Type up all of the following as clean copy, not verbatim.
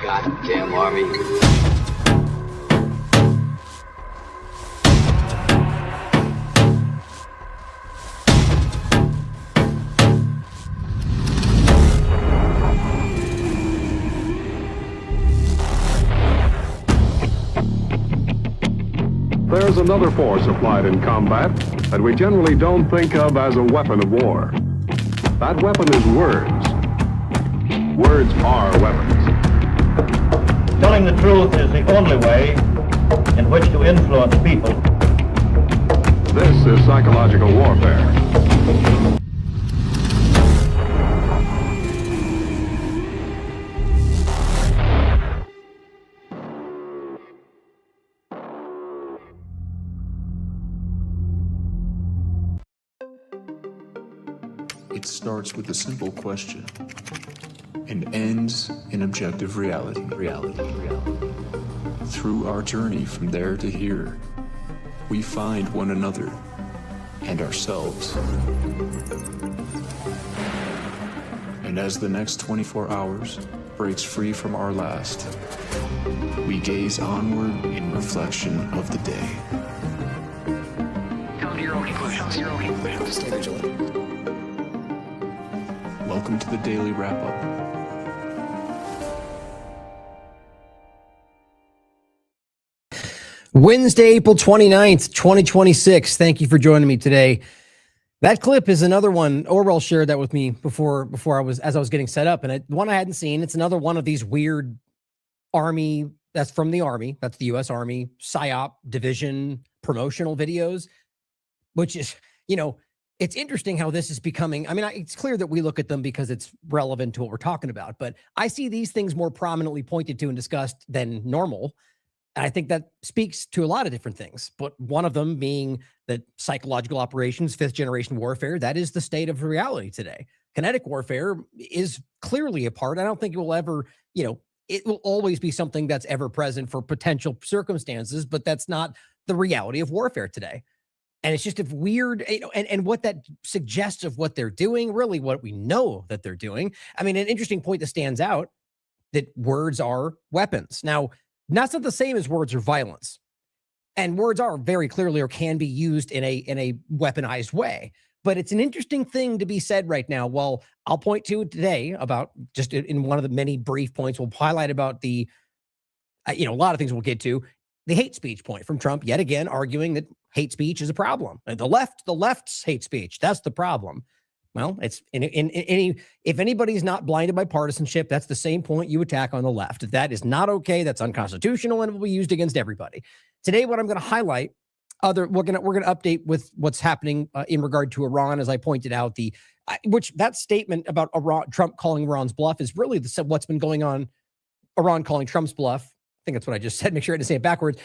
Goddamn army. There's another force applied in combat that we generally don't think of as a weapon of war. That weapon is words. Words are weapons. Telling the truth is the only way in which to influence people. This is psychological warfare. It starts with a simple question and ends in objective reality. Through our journey from there to here, we find one another and ourselves. And as the next 24 hours breaks free from our last, we gaze onward in reflection of the day. Come to your own conclusions. Stay vigilant. Welcome to the Daily Wrap-Up. Wednesday, April 29th, 2026. Thank you for joining me today. That clip is another one. Orwell shared that with me before as I was getting set up, and one I hadn't seen. It's another one of these weird army, that's from the Army, that's the U.S. Army, PSYOP division promotional videos, which is, it's interesting how this is becoming. I mean, it's clear that we look at them because it's relevant to what we're talking about, but I see these things more prominently pointed to and discussed than normal. And I think that speaks to a lot of different things, but one of them being that psychological operations, fifth generation warfare, that is the state of reality today. Kinetic warfare is clearly a part. I don't think it will ever, it will always be something that's ever present for potential circumstances, but that's not the reality of warfare today. And it's just a weird, and what that suggests of what they're doing, really what we know that they're doing. I mean, an interesting point that stands out, that words are weapons. Now, that's not the same as words are violence. And words are very clearly or can be used in a weaponized way. But it's an interesting thing to be said right now. Well, I'll point to today about, just in one of the many brief points, we'll highlight about the, a lot of things we'll get to. The hate speech point from Trump, yet again, arguing that hate speech is a problem. And the left's hate speech, that's the problem. Well, it's if anybody's not blinded by partisanship, that's the same point you attack on the left. That is not okay. That's unconstitutional and will be used against everybody. Today, what I'm going to highlight, we're going to update with what's happening in regard to Iran, as I pointed out. That statement about Iran, Trump calling Iran's bluff, is really what's been going on. Iran calling Trump's bluff. I think that's what I just said. Make sure I didn't say it backwards.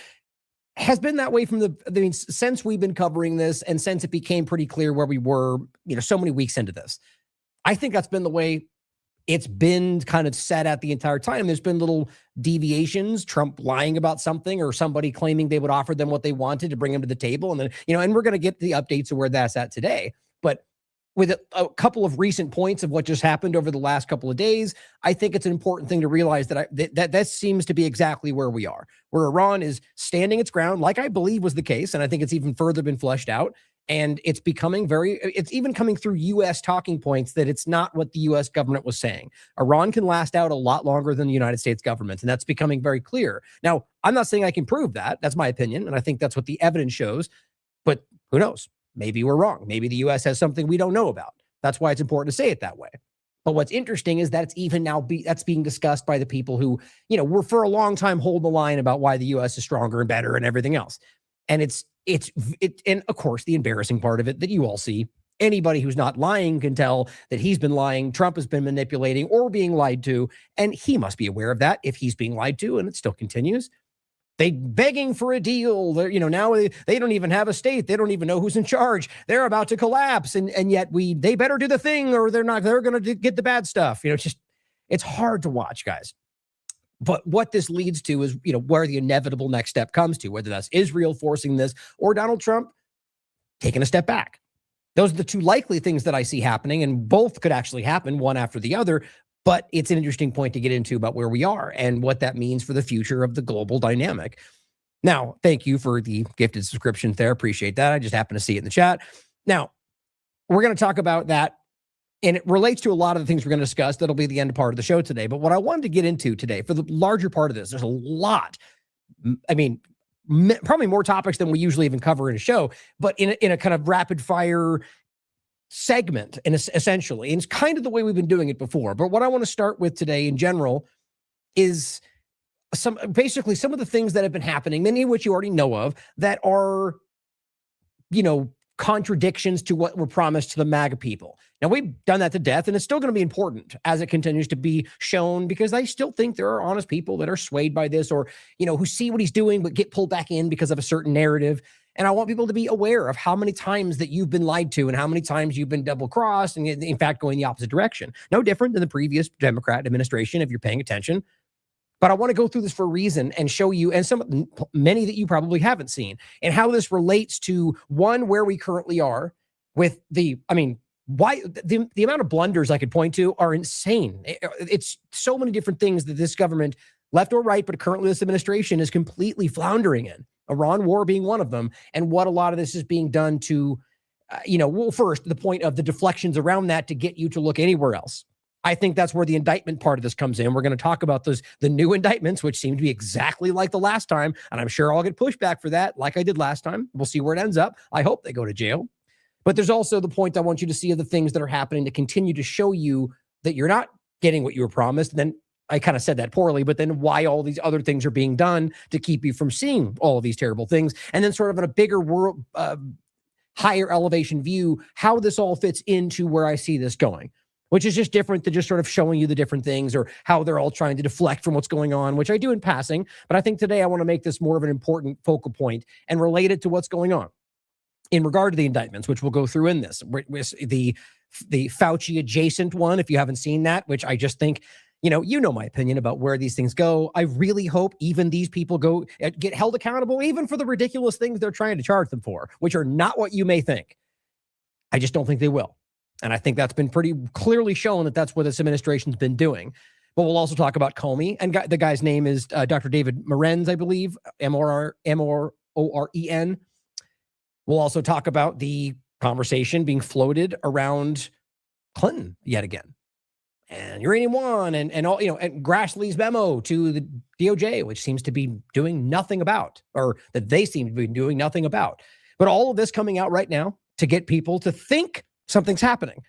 Has been that way from since we've been covering this and since it became pretty clear where we were, so many weeks into this. I think that's been the way it's been kind of set at the entire time. There's been little deviations, Trump lying about something or somebody claiming they would offer them what they wanted to bring them to the table. And then, and we're going to get the updates of where that's at today. But with a couple of recent points of what just happened over the last couple of days, I think it's an important thing to realize that seems to be exactly where we are, where Iran is standing its ground, like I believe was the case. And I think it's even further been fleshed out. And it's becoming it's even coming through U.S. talking points that it's not what the U.S. government was saying. Iran can last out a lot longer than the United States government. And that's becoming very clear. Now, I'm not saying I can prove that. That's my opinion. And I think that's what the evidence shows. But who knows? Maybe we're wrong. Maybe the U.S. has something we don't know about. That's why it's important to say it that way. But what's interesting is that it's even now that's being discussed by the people who, were for a long time holding the line about why the U.S. is stronger and better and everything else. And and of course, the embarrassing part of it that you all see, anybody who's not lying can tell that he's been lying. Trump has been manipulating or being lied to, and he must be aware of that if he's being lied to, and it still continues. They begging for a deal. They're, now they don't even have a state. They don't even know who's in charge. They're about to collapse. And yet they better do the thing or they're going to get the bad stuff. It's hard to watch, guys. But what this leads to is, where the inevitable next step comes to, whether that's Israel forcing this or Donald Trump taking a step back. Those are the two likely things that I see happening, and both could actually happen one after the other. But it's an interesting point to get into about where we are and what that means for the future of the global dynamic. Now, thank you for the gifted subscription there. Appreciate that. I just happened to see it in the chat. Now, we're going to talk about that, and it relates to a lot of the things we're going to discuss. That'll be the end part of the show today. But what I wanted to get into today, for the larger part of this, there's a lot. I mean, probably more topics than we usually even cover in a show, but in a kind of rapid fire segment, and essentially, and it's kind of the way we've been doing it before. But what I want to start with today in general is basically some of the things that have been happening, many of which you already know of, that are, contradictions to what were promised to the MAGA people. Now, we've done that to death, and it's still going to be important as it continues to be shown, because I still think there are honest people that are swayed by this, or, who see what he's doing but get pulled back in because of a certain narrative. And I want people to be aware of how many times that you've been lied to and how many times you've been double-crossed and, in fact, going the opposite direction. No different than the previous Democrat administration, if you're paying attention. But I want to go through this for a reason and show you, and many that you probably haven't seen, and how this relates to, one, where we currently are with why the amount of blunders I could point to are insane. It's so many different things that this government, left or right, but currently this administration is completely floundering in. Iran war being one of them, and what a lot of this is being done to, first, the point of the deflections around that to get you to look anywhere else. I think that's where the indictment part of this comes in. We're going to talk about the new indictments, which seem to be exactly like the last time, and I'm sure I'll get pushback for that, like I did last time. We'll see where it ends up. I hope they go to jail. But there's also the point I want you to see of the things that are happening to continue to show you that you're not getting what you were promised. And then I kind of said that poorly, but then why all these other things are being done to keep you from seeing all of these terrible things. And then sort of in a bigger world, higher elevation view, how this all fits into where I see this going, which is just different than just sort of showing you the different things or how they're all trying to deflect from what's going on, which I do in passing. But I think today I want to make this more of an important focal point and relate it to what's going on in regard to the indictments, which we'll go through in this. The Fauci adjacent one, if you haven't seen that, which I just think, you know my opinion about where these things go. I really hope even these people get held accountable, even for the ridiculous things they're trying to charge them for, which are not what you may think. I just don't think they will. And I think that's been pretty clearly shown that that's what this administration's been doing. But we'll also talk about Comey, and the guy's name is Dr. David Morenz, I believe, M-O-R-E-N. We'll also talk about the conversation being floated around Clinton yet again, and Uranium One, and all, and Grassley's memo to the DOJ, which seems to be doing nothing about, or that they seem to be doing nothing about. But all of this coming out right now to get people to think something's happening.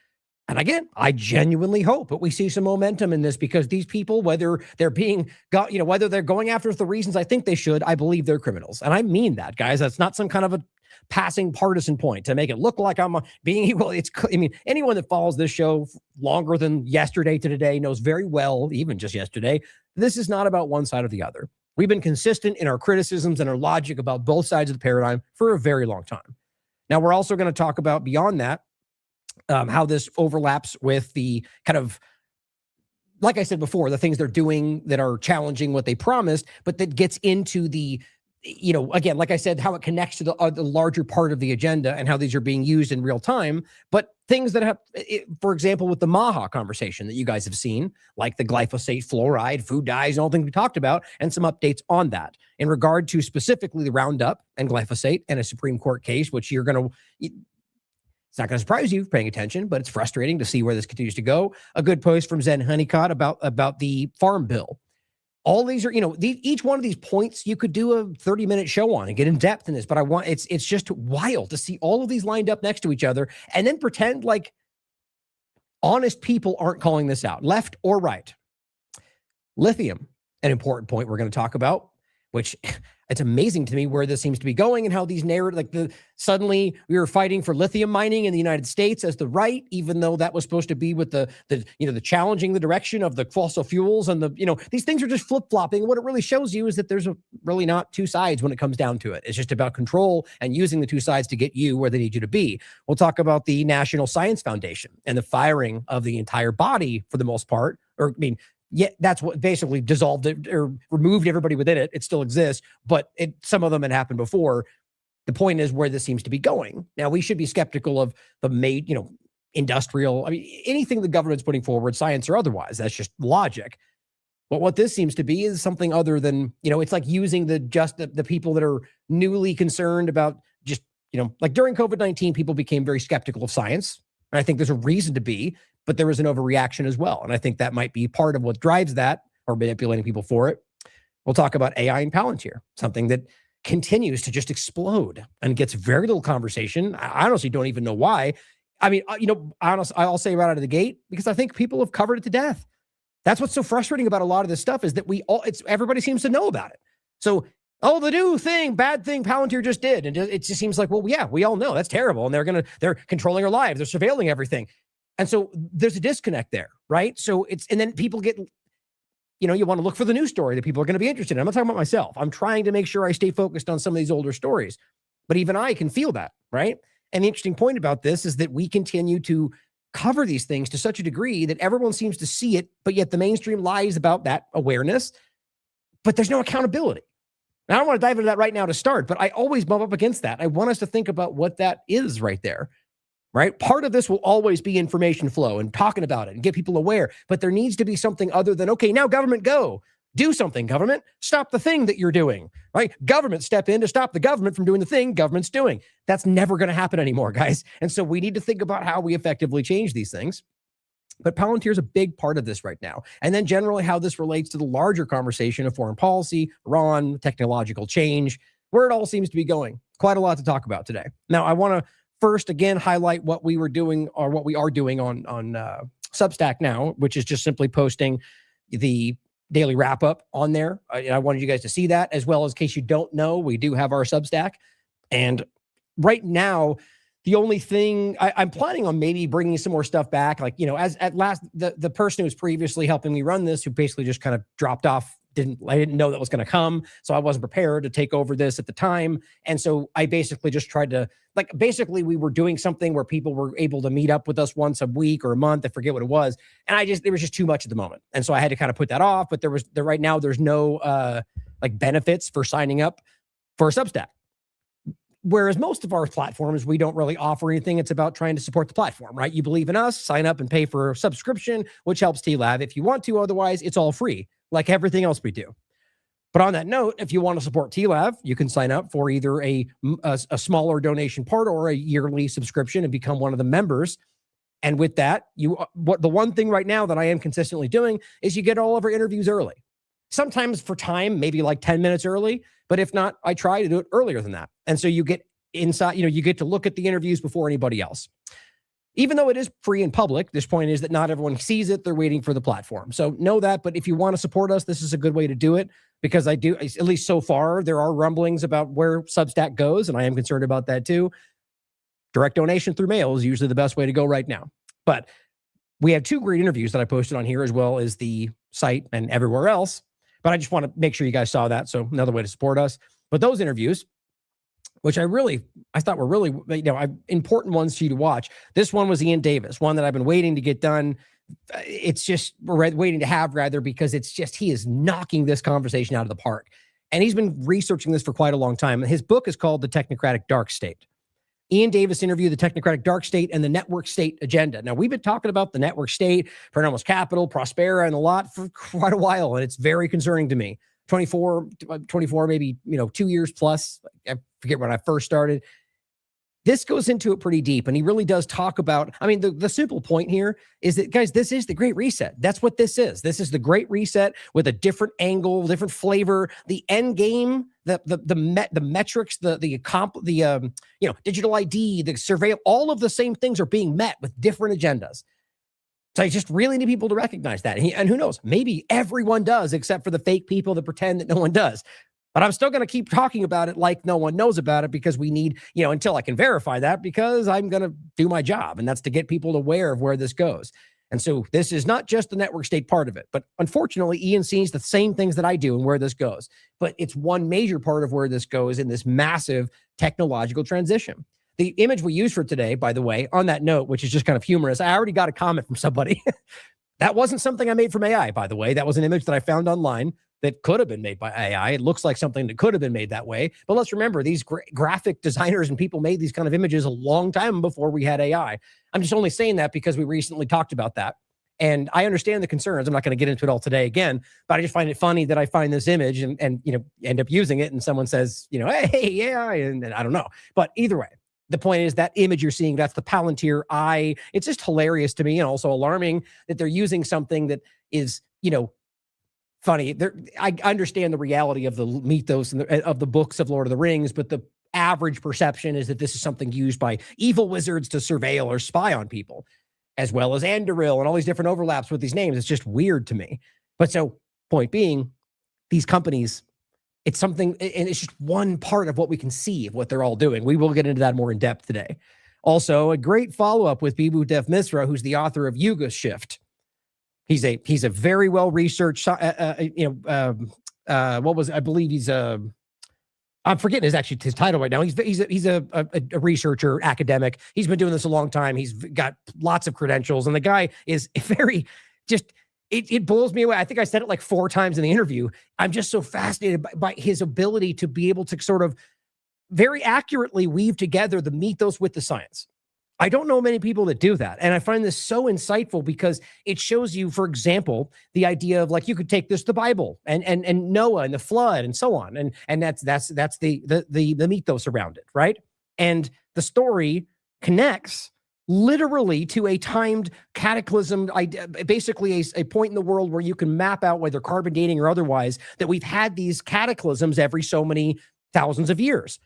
And again, I genuinely hope that we see some momentum in this, because these people, whether they're whether they're going after us the reasons I think they should, I believe they're criminals. And I mean that, guys. That's not some kind of a passing partisan point to make it look like I'm being equal. Anyone that follows this show longer than yesterday to today knows very well, even just yesterday, this is not about one side or the other. We've been consistent in our criticisms and our logic about both sides of the paradigm for a very long time. Now, we're also going to talk about, beyond that, how this overlaps with the kind of, like I said before, the things they're doing that are challenging what they promised, but that gets into the, again, like I said, how it connects to the larger part of the agenda and how these are being used in real time. But things that have, for example, with the Maha conversation that you guys have seen, like the glyphosate, fluoride, food dyes, and all the things we talked about, and some updates on that in regard to specifically the Roundup and glyphosate and a Supreme Court case, which you're going to... It's not going to surprise you paying attention, but it's frustrating to see where this continues to go. A good post from Zen Honeycutt about the Farm Bill. All these are, each one of these points you could do a 30-minute show on and get in depth in this. But it's just wild to see all of these lined up next to each other and then pretend like honest people aren't calling this out, left or right. Lithium, an important point we're going to talk about, which it's amazing to me where this seems to be going and how these suddenly we were fighting for lithium mining in the United States as the right, even though that was supposed to be with the challenging the direction of the fossil fuels, and these things are just flip-flopping. What it really shows you is that there's really not two sides when it comes down to it. It's just about control and using the two sides to get you where they need you to be. We'll talk about the National Science Foundation and the firing of the entire body for the most part, that's what basically dissolved it or removed everybody within it. It still exists, but some of them had happened before. The point is where this seems to be going. Now, we should be skeptical of industrial, I mean, anything the government's putting forward, science or otherwise. That's just logic. But what this seems to be is something other than, it's like using the people that are newly concerned about just, like during COVID-19, people became very skeptical of science. And I think there's a reason to be, but there was an overreaction as well. And I think that might be part of what drives that, or manipulating people for it. We'll talk about AI and Palantir, something that continues to just explode and gets very little conversation. I honestly don't even know why. I mean, honestly, I'll say right out of the gate, because I think people have covered it to death. That's what's so frustrating about a lot of this stuff, is that everybody seems to know about it. So, the new thing, bad thing Palantir just did. And it just seems like, well, yeah, we all know that's terrible. And they're controlling our lives. They're surveilling everything. And so there's a disconnect there, right? So and then people get, you want to look for the news story that people are going to be interested in. I'm not talking about myself. I'm trying to make sure I stay focused on some of these older stories, but even I can feel that, right? And the interesting point about this is that we continue to cover these things to such a degree that everyone seems to see it, but yet the mainstream lies about that awareness, but there's no accountability. Now, I don't want to dive into that right now to start, but I always bump up against that. I want us to think about what that is right there, right? Part of this will always be information flow and talking about it and get people aware, but there needs to be something other than, okay, now government go. Do something, government. Stop the thing that you're doing, right? Government step in to stop the government from doing the thing government's doing. That's never going to happen anymore, guys. And so we need to think about how we effectively change these things. But Palantir is a big part of this right now. And then generally how this relates to the larger conversation of foreign policy, Iran, technological change, where it all seems to be going. Quite a lot to talk about today. Now, I want to first, again, highlight what we were doing, or what we are doing on Substack now, which is just simply posting the daily wrap up on there. I wanted you guys to see that, as well as, in case you don't know, we do have our Substack. And right now, the only thing I'm planning on maybe bringing some more stuff back, like, as at last, the person who was previously helping me run this, who basically just kind of dropped off, I didn't know that was going to come. So I wasn't prepared to take over this at the time. And so I basically just tried to, we were doing something where people were able to meet up with us once a week or a month. I forget what it was. And there was just too much at the moment. And so I had to kind of put that off, but right now there's no benefits for signing up for a Substack. Whereas most of our platforms, we don't really offer anything. It's about trying to support the platform, right? You believe in us, sign up and pay for a subscription, which helps TLAV if you want to. Otherwise, it's all free, like everything else we do. But on that note, if you want to support TLAV, you can sign up for either a smaller donation part or a yearly subscription and become one of the members. And with that, the one thing right now that I am consistently doing is you get all of our interviews early. Sometimes for time, maybe like 10 minutes early, but if not, I try to do it earlier than that. And so you get inside, you get to look at the interviews before anybody else. Even though it is free and public, this point is that not everyone sees it. They're waiting for the platform. So know that, but if you want to support us, this is a good way to do it, because I do, at least so far, there are rumblings about where Substack goes, and I am concerned about that too. Direct donation through mail is usually the best way to go right now. But we have 2 great interviews that I posted on here, as well as the site and everywhere else. But I just want to make sure you guys saw that. So another way to support us. But those interviews, which I thought were really, important ones for you to watch. This one was Ian Davis, one that I've been waiting to get done. We're waiting to have, because he is knocking this conversation out of the park. And he's been researching this for quite a long time. His book is called The Technocratic Dark State. Ian Davis interviewed the technocratic dark state and the network state agenda. Now, we've been talking about the network state, Paranormal's Capital, Prospera, and a lot for quite a while, and it's very concerning to me. 24, maybe, 2 years plus. I forget when I first started. This goes into it pretty deep, and he really does talk about, the simple point here is that, guys, this is the Great Reset. That's what this is. This is the Great Reset with a different angle, different flavor, the end game, the metrics, the digital ID, the surveil, all of the same things are being met with different agendas. So I just really need people to recognize that. And who knows, maybe everyone does, except for the fake people that pretend that no one does. But I'm still going to keep talking about it like no one knows about it, because we need, until I can verify that, because I'm going to do my job, and that's to get people aware of where this goes. And so this is not just the network state part of it, but unfortunately, Ian sees the same things that I do and where this goes. But it's one major part of where this goes in this massive technological transition. The image we use for today, by the way, on that note, which is just kind of humorous, I already got a comment from somebody. That wasn't something I made from AI, by the way. That was an image that I found online. that could have been made by AI. It looks like something that could have been made that way. But let's remember, these graphic designers and people made these kind of images a long time before we had AI. I'm just only saying that because we recently talked about that. And I understand the concerns. I'm not going to get into it all today again, but I just find it funny that I find this image and end up using it and someone says, hey, AI, and I don't know. But either way, the point is that image you're seeing, that's the Palantir eye. It's just hilarious to me and also alarming that they're using something that is, funny. I understand the reality of the mythos and of the books of Lord of the Rings, but the average perception is that this is something used by evil wizards to surveil or spy on people, as well as Andoril and all these different overlaps with these names. It's just weird to me. But so, point being, these companies, it's something, and it's just one part of what we can see of what they're all doing. We will get into that more in depth today. Also, a great follow-up with Bibhu Dev Misra, who's the author of Yuga Shift. He's a very well researched. What was, I believe he's I'm forgetting his title right now. He's a researcher, academic. He's been doing this a long time. He's got lots of credentials, and the guy is very just. It blows me away. I think I said it like 4 times in the interview. I'm just so fascinated by his ability to be able to sort of very accurately weave together the mythos with the science. I don't know many people that do that. And I find this so insightful because it shows you, for example, the idea of like, you could take this, the Bible and Noah and the flood and so on. And that's the mythos around it. Right. And the story connects literally to a timed cataclysm, basically a point in the world where you can map out, whether carbon dating or otherwise, that we've had these cataclysms every so many thousands of years.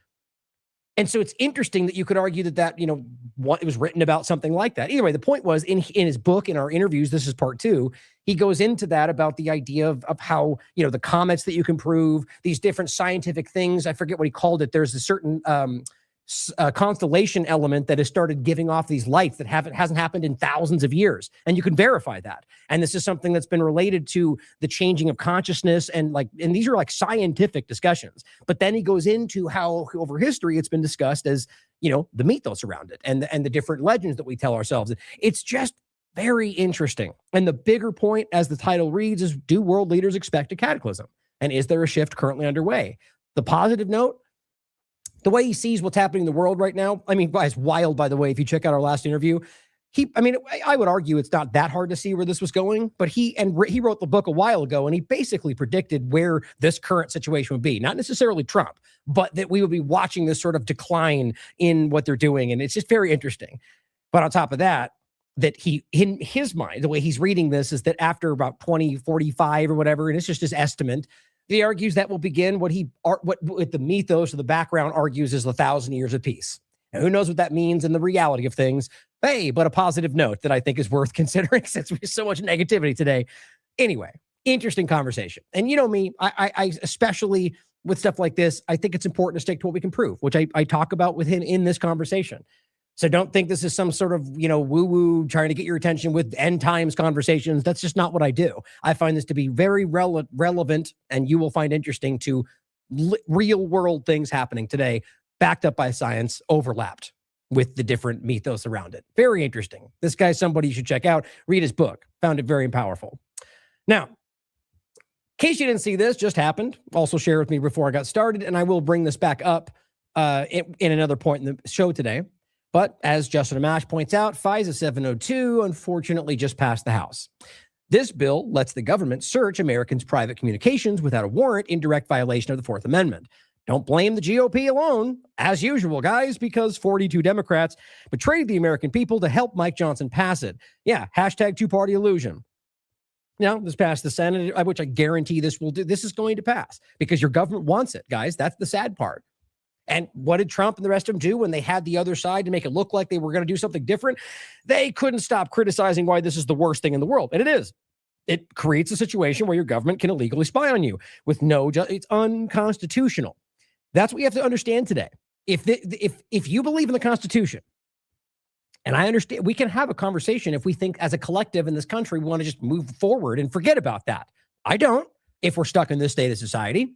And so it's interesting that you could argue that it was written about something like that. Either way, the point was in his book, in our interviews, this is part 2, he goes into that about the idea of how, the comets that you can prove, these different scientific things. I forget what he called it. There's a certain constellation element that has started giving off these lights that hasn't happened in thousands of years. And you can verify that. And this is something that's been related to the changing of consciousness and these are like scientific discussions. But then he goes into how over history it's been discussed as, the mythos around it and the different legends that we tell ourselves. It's just very interesting. And the bigger point, as the title reads, is, do world leaders expect a cataclysm? And is there a shift currently underway? The positive note, the way he sees what's happening in the world right now, it's wild, by the way. If you check out our last interview, I would argue it's not that hard to see where this was going, but he wrote the book a while ago, and he basically predicted where this current situation would be. Not necessarily Trump, but that we would be watching this sort of decline in what they're doing. And it's just very interesting. But on top of that, that he, in his mind, the way he's reading this is that after about 2045 or whatever, and it's just his estimate, he argues that will begin what the mythos or the background argues is 1,000 years of peace. And who knows what that means in the reality of things. Hey, but a positive note that I think is worth considering since there's so much negativity today. Anyway, interesting conversation. And you know me, I especially with stuff like this, I think it's important to stick to what we can prove, which I talk about with him in this conversation. So don't think this is some sort of, woo-woo trying to get your attention with end times conversations. That's just not what I do. I find this to be very relevant, and you will find interesting to real world things happening today, backed up by science, overlapped with the different mythos around it. Very interesting. This guy's somebody you should check out. Read his book. Found it very powerful. Now, in case you didn't see this, just happened. Also share with me before I got started, and I will bring this back up in another point in the show today. But as Justin Amash points out, FISA 702 unfortunately just passed the House. This bill lets the government search Americans' private communications without a warrant in direct violation of the Fourth Amendment. Don't blame the GOP alone, as usual, guys, because 42 Democrats betrayed the American people to help Mike Johnson pass it. Yeah, hashtag two-party illusion. Now, this passed the Senate, which I guarantee this will do. This is going to pass because your government wants it, guys. That's the sad part. And what did Trump and the rest of them do when they had the other side to make it look like they were going to do something different? They couldn't stop criticizing why this is the worst thing in the world. And it is. It creates a situation where your government can illegally spy on you with it's unconstitutional. That's what you have to understand today. If you believe in the Constitution, and I understand, we can have a conversation if we think as a collective in this country, we want to just move forward and forget about that. I don't, if we're stuck in this state of society.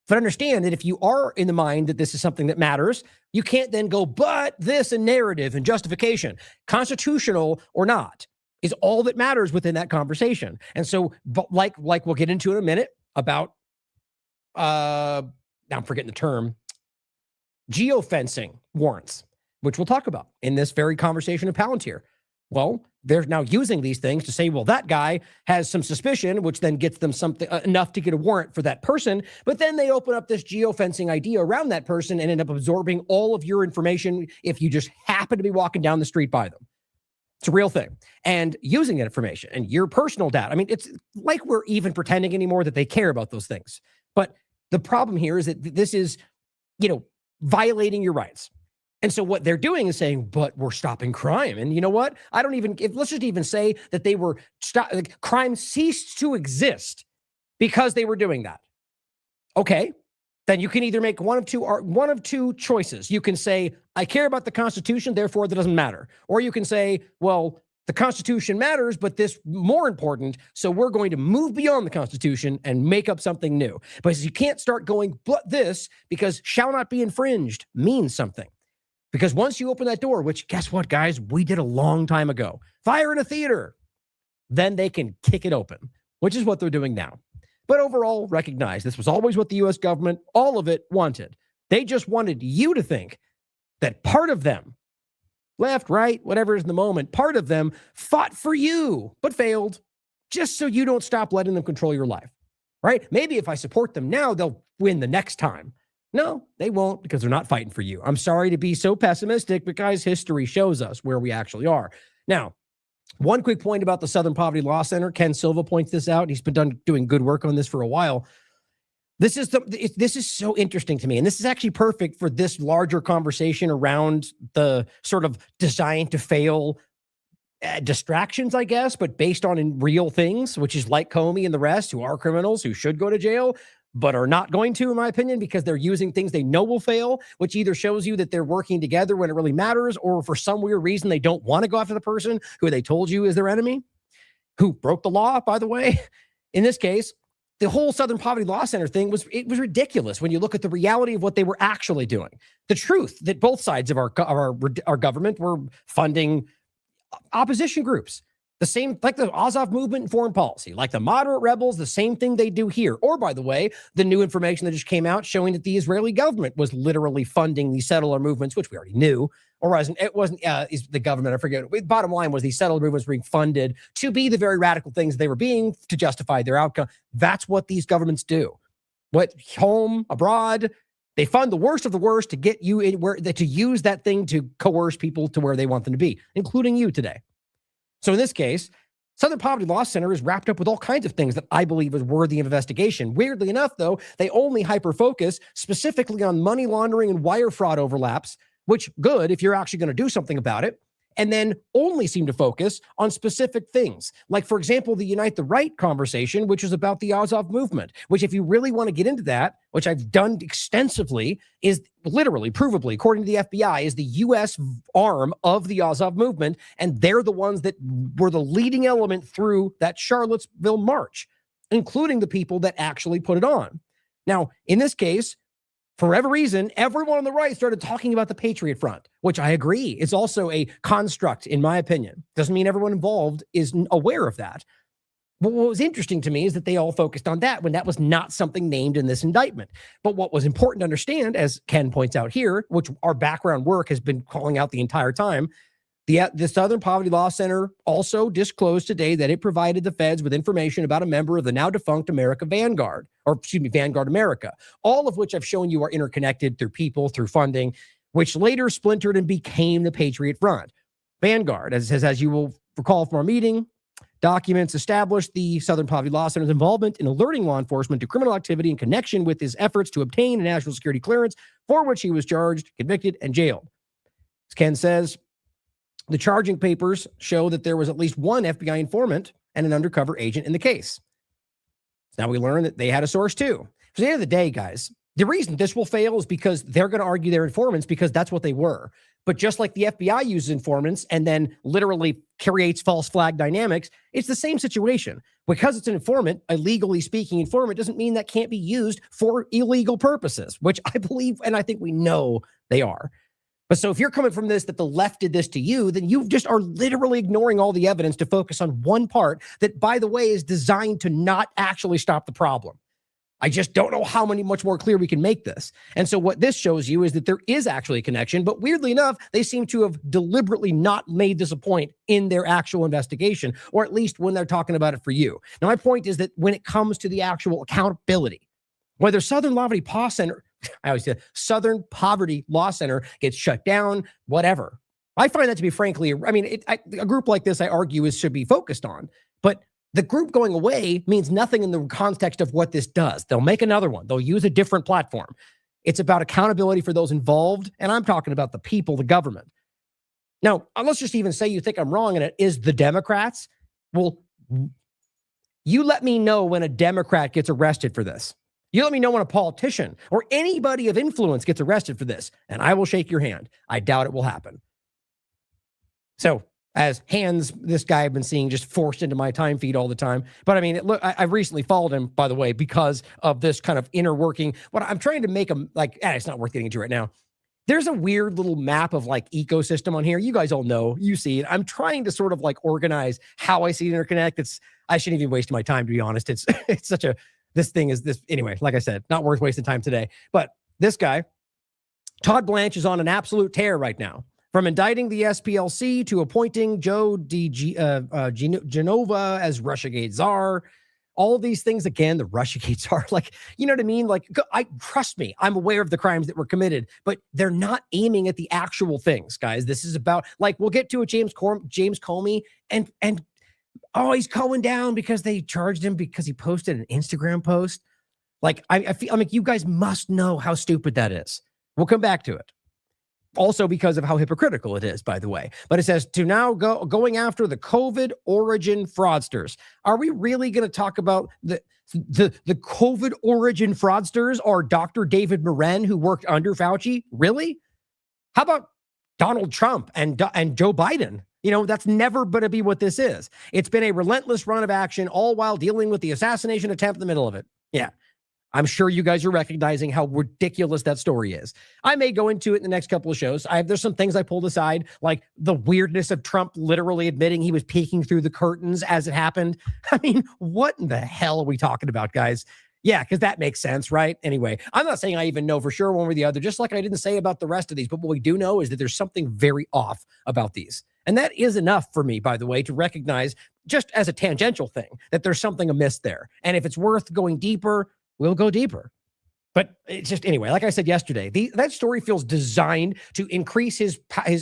But understand that if you are in the mind that this is something that matters, you can't then go, but this and narrative and justification, constitutional or not, is all that matters within that conversation. And so, but like we'll get into in a minute, about, now I'm forgetting the term, geofencing warrants, which we'll talk about in this very conversation of Palantir. Well, they're now using these things to say, well, that guy has some suspicion, which then gets them something enough to get a warrant for that person. But then they open up this geofencing idea around that person and end up absorbing all of your information if you just happen to be walking down the street by them. It's a real thing. And using that information and your personal data. I mean, it's like we're even pretending anymore that they care about those things. But the problem here is that this is, violating your rights. And so what they're doing is saying, but we're stopping crime. And you know what? Let's just even say that they were, crime ceased to exist because they were doing that. Okay. Then you can either make one of two choices. You can say, I care about the Constitution, therefore that doesn't matter. Or you can say, well, the Constitution matters, but this more important, so we're going to move beyond the Constitution and make up something new. But you can't start going, but this, because shall not be infringed means something. Because once you open that door, which guess what, guys, we did a long time ago, fire in a theater, then they can kick it open, which is what they're doing now. But overall, recognize this was always what the U.S. government, all of it, wanted. They just wanted you to think that part of them, left, right, whatever is in the moment, part of them fought for you, but failed, just so you don't stop letting them control your life, right? Maybe if I support them now, they'll win the next time. No, they won't, because they're not fighting for you. I'm sorry to be so pessimistic, but guys, history shows us where we actually are. Now, one quick point about the Southern Poverty Law Center. Ken Silva points this out. He's been doing good work on this for a while. This is so interesting to me, and this is actually perfect for this larger conversation around the sort of designed to fail distractions, I guess, but based on in real things, which is like Comey and the rest, who are criminals, who should go to jail, but are not going to, in my opinion, because they're using things they know will fail, which either shows you that they're working together when it really matters, or for some weird reason, they don't want to go after the person who they told you is their enemy, who broke the law, by the way. In this case, the whole Southern Poverty Law Center thing was ridiculous when you look at the reality of what they were actually doing. The truth that both sides of our government were funding opposition groups. The same, like the Azov movement and foreign policy, like the moderate rebels, the same thing they do here. Or, by the way, the new information that just came out showing that the Israeli government was literally funding these settler movements, which we already knew. Or it wasn't is the government, I forget. Bottom line was these settler movements were being funded to be the very radical things they were being to justify their outcome. That's what these governments do. What home, abroad, they fund the worst of the worst to get you in to use that thing to coerce people to where they want them to be, including you today. So in this case, Southern Poverty Law Center is wrapped up with all kinds of things that I believe is worthy of investigation. Weirdly enough, though, they only hyper-focus specifically on money laundering and wire fraud overlaps, which good if you're actually going to do something about it, and then only seem to focus on specific things. Like, for example, the Unite the Right conversation, which is about the Azov movement, which if you really want to get into that, which I've done extensively, is literally, provably, according to the FBI, is the U.S. arm of the Azov movement, and they're the ones that were the leading element through that Charlottesville march, including the people that actually put it on. Now, in this case, for whatever reason, everyone on the right started talking about the Patriot Front, which I agree is also a construct, in my opinion. Doesn't mean everyone involved is aware of that. But what was interesting to me is that they all focused on that when that was not something named in this indictment. But what was important to understand, as Ken points out here, which our background work has been calling out the entire time, the Southern Poverty Law Center also disclosed today that it provided the feds with information about a member of the now defunct Vanguard America, all of which I've shown you are interconnected through people, through funding, which later splintered and became the Patriot Front. Vanguard, as you will recall from our meeting, documents established the Southern Poverty Law Center's involvement in alerting law enforcement to criminal activity in connection with his efforts to obtain a national security clearance, for which he was charged, convicted, and jailed. As Ken says, the charging papers show that there was at least one FBI informant and an undercover agent in the case. Now we learn that they had a source too. For the end of the day, guys, the reason this will fail is because they're going to argue they're informants because that's what they were. But just like the FBI uses informants and then literally creates false flag dynamics, it's the same situation. Because it's an informant, a legally speaking informant, doesn't mean that can't be used for illegal purposes, which I believe and I think we know they are. But so if you're coming from this, that the left did this to you, then you just are literally ignoring all the evidence to focus on one part that, by the way, is designed to not actually stop the problem. I just don't know how much more clear we can make this. And so what this shows you is that there is actually a connection, but weirdly enough, they seem to have deliberately not made this a point in their actual investigation, or at least when they're talking about it for you. Now, my point is that when it comes to the actual accountability, whether Southern Poverty Law Center, I always say Southern Poverty Law Center gets shut down, whatever. I find that to be frankly, I mean, a group like this, I argue, should be focused on, but the group going away means nothing in the context of what this does. They'll make another one. They'll use a different platform. It's about accountability for those involved, and I'm talking about the people, the government. Now, let's just even say you think I'm wrong and it is the Democrats. Well, you let me know when a Democrat gets arrested for this. You let me know when a politician or anybody of influence gets arrested for this, and I will shake your hand. I doubt it will happen. So, as hands, this guy I've been seeing just forced into my time feed all the time. But I mean, look, I recently followed him, by the way, because of this kind of inner working. What I'm trying to make him like, it's not worth getting into right now. There's a weird little map of like ecosystem on here. You guys all know, you see it. I'm trying to sort of like organize how I see it interconnect. I shouldn't even waste my time, to be honest. It's such a, this thing is this, anyway, like I said, not worth wasting time today. But this guy, Todd Blanche, is on an absolute tear right now. From indicting the SPLC to appointing Joe Genova as Russiagate czar, all of these things, again, the Russiagate czar, like, you know what I mean? Like, trust me, I'm aware of the crimes that were committed, but they're not aiming at the actual things, guys. This is about, like, we'll get to a James Comey, and oh, he's going down because they charged him because he posted an Instagram post. Like, I feel like you guys must know how stupid that is. We'll come back to it. Also because of how hypocritical it is, by the way. But it says, to now going after the COVID origin fraudsters. Are we really going to talk about the COVID origin fraudsters, or Dr. David Moran, who worked under Fauci? Really? How about Donald Trump and Joe Biden? You know, that's never going to be what this is. It's been a relentless run of action, all while dealing with the assassination attempt in the middle of it. Yeah. I'm sure you guys are recognizing how ridiculous that story is. I may go into it in the next couple of shows. There's some things I pulled aside, like the weirdness of Trump literally admitting he was peeking through the curtains as it happened. I mean, what in the hell are we talking about, guys? Yeah, because that makes sense, right? Anyway, I'm not saying I even know for sure one or the other, just like I didn't say about the rest of these. But what we do know is that there's something very off about these. And that is enough for me, by the way, to recognize, just as a tangential thing, that there's something amiss there. And if it's worth going deeper, we'll go deeper. But it's just, anyway, like I said yesterday, that story feels designed to increase his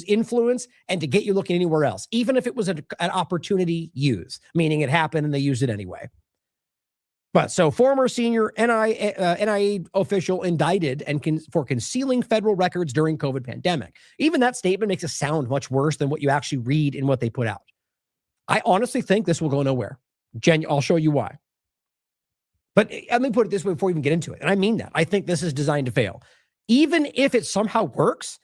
influence and to get you looking anywhere else, even if it was an opportunity use, meaning it happened and they used it anyway. But so former senior NIA official indicted for concealing federal records during COVID pandemic. Even that statement makes it sound much worse than what you actually read in what they put out. I honestly think this will go nowhere. I'll show you why. But let me put it this way before we even get into it. And I mean that. I think this is designed to fail. Even if it somehow works,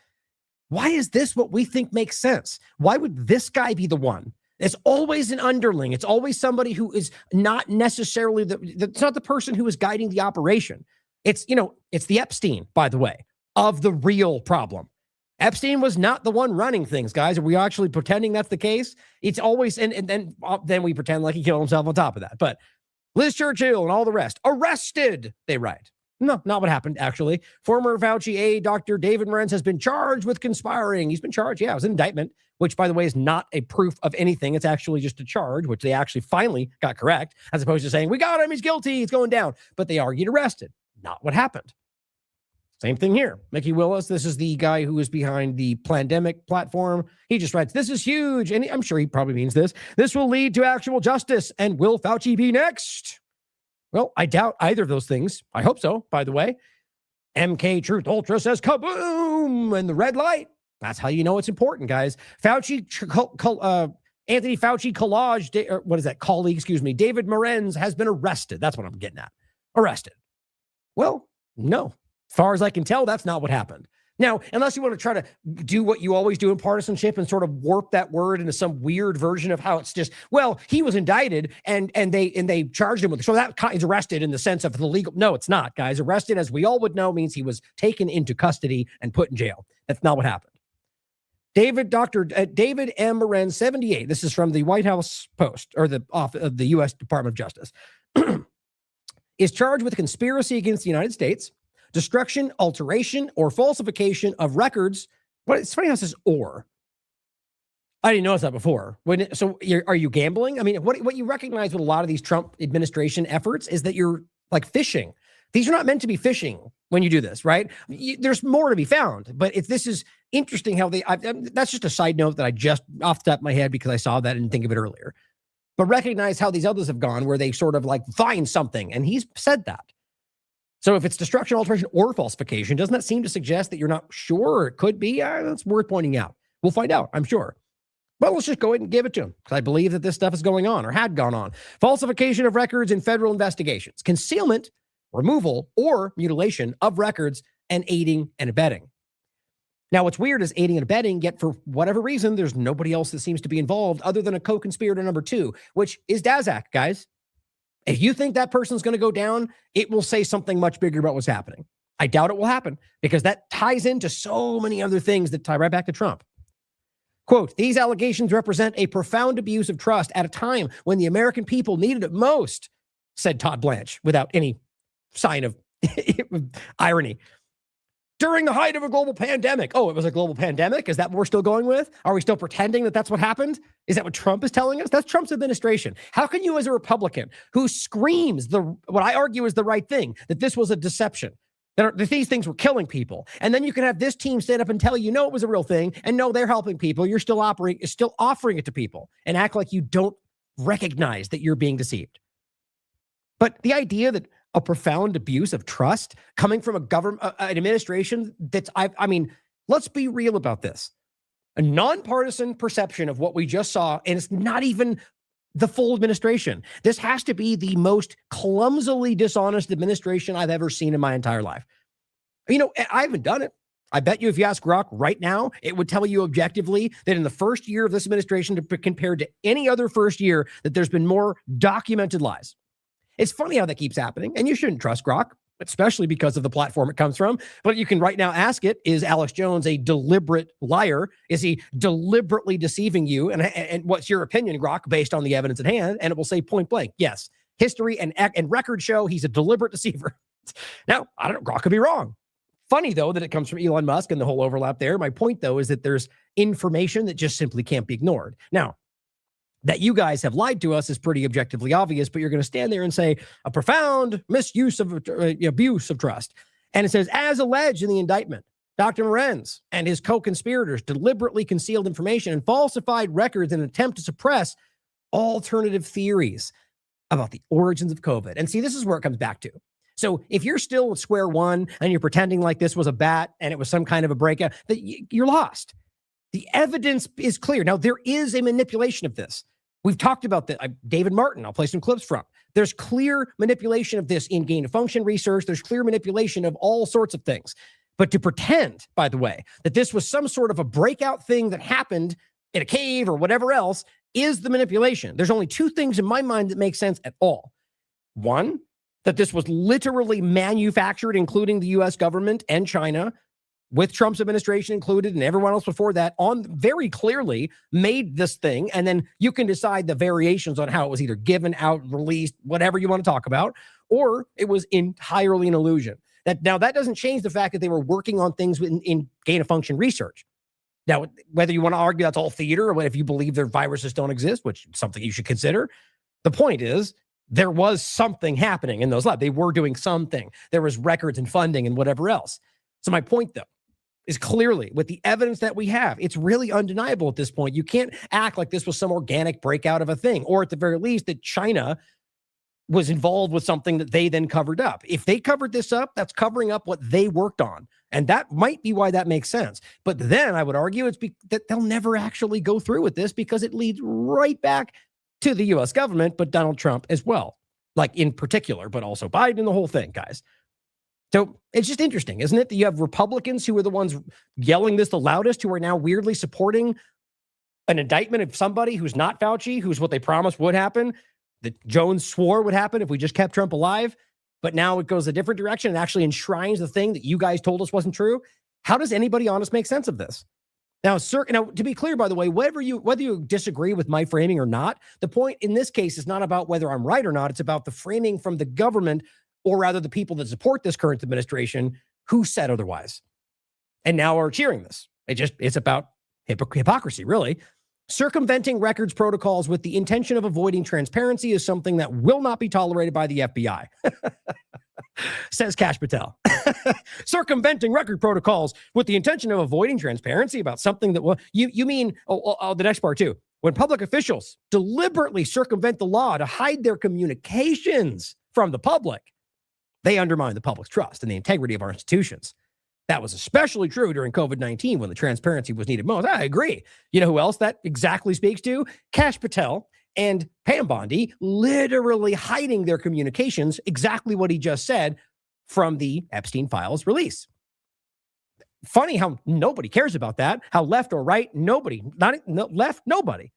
why is this what we think makes sense? Why would this guy be the one? It's always an underling. It's always somebody who is not necessarily it's not the person who is guiding the operation. It's the Epstein, by the way, of the real problem. Epstein was not the one running things, guys. Are we actually pretending that's the case? It's always, and then we pretend like he killed himself on top of that. But Liz Churchill and all the rest, arrested, they write. No, not what happened, actually. Former Fauci aide, Dr. David Moran, has been charged with conspiring. He's been charged. Yeah, it was an indictment, which, by the way, is not a proof of anything. It's actually just a charge, which they actually finally got correct, as opposed to saying, we got him, he's guilty, he's going down. But they argued arrested. Not what happened. Same thing here. Mickey Willis, this is the guy who is behind the Plandemic platform. He just writes, this is huge. And I'm sure he probably means this. This will lead to actual justice. And will Fauci be next? Well, I doubt either of those things. I hope so, by the way. MK Truth Ultra says kaboom and the red light. That's how you know it's important, guys. Anthony Fauci colleague, David Morenz has been arrested. That's what I'm getting at. Arrested. Well, no. As far as I can tell, that's not what happened. Now, unless you want to try to do what you always do in partisanship and sort of warp that word into some weird version of how it's just, well, he was indicted and they charged him with it. So that is arrested in the sense of the legal. No, it's not, guys. Arrested, as we all would know, means he was taken into custody and put in jail. That's not what happened. Dr. David M. Moran, 78. This is from the White House Post, or the U.S. Department of Justice. is charged with conspiracy against the United States, destruction, alteration, or falsification of records. But it's funny how it says or. I didn't notice that before. Are you gambling? I mean, what you recognize with a lot of these Trump administration efforts is that you're like fishing. These are not meant to be fishing when you do this, right? There's more to be found, but this is interesting how that's just a side note that I just off the top of my head because I saw that and didn't think of it earlier. But recognize how these others have gone where they sort of like find something, and he's said that. So if it's destruction, alteration, or falsification, doesn't that seem to suggest that you're not sure it could be? That's worth pointing out. We'll find out, I'm sure. But let's just go ahead and give it to him because I believe that this stuff is going on or had gone on. Falsification of records in federal investigations, concealment, removal, or mutilation of records, and aiding and abetting. Now, what's weird is aiding and abetting, yet for whatever reason, there's nobody else that seems to be involved other than a co-conspirator number 2, which is Daszak, guys. If you think that person's going to go down, it will say something much bigger about what's happening. I doubt it will happen because that ties into so many other things that tie right back to Trump. Quote, these allegations represent a profound abuse of trust at a time when the American people needed it most, said Todd Blanche without any sign of irony. During the height of a global pandemic. Oh, it was a global pandemic? Is that what we're still going with? Are we still pretending that that's what happened? Is that what Trump is telling us? That's Trump's administration. How can you as a Republican who screams what I argue is the right thing, that this was a deception, that these things were killing people, and then you can have this team stand up and tell you, no, it was a real thing, and no, they're helping people, you're still offering it to people, and act like you don't recognize that you're being deceived. But the idea that a profound abuse of trust coming from a government, an administration that's, I mean, let's be real about this. A nonpartisan perception of what we just saw, and it's not even the full administration. This has to be the most clumsily dishonest administration I've ever seen in my entire life. You know, I haven't done it. I bet you if you ask Grok right now, it would tell you objectively that in the first year of this administration compared to any other first year, that there's been more documented lies. It's funny how that keeps happening, and you shouldn't trust Grok, especially because of the platform it comes from. But you can right now ask it, is Alex Jones a deliberate liar? Is he deliberately deceiving you? And what's your opinion, Grok, based on the evidence at hand? And it will say point blank, yes. History and record show he's a deliberate deceiver. Now, I don't know, Grok could be wrong. Funny, though, that it comes from Elon Musk and the whole overlap there. My point, though, is that there's information that just simply can't be ignored. Now, that you guys have lied to us is pretty objectively obvious, but you're going to stand there and say a profound misuse of abuse of trust. And it says, as alleged in the indictment, Dr. Morenz and his co-conspirators deliberately concealed information and falsified records in an attempt to suppress alternative theories about the origins of COVID. And see, this is where it comes back to. So if you're still at square one and you're pretending like this was a bat and it was some kind of a breakout, that you're lost. The evidence is clear. Now, there is a manipulation of this. We've talked about that. David Martin, I'll play some clips from. There's clear manipulation of this in gain-of-function research. There's clear manipulation of all sorts of things. But to pretend, by the way, that this was some sort of a breakout thing that happened in a cave or whatever else is the manipulation. There's only two things in my mind that make sense at all. One, that this was literally manufactured, including the U.S. government and China, with Trump's administration included and everyone else before that, on very clearly made this thing. And then you can decide the variations on how it was either given out, released, whatever you want to talk about, or it was entirely an illusion. Now, that doesn't change the fact that they were working on things in gain-of-function research. Now, whether you want to argue that's all theater or if you believe their viruses don't exist, which is something you should consider, the point is there was something happening in those labs. They were doing something. There was records and funding and whatever else. So my point, though, is clearly with the evidence that we have, it's really undeniable at this point. You can't act like this was some organic breakout of a thing, or at the very least that China was involved with something that they then covered up. If they covered this up, that's covering up what they worked on. And that might be why that makes sense. But then I would argue it's that they'll never actually go through with this because it leads right back to the U.S. government, but Donald Trump as well, like in particular, but also Biden and the whole thing, guys. So it's just interesting, isn't it, that you have Republicans who are the ones yelling this the loudest, who are now weirdly supporting an indictment of somebody who's not Fauci, who's what they promised would happen, that Jones swore would happen if we just kept Trump alive. But now it goes a different direction and actually enshrines the thing that you guys told us wasn't true. How does anybody honest make sense of this? Now, sir, to be clear, by the way, whether you disagree with my framing or not, the point in this case is not about whether I'm right or not. It's about the framing from the government or rather the people that support this current administration who said otherwise and now are cheering this. It's about hypocrisy, really. Circumventing records protocols with the intention of avoiding transparency is something that will not be tolerated by the FBI, says Kash Patel. Circumventing record protocols with the intention of avoiding transparency about something that will, you mean, the next part too. When public officials deliberately circumvent the law to hide their communications from the public, they undermine the public's trust and the integrity of our institutions. That was especially true during COVID-19 when the transparency was needed most. I agree. You know who else that exactly speaks to? Kash Patel and Pam Bondi literally hiding their communications, exactly what he just said, from the Epstein files release. Funny how nobody cares about that. How left or right, nobody. Left, nobody.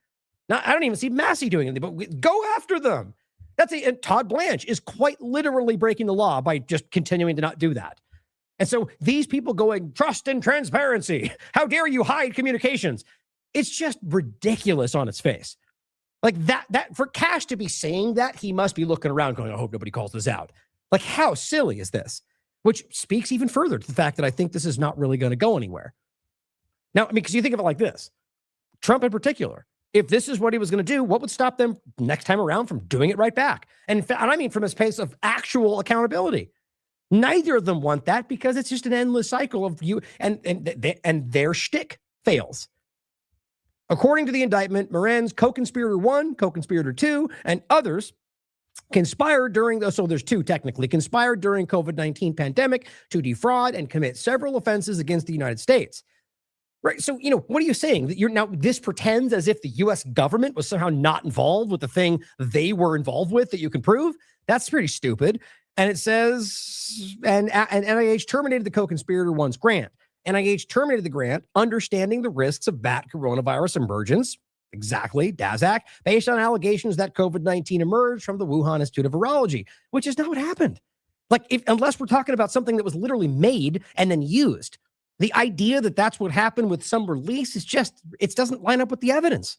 Now, I don't even see Massey doing anything, but go after them. And Todd Blanche is quite literally breaking the law by just continuing to not do that. And so these people going, trust and transparency. How dare you hide communications? It's just ridiculous on its face. Like that for Kash to be saying that, he must be looking around going, I hope nobody calls this out. Like, how silly is this? Which speaks even further to the fact that I think this is not really going to go anywhere. Now, I mean, because you think of it like this, Trump in particular, if this is what he was going to do, what would stop them next time around from doing it right back? And I mean, from a space of actual accountability. Neither of them want that because it's just an endless cycle of you and their shtick fails. According to the indictment, Moran's co-conspirator 1, co-conspirator 2, and others conspired during so there's two technically, conspired during COVID-19 pandemic to defraud and commit several offenses against the United States. Right. So, what are you saying? That this pretends as if the U.S. government was somehow not involved with the thing they were involved with that you can prove? That's pretty stupid. And it says, and NIH terminated the co-conspirator 1's grant. NIH terminated the grant, understanding the risks of bat coronavirus emergence, exactly, DASAC, based on allegations that COVID-19 emerged from the Wuhan Institute of Virology, which is not what happened. Like, unless we're talking about something that was literally made and then used. The idea that that's what happened with some release is it doesn't line up with the evidence.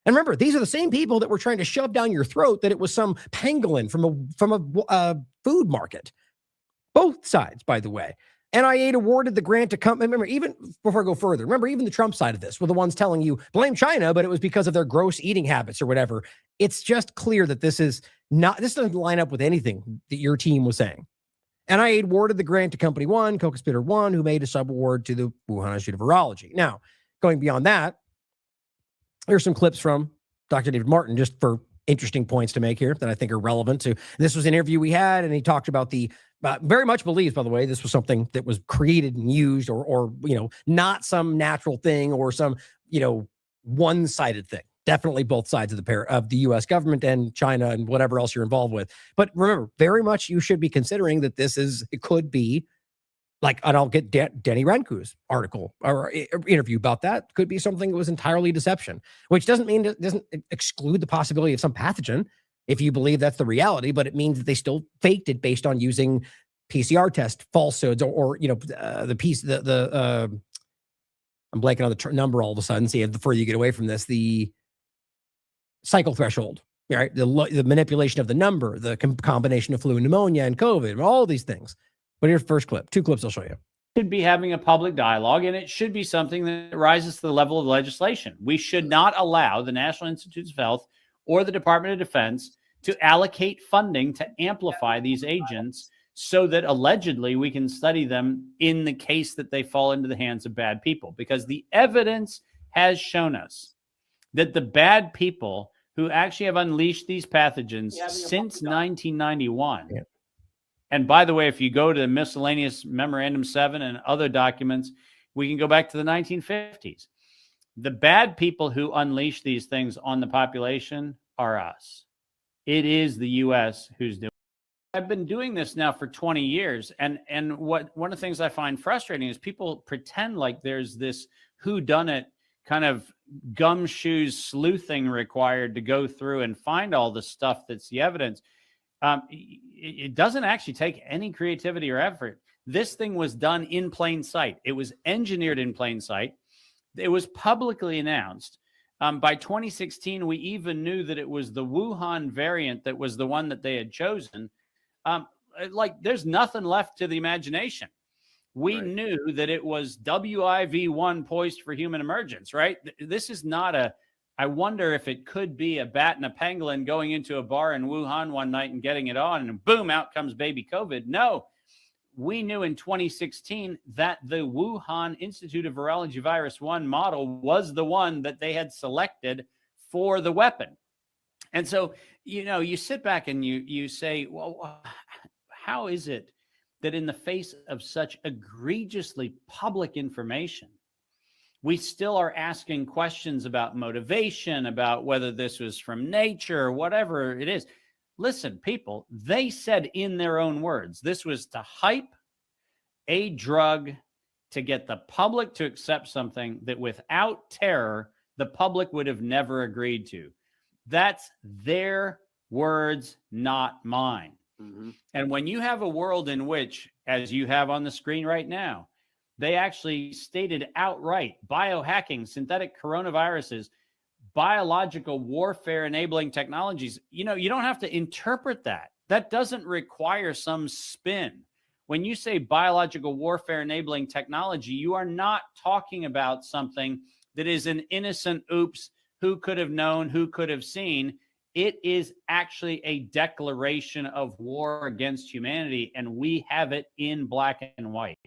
And remember, these are the same people that were trying to shove down your throat that it was some pangolin from a food market. Both sides, by the way. NIH awarded the grant to company. Remember, even before I go further, remember, even the Trump side of this were the ones telling you, blame China, but it was because of their gross eating habits or whatever. It's just clear that this doesn't line up with anything that your team was saying. NIH awarded the grant to Company 1, co-conspirator 1, who made a subaward to the Wuhan Institute of Virology. Now, going beyond that, here's some clips from Dr. David Martin, just for interesting points to make here that I think are relevant to. This was an interview we had, and he talked about very much believes, by the way, this was something that was created and used or not some natural thing or some, one-sided thing. Definitely both sides of the U.S. government and China and whatever else you're involved with. But remember, very much you should be considering that it could be like, and I'll get Denny Ranku's article or interview about that. Could be something that was entirely deception, which doesn't exclude the possibility of some pathogen if you believe that's the reality, but it means that they still faked it based on using PCR test falsehoods or I'm blanking on the number all of a sudden. See, the further you get away from this, the cycle threshold, right? The manipulation of the number, the combination of flu and pneumonia and COVID, all these things. But here's the first clip. Two clips I'll show you. Should be having a public dialogue, and it should be something that rises to the level of legislation. We should not allow the National Institutes of Health or the Department of Defense to allocate funding to amplify these agents so that allegedly we can study them in the case that they fall into the hands of bad people. Because the evidence has shown us that the bad people who actually have unleashed these pathogens since 1991. Yeah. And by the way, if you go to the miscellaneous Memorandum 7 and other documents, we can go back to the 1950s. The bad people who unleash these things on the population are us. It is the U.S. who's doing it. I've been doing this now for 20 years. And one of the things I find frustrating is people pretend like there's this whodunit kind of gumshoes sleuthing required to go through and find all the stuff that's the evidence. It doesn't actually take any creativity or effort. This thing was done in plain sight. It was engineered in plain sight. It was publicly announced. By 2016, we even knew that it was the Wuhan variant that was the one that they had chosen. like there's nothing left to the imagination. We knew that it was WIV1 poised for human emergence, right? This is not I wonder if it could be a bat and a pangolin going into a bar in Wuhan one night and getting it on, and boom, out comes baby COVID. No, we knew in 2016 that the Wuhan Institute of Virology Virus 1 model was the one that they had selected for the weapon. And so, you sit back and you say, well, how is it that in the face of such egregiously public information, we still are asking questions about motivation, about whether this was from nature or whatever it is? Listen, people, they said in their own words, this was to hype a drug to get the public to accept something that without terror, the public would have never agreed to. That's their words, not mine. Mm-hmm. And when you have a world in which, as you have on the screen right now, they actually stated outright biohacking, synthetic coronaviruses, biological warfare enabling technologies, you don't have to interpret that. That doesn't require some spin. When you say biological warfare enabling technology, you are not talking about something that is an innocent oops, who could have known, who could have seen. It is actually a declaration of war against humanity, and we have it in black and white.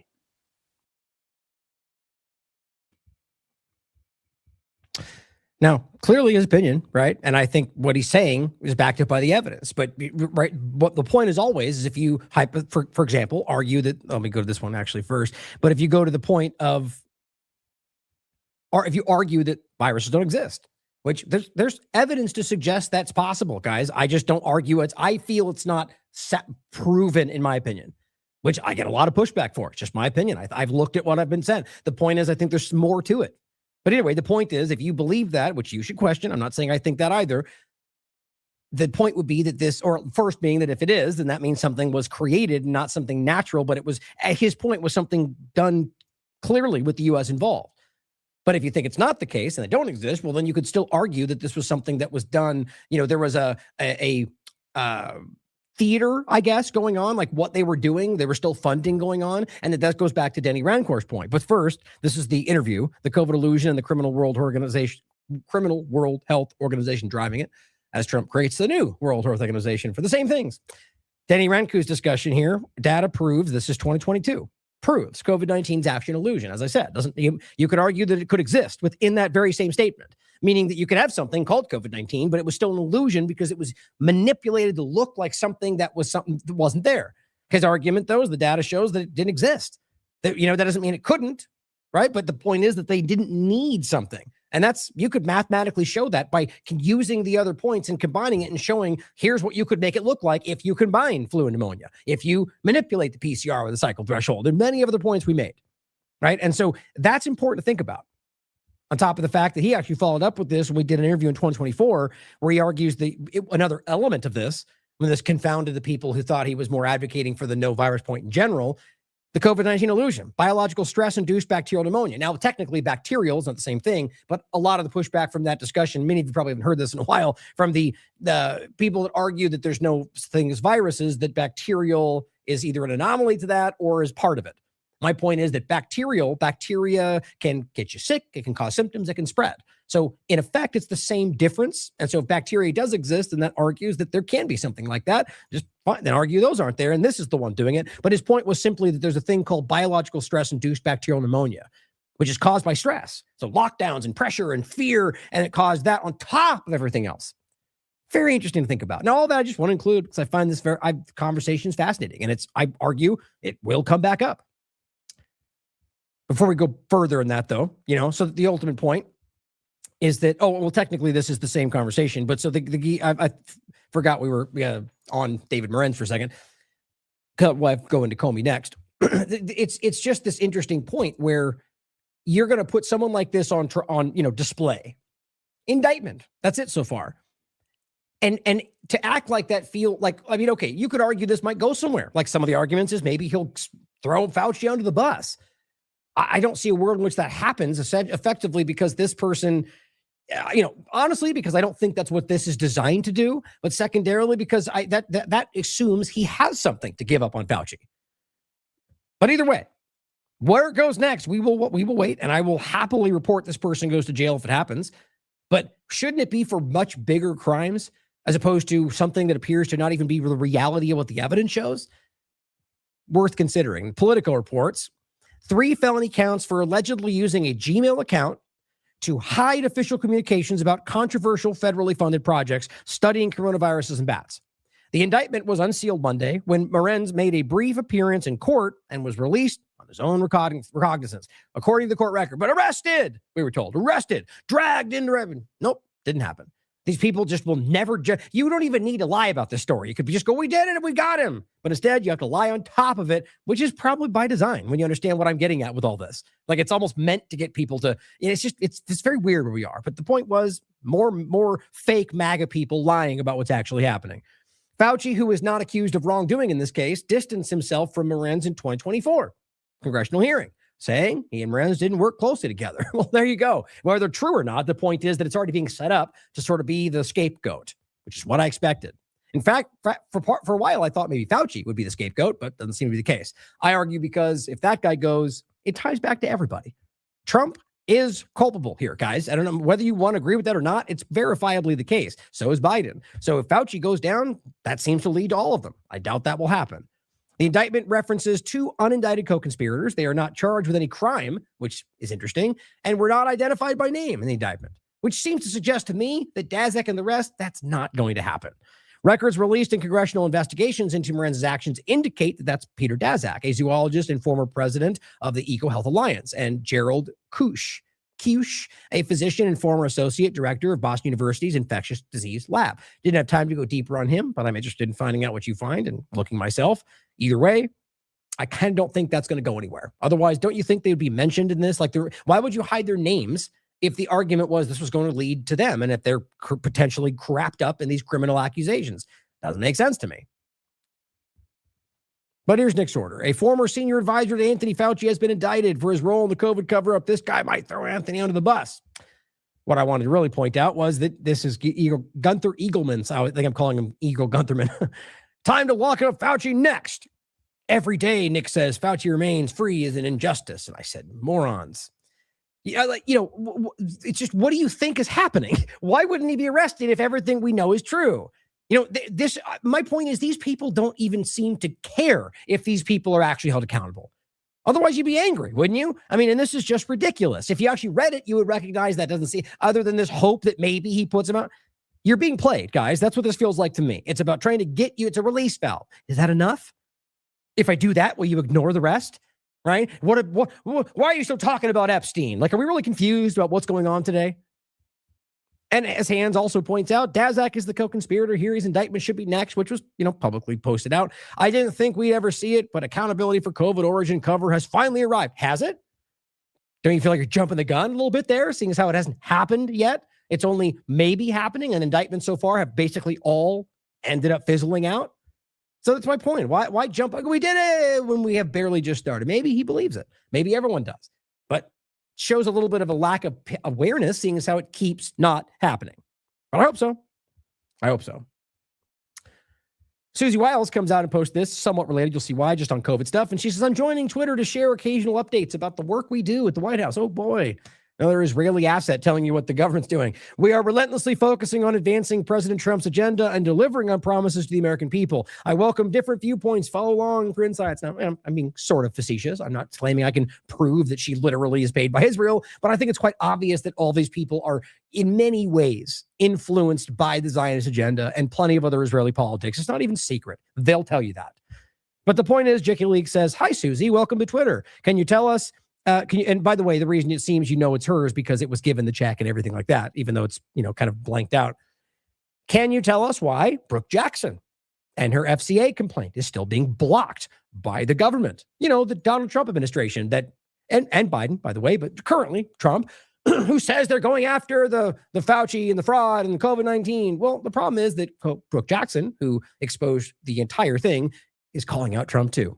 Now, clearly his opinion, right? And I think what he's saying is backed up by the evidence. But right, what the point is always is if you, for example, argue that, let me go to this one actually first. But if you go to the point of, or if you argue that viruses don't exist, which there's evidence to suggest that's possible, guys. I just don't argue it. I feel it's not proven, in my opinion, which I get a lot of pushback for. It's just my opinion. I've looked at what I've been said. The point is, I think there's more to it. But anyway, the point is, if you believe that, which you should question, I'm not saying I think that either, the point would be that this, or first being that if it is, then that means something was created, not something natural, but it was, his point was something done clearly with the U.S. involved. But if you think it's not the case and they don't exist, well, then you could still argue that this was something that was done. There was a theater, I guess, going on, like what they were doing. They were still funding going on. And that goes back to Denny Rancourt's point. But first, this is the interview, the COVID illusion and the Criminal World Health Organization driving it, as Trump creates the new World Health Organization for the same things. Denny Rancourt's discussion here, data proves, this is 2022, proves COVID-19's actually an illusion. As I said, you could argue that it could exist within that very same statement, meaning that you could have something called COVID-19, but it was still an illusion because it was manipulated to look like something that wasn't there. His argument, though, is the data shows that it didn't exist. That doesn't mean it couldn't, right? But the point is that they didn't need something. And you could mathematically show that by using the other points and combining it and showing here's what you could make it look like if you combine flu and pneumonia, if you manipulate the PCR with the cycle threshold, and many other points we made, right? And so that's important to think about. On top of the fact that he actually followed up with this when we did an interview in 2024, where he argues another element of this, when this confounded the people who thought he was more advocating for the no virus point in general, the COVID-19 illusion, biological stress-induced bacterial pneumonia. Now, technically, bacterial is not the same thing, but a lot of the pushback from that discussion, many of you probably haven't heard this in a while, from the people that argue that there's no thing as viruses, that bacterial is either an anomaly to that or is part of it. My point is that bacteria can get you sick, it can cause symptoms, it can spread. So in effect, it's the same difference. And so if bacteria does exist, then that argues that there can be something like that. Just fine, then argue those aren't there, and this is the one doing it. But his point was simply that there's a thing called biological stress-induced bacterial pneumonia, which is caused by stress. So lockdowns and pressure and fear, and it caused that on top of everything else. Very interesting to think about. Now, all that I just want to include because I find this conversations fascinating, and I argue it will come back up. Before we go further in that, though, so the ultimate point is that, technically this is the same conversation, but so I forgot we were on David Morenz for a second. We'll go into Comey next. It's just this interesting point where you're going to put someone like this on display. Indictment. That's it so far. And to act like that you could argue this might go somewhere. Like some of the arguments is maybe he'll throw Fauci under the bus. I don't see a world in which that happens effectively because this person Honestly, because I don't think that's what this is designed to do, but secondarily because that assumes he has something to give up on Fauci. But either way, where it goes next, we will wait, and I will happily report this person goes to jail if it happens. But shouldn't it be for much bigger crimes as opposed to something that appears to not even be the reality of what the evidence shows? Worth considering. Politico reports 3 felony counts for allegedly using a Gmail account to hide official communications about controversial federally funded projects studying coronaviruses in bats. The indictment was unsealed Monday when Morenz made a brief appearance in court and was released on his own recognizance, according to the court record. But arrested, we were told, dragged into revenue. Nope, didn't happen. These people just will never you don't even need to lie about this story. You could just go, we did it and we got him. But instead, you have to lie on top of it, which is probably by design when you understand what I'm getting at with all this. Like, it's almost meant to get people to, it's very weird where we are. But the point was more fake MAGA people lying about what's actually happening. Fauci, who is not accused of wrongdoing in this case, distanced himself from Morenz in 2024 congressional hearing, saying he and Morenz didn't work closely together. Well, there you go. Whether true or not, the point is that it's already being set up to sort of be the scapegoat, which is what I expected. In fact, for a while, I thought maybe Fauci would be the scapegoat, but doesn't seem to be the case. I argue because if that guy goes, it ties back to everybody. Trump is culpable here, guys. I don't know whether you want to agree with that or not. It's verifiably the case. So is Biden. So if Fauci goes down, that seems to lead to all of them. I doubt that will happen. The indictment references 2 unindicted co-conspirators. They are not charged with any crime, which is interesting, and were not identified by name in the indictment, which seems to suggest to me that Daszak and the rest, that's not going to happen. Records released in congressional investigations into Morenz's actions indicate that that's Peter Daszak, a zoologist and former president of the EcoHealth Alliance, and Gerald Kusch, a physician and former associate director of Boston University's infectious disease lab. Didn't have time to go deeper on him, but I'm interested in finding out what you find and looking myself. Either way, I kind of don't think that's going to go anywhere. Otherwise, don't you think they would be mentioned in this? Like, why would you hide their names if the argument was this was going to lead to them and if they're potentially wrapped up in these criminal accusations? Doesn't make sense to me. But here's Nick's order. A former senior advisor to Anthony Fauci has been indicted for his role in the COVID cover-up. This guy might throw Anthony under the bus. What I wanted to really point out was that this is Gunther Eagleman. So I think I'm calling him Eagle Guntherman. Time to lock up Fauci next. Every day, Nick says, Fauci remains free is an injustice. And I said, morons. It's just, what do you think is happening? Why wouldn't he be arrested if everything we know is true? My point is these people don't even seem to care if these people are actually held accountable. Otherwise, you'd be angry, wouldn't you? I mean, and this is just ridiculous. If you actually read it, you would recognize that doesn't seem, other than this hope that maybe he puts him out. You're being played, guys. That's what this feels like to me. It's about trying to get you. It's a release valve. Is that enough? If I do that, will you ignore the rest? Right? Why are you still talking about Epstein? Like, are we really confused about what's going on today? And as Hans also points out, Daszak is the co-conspirator here. His indictment should be next, which was, publicly posted out. I didn't think we'd ever see it, but accountability for COVID origin cover has finally arrived. Has it? Don't you feel like you're jumping the gun a little bit there, seeing as how it hasn't happened yet? It's only maybe happening, and indictments so far have basically all ended up fizzling out. So that's my point. Why jump? Like, we did it when we have barely just started. Maybe he believes it. Maybe everyone does. But shows a little bit of a lack of awareness, seeing as how it keeps not happening. But I hope so. Susie Wiles comes out and posts this, somewhat related. You'll see why, just on COVID stuff. And she says, I'm joining Twitter to share occasional updates about the work we do at the White House. Oh, boy. Another Israeli asset telling you what the government's doing. We are relentlessly focusing on advancing President Trump's agenda and delivering on promises to the American people. I welcome different viewpoints. Follow along for insights. Now, I'm being sort of facetious. I'm not claiming I can prove that she literally is paid by Israel, but I think it's quite obvious that all these people are in many ways influenced by the Zionist agenda and plenty of other Israeli politics. It's not even secret. They'll tell you that. But the point is, Jicky League says, hi, Susie, welcome to Twitter. Can you tell us, and by the way, the reason it seems it's hers because it was given the check and everything like that, even though it's, kind of blanked out. Can you tell us why Brooke Jackson and her FCA complaint is still being blocked by the government? The Donald Trump administration and Biden, by the way, but currently Trump, who says they're going after the Fauci and the fraud and COVID-19. Well, the problem is that Brooke Jackson, who exposed the entire thing, is calling out Trump too.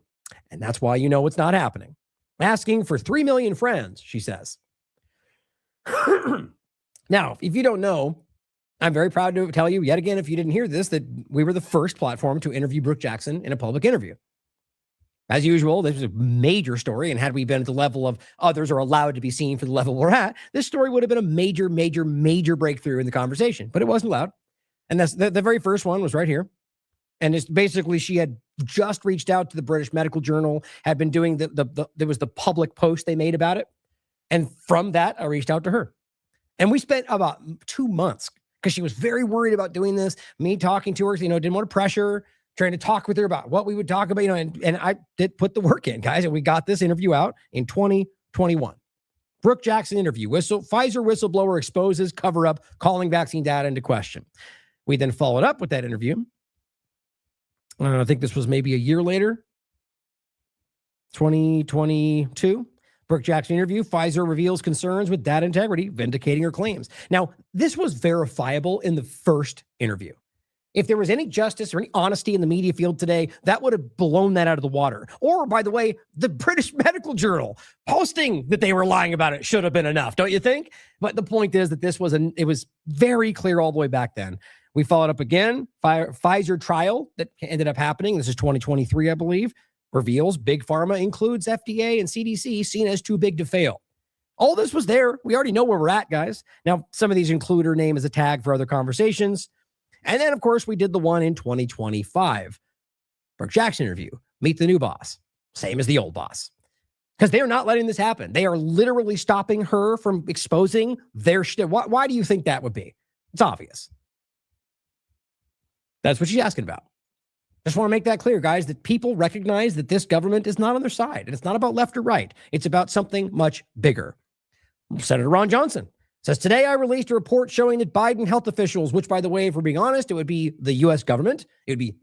And that's why it's not happening. Asking for 3 million friends, she says. Now, if you don't know, I'm very proud to tell you yet again, if you didn't hear this, that we were the first platform to interview Brooke Jackson in a public interview. As usual, this was a major story, and had we been at the level of others are allowed to be seen for the level we're at, this story would have been a major, major, major breakthrough in the conversation, but it wasn't allowed. And that's the very first one was right here. And it's basically, she had just reached out to the British Medical Journal, had been doing there was the public post they made about it. And from that, I reached out to her. And we spent about 2 months because she was very worried about doing this. Me talking to her, didn't want to pressure her, trying to talk with her about what we would talk about, and I did put the work in, guys. And we got this interview out in 2021. Brooke Jackson interview. Pfizer whistleblower exposes cover up, calling vaccine data into question. We then followed up with that interview. I think this was maybe a year later, 2022. Brooke Jackson interview. Pfizer reveals concerns with data integrity, vindicating her claims. Now, this was verifiable in the first interview. If there was any justice or any honesty in the media field today, that would have blown that out of the water. Or, by the way, the British Medical Journal posting that they were lying about it should have been enough, don't you think? But the point is that it was very clear all the way back then. We followed up again. Pfizer trial that ended up happening. This is 2023, I believe. Reveals big pharma includes FDA and CDC seen as too big to fail. All this was there. We already know where we're at, guys. Now, some of these include her name as a tag for other conversations. And then, of course, we did the one in 2025. Brooke Jackson interview. Meet the new boss. Same as the old boss. Because they are not letting this happen. They are literally stopping her from exposing their shit. Why do you think that would be? It's obvious. That's what she's asking about. Just want to make that clear, guys, that people recognize that this government is not on their side. And it's not about left or right. It's about something much bigger. Senator Ron Johnson says, today I released a report showing that Biden health officials, which, by the way, if we're being honest, it would be the U.S. government. It would be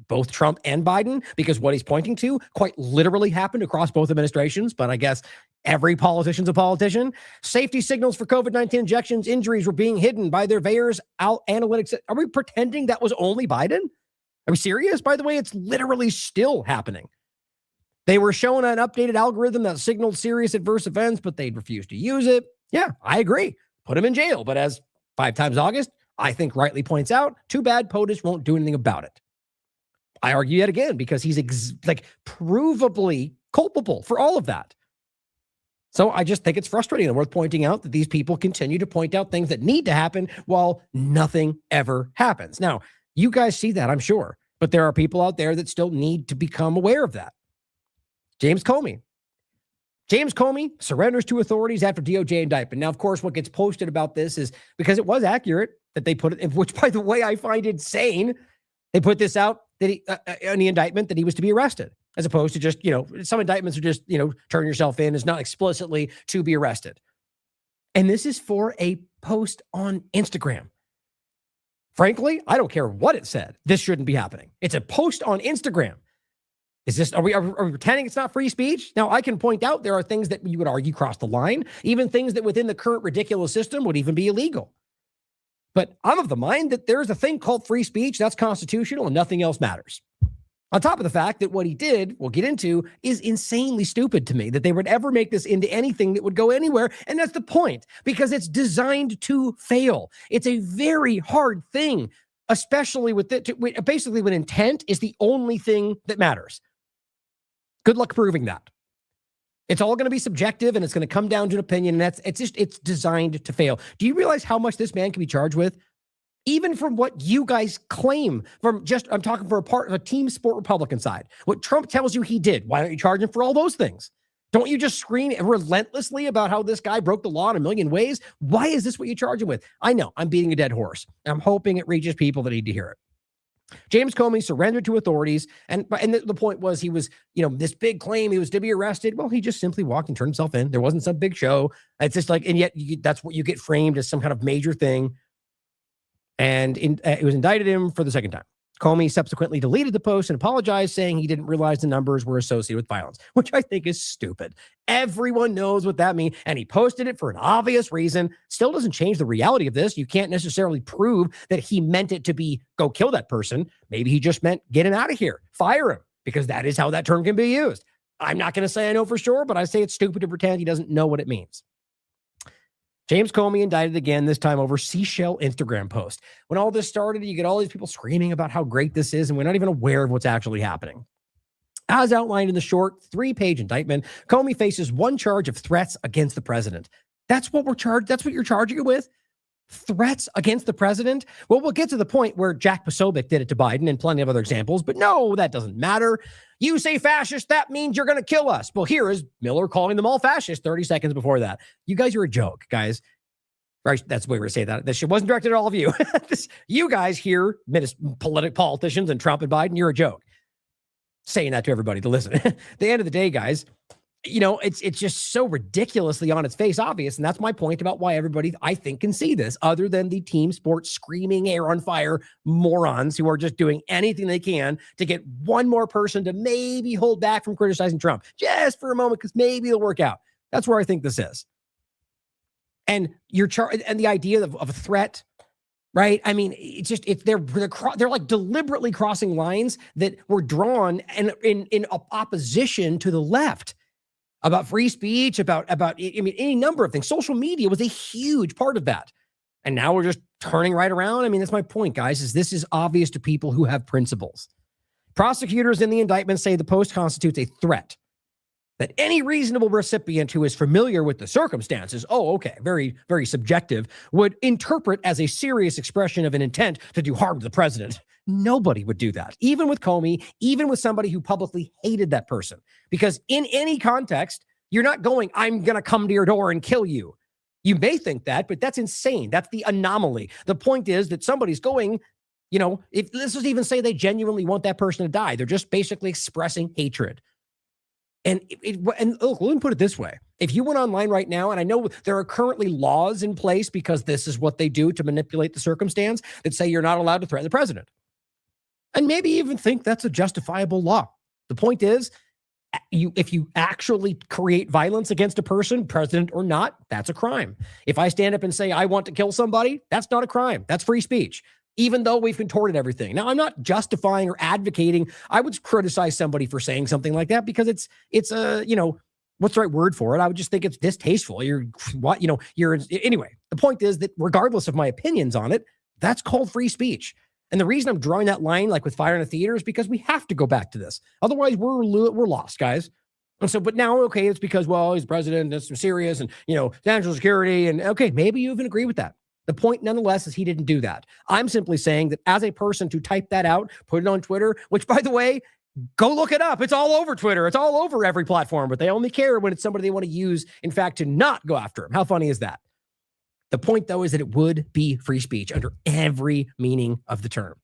both Trump and Biden, because what he's pointing to quite literally happened across both administrations. But I guess every politician's a politician. Safety signals for COVID-19 injections, injuries were being hidden by their VAERS analytics. Are we pretending that was only Biden? Are we serious? By the way, it's literally still happening. They were showing an updated algorithm that signaled serious adverse events, but they'd refused to use it. Yeah, I agree. Put him in jail. But as 5 times August, I think rightly points out, too bad POTUS won't do anything about it. I argue yet again because he's provably culpable for all of that. So I just think it's frustrating and worth pointing out that these people continue to point out things that need to happen while nothing ever happens. Now, you guys see that, I'm sure, but there are people out there that still need to become aware of that. James Comey surrenders to authorities after DOJ indictment. Now, of course, what gets posted about this is because it was accurate that they put it in, which, by the way, I find insane. They put this out that he, in the indictment that he was to be arrested, as opposed to just, some indictments are just, turn yourself in is not explicitly to be arrested. And this is for a post on Instagram. Frankly, I don't care what it said. This shouldn't be happening. It's a post on Instagram. Are we pretending it's not free speech? Now, I can point out there are things that you would argue cross the line, even things that within the current ridiculous system would even be illegal. But I'm of the mind that there's a thing called free speech that's constitutional and nothing else matters. On top of the fact that what he did, we'll get into, is insanely stupid to me, that they would ever make this into anything that would go anywhere. And that's the point, because it's designed to fail. It's a very hard thing, especially with it. Basically, when intent is the only thing that matters. Good luck proving that. It's all going to be subjective, and it's going to come down to an opinion. And it's designed to fail. Do you realize how much this man can be charged with? Even from what you guys claim, I'm talking for a team sport Republican side. What Trump tells you he did, why don't you charge him for all those things? Don't you just scream relentlessly about how this guy broke the law in a million ways? Why is this what you charge him with? I know, I'm beating a dead horse. I'm hoping it reaches people that need to hear it. James Comey surrendered to authorities, and the point was he was, this big claim he was to be arrested. Well, he just simply walked and turned himself in. There wasn't some big show. It's just and yet that's what you get framed as some kind of major thing. And it was indicted him for the second time. Comey subsequently deleted the post and apologized, saying he didn't realize the numbers were associated with violence, which I think is stupid. Everyone knows what that means, and he posted it for an obvious reason. Still doesn't change the reality of this. You can't necessarily prove that he meant it to be go kill that person. Maybe he just meant get him out of here, fire him, because that is how that term can be used. I'm not going to say I know for sure, but I say it's stupid to pretend he doesn't know what it means. James Comey indicted again, this time over seashell Instagram post. When all this started, you get all these people screaming about how great this is, and we're not even aware of what's actually happening. As outlined in the short 3-page indictment, Comey faces one charge of threats against the president. That's what we're charged. That's what you're charging it with? Threats against the president? Well, we'll get to the point where Jack Posobiec did it to Biden and plenty of other examples, but no, that doesn't matter. You say fascist, that means you're going to kill us. Well, here is Miller calling them all fascist 30 seconds before that. You guys are a joke, guys. Right, that's the way we're going to say that. This shit wasn't directed at all of you. You guys here, politicians and Trump and Biden, you're a joke. Saying that to everybody to listen. At the end of the day, guys, you know, it's just so ridiculously on its face obvious. And that's my point about why everybody, I think, can see this, other than the team sports screaming hair on fire morons who are just doing anything they can to get one more person to maybe hold back from criticizing Trump just for a moment, because maybe it'll work out. That's where I think this is. And and the idea of a threat, right? I mean, it's just they're like deliberately crossing lines that were drawn and in opposition to the left about free speech, about I mean, any number of things. Social media was a huge part of that, and now we're just turning right around. I mean, that's my point, guys. Is this is obvious to people who have principles. Prosecutors in the indictment say the post constitutes a threat that any reasonable recipient who is familiar with the circumstances, very, very subjective, would interpret as a serious expression of an intent to do harm to the president. Nobody would do that, even with Comey, even with somebody who publicly hated that person. Because in any context, you're not going, I'm going to come to your door and kill you. You may think that, but that's insane. That's the anomaly. The point is that somebody's going, you know, if let's just even say they genuinely want that person to die, they're just basically expressing hatred. And look, let me put it this way. If you went online right now, and I know there are currently laws in place because this is what they do to manipulate the circumstance, that say you're not allowed to threaten the president. And maybe even think that's a justifiable law. The point is, if you actually create violence against a person, president or not, that's a crime. If I stand up and say I want to kill somebody, that's not a crime. That's free speech. Even though we've contorted everything. Now, I'm not justifying or advocating. I would criticize somebody for saying something like that because it's you know, what's the right word for it? I would just think it's distasteful. Anyway, the point is that regardless of my opinions on it, that's called free speech. And the reason I'm drawing that line, like with fire in the theater, is because we have to go back to this. Otherwise, we're lost, guys. And so, but now, okay, it's because, well, he's president, that's serious, and, you know, national security, and okay, maybe you even agree with that. The point, nonetheless, is he didn't do that. I'm simply saying that as a person to type that out, put it on Twitter, which, by the way, go look it up. It's all over Twitter. It's all over every platform, but they only care when it's somebody they want to use, in fact, to not go after him. How funny is that? The point, though, is that it would be free speech under every meaning of the term.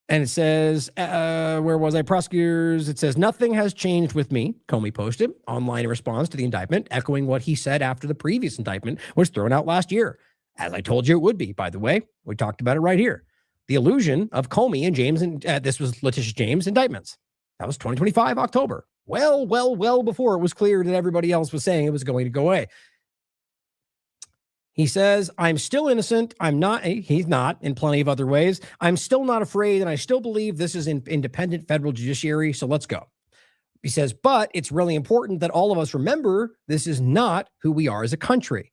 And it says, where was I? Prosecutors, it says, nothing has changed with me, Comey posted online in response to the indictment, echoing what he said after the previous indictment was thrown out last year. As I told you it would be, by the way. We talked about it right here. The illusion of Comey and James, and this was Letitia James indictments. That was 2025, October. Well before it was clear that everybody else was saying it was going to go away. He says, I'm still innocent. I'm not. He's not in plenty of other ways. I'm still not afraid, and I still believe this is an independent federal judiciary, so let's go. He says, but it's really important that all of us remember this is not who we are as a country.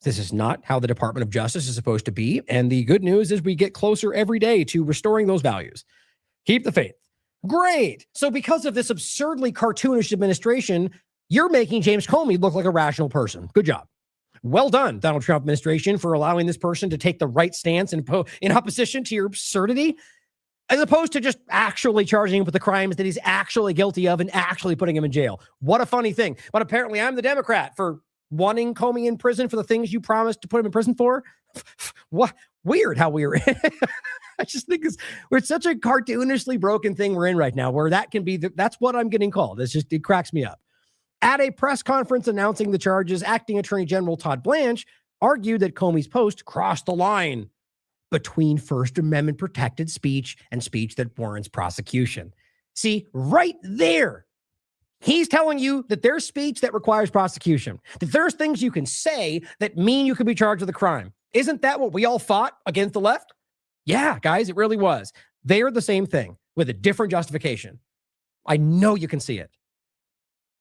This is not how the Department of Justice is supposed to be, and the good news is we get closer every day to restoring those values. Keep the faith. Great. So because of this absurdly cartoonish administration, you're making James Comey look like a rational person. Good job. Well done, Donald Trump administration, for allowing this person to take the right stance in opposition to your absurdity, as opposed to just actually charging him with the crimes that he's actually guilty of and actually putting him in jail. What a funny thing. But apparently I'm the Democrat for wanting Comey in prison for the things you promised to put him in prison for. What? Weird how we're I just think we're such a cartoonishly broken thing we're in right now, where that can be, that's what I'm getting called. It cracks me up. At a press conference announcing the charges, Acting Attorney General Todd Blanche argued that Comey's post crossed the line between First Amendment protected speech and speech that warrants prosecution. See, right there, he's telling you that there's speech that requires prosecution, that there's things you can say that mean you could be charged with a crime. Isn't that what we all fought against the left? Yeah, guys, it really was. They're the same thing with a different justification. I know you can see it.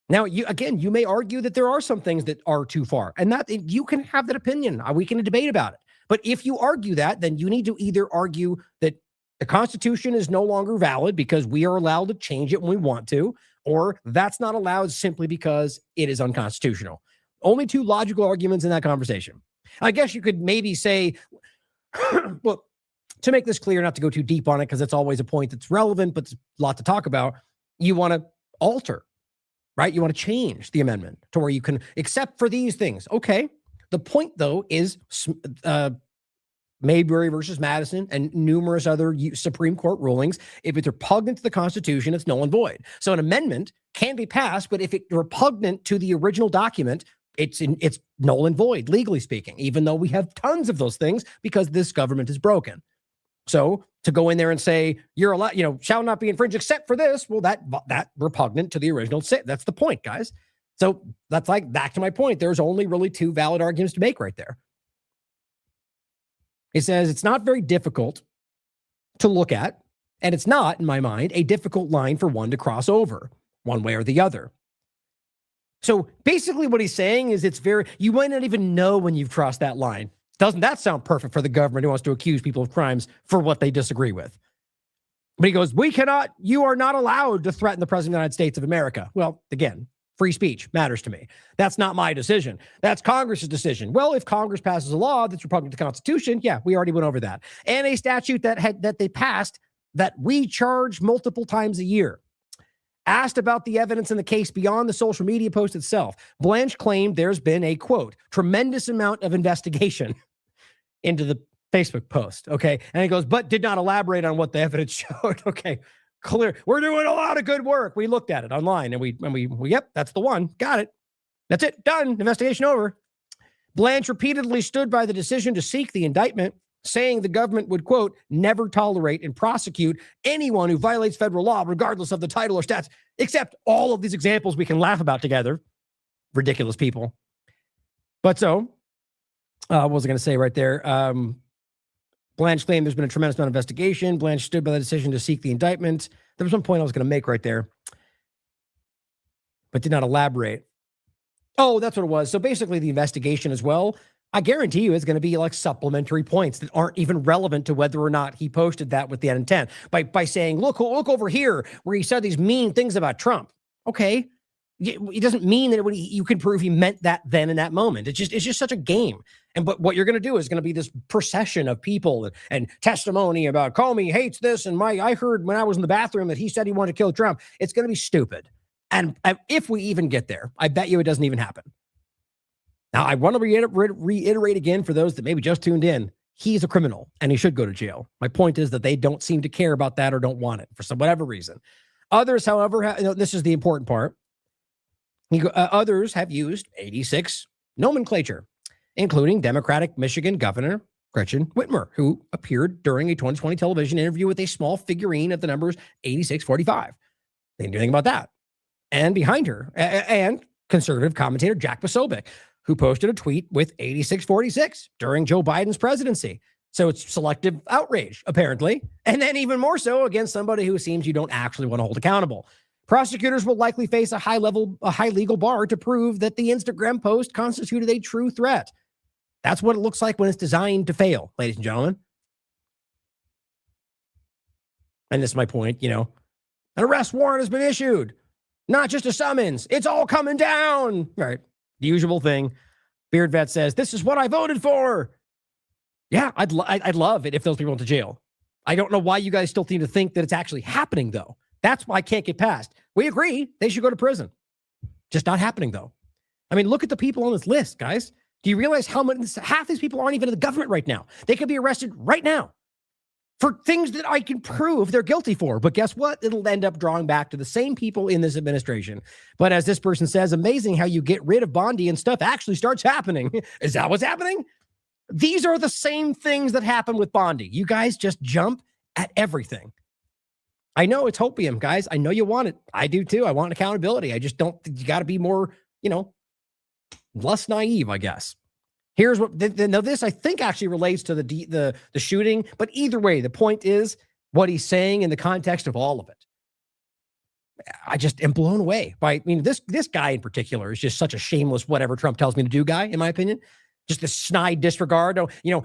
Now, you may argue that there are some things that are too far, and that you can have that opinion. We can debate about it. But if you argue that, then you need to either argue that the Constitution is no longer valid because we are allowed to change it when we want to, or that's not allowed simply because it is unconstitutional. Only two logical arguments in that conversation. I guess you could maybe say, well, to make this clear, not to go too deep on it, because it's always a point that's relevant, but it's a lot to talk about. You want to alter, right? You want to change the amendment to where you can, except for these things. Okay. The point, though, is Mayberry versus Madison and numerous other Supreme Court rulings. If it's repugnant to the Constitution, it's null and void. So an amendment can be passed, but if it's repugnant to the original document, it's null and void, legally speaking, even though we have tons of those things because this government is broken. So to go in there and say you're allowed, shall not be infringed except for this, well, that repugnant to the original. That's the point, guys. So that's like back to my point. There's only really two valid arguments to make right there. It says it's not very difficult to look at, and it's not, in my mind, a difficult line for one to cross over one way or the other. So basically what he's saying is you might not even know when you've crossed that line. Doesn't that sound perfect for the government who wants to accuse people of crimes for what they disagree with? But he goes, you are not allowed to threaten the President of the United States of America. Well, again, free speech matters to me. That's not my decision. That's Congress's decision. Well, if Congress passes a law that's repugnant to the Constitution, yeah, we already went over that. And a statute that they passed that we charge multiple times a year. Asked about the evidence in the case beyond the social media post itself, Blanche claimed there's been a, quote, tremendous amount of investigation into the Facebook post. Okay. And he goes, but did not elaborate on what the evidence showed. Okay. Clear. We're doing a lot of good work. We looked at it online and we yep, that's the one. Got it. That's it. Done. Investigation over. Blanche repeatedly stood by the decision to seek the indictment, saying the government would, quote, never tolerate and prosecute anyone who violates federal law, regardless of the title or stats, except all of these examples we can laugh about together. Ridiculous people. But so, what was I going to say right there? Blanche claimed there's been a tremendous amount of investigation. Blanche stood by the decision to seek the indictment. There was one point I was going to make right there, but did not elaborate. Oh, that's what it was. So basically the investigation as well, I guarantee you it's going to be like supplementary points that aren't even relevant to whether or not he posted that with the intent. By saying, look over here where he said these mean things about Trump. Okay. It doesn't mean that you can prove he meant that then in that moment. It's just such a game. But what you're going to do is going to be this procession of people and testimony about Comey hates this. And I heard when I was in the bathroom that he said he wanted to kill Trump. It's going to be stupid. And if we even get there, I bet you it doesn't even happen. Now, I want to reiterate again for those that maybe just tuned in, he's a criminal and he should go to jail. My point is that they don't seem to care about that or don't want it for whatever reason. Others, however, this is the important part. Others have used 86 nomenclature, including Democratic Michigan Governor Gretchen Whitmer, who appeared during a 2020 television interview with a small figurine of the numbers 8645. They didn't do anything about that. And behind her, and conservative commentator Jack Posobiec, who posted a tweet with 8646 during Joe Biden's presidency. So it's selective outrage, apparently. And then even more so against somebody who seems you don't actually want to hold accountable. Prosecutors will likely face a high legal bar to prove that the Instagram post constituted a true threat. That's what it looks like when it's designed to fail, ladies and gentlemen. And this is my point, an arrest warrant has been issued, not just a summons. It's all coming down. All right. The usual thing. Beard Vet says, this is what I voted for. Yeah, I'd love it if those people went to jail. I don't know why you guys still seem to think that it's actually happening, though. That's why I can't get past. We agree they should go to prison. Just not happening, though. I mean, look at the people on this list, guys. Do you realize half these people aren't even in the government right now? They could be arrested right now for things that I can prove they're guilty for. But guess what? It'll end up drawing back to the same people in this administration. But as this person says, amazing how you get rid of Bondi and stuff actually starts happening. Is that what's happening? These are the same things that happen with Bondi. You guys just jump at everything. I know it's hopium, guys. I know you want it. I do too. I want accountability. I just don't, you got to be more, less naive, I guess. Here's what, now this I think actually relates to the shooting, but either way, the point is what he's saying in the context of all of it. I just am blown away by, I mean, this guy in particular is just such a shameless, whatever Trump tells me to do guy, in my opinion. Just this snide disregard.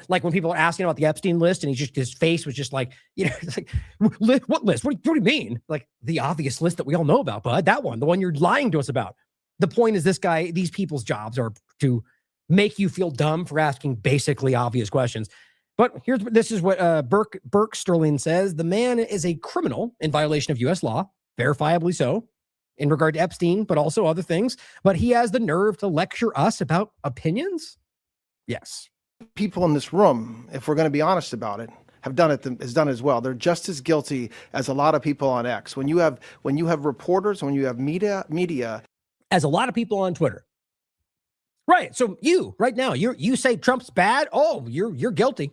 Like when people are asking about the Epstein list and his face was just like, it's like, what list? What do you mean? Like the obvious list that we all know about, bud. That one, the one you're lying to us about. The point is these people's jobs are to make you feel dumb for asking basically obvious questions. But this is what Burke Sterling says. The man is a criminal in violation of U.S. law, verifiably so, in regard to Epstein, but also other things. But he has the nerve to lecture us about opinions? Yes. People in this room, if we're going to be honest about it, have done it as well. They're just as guilty as a lot of people on X. When you have reporters, when you have media, as a lot of people on Twitter. Right. So you right now, you say Trump's bad. Oh, you're guilty.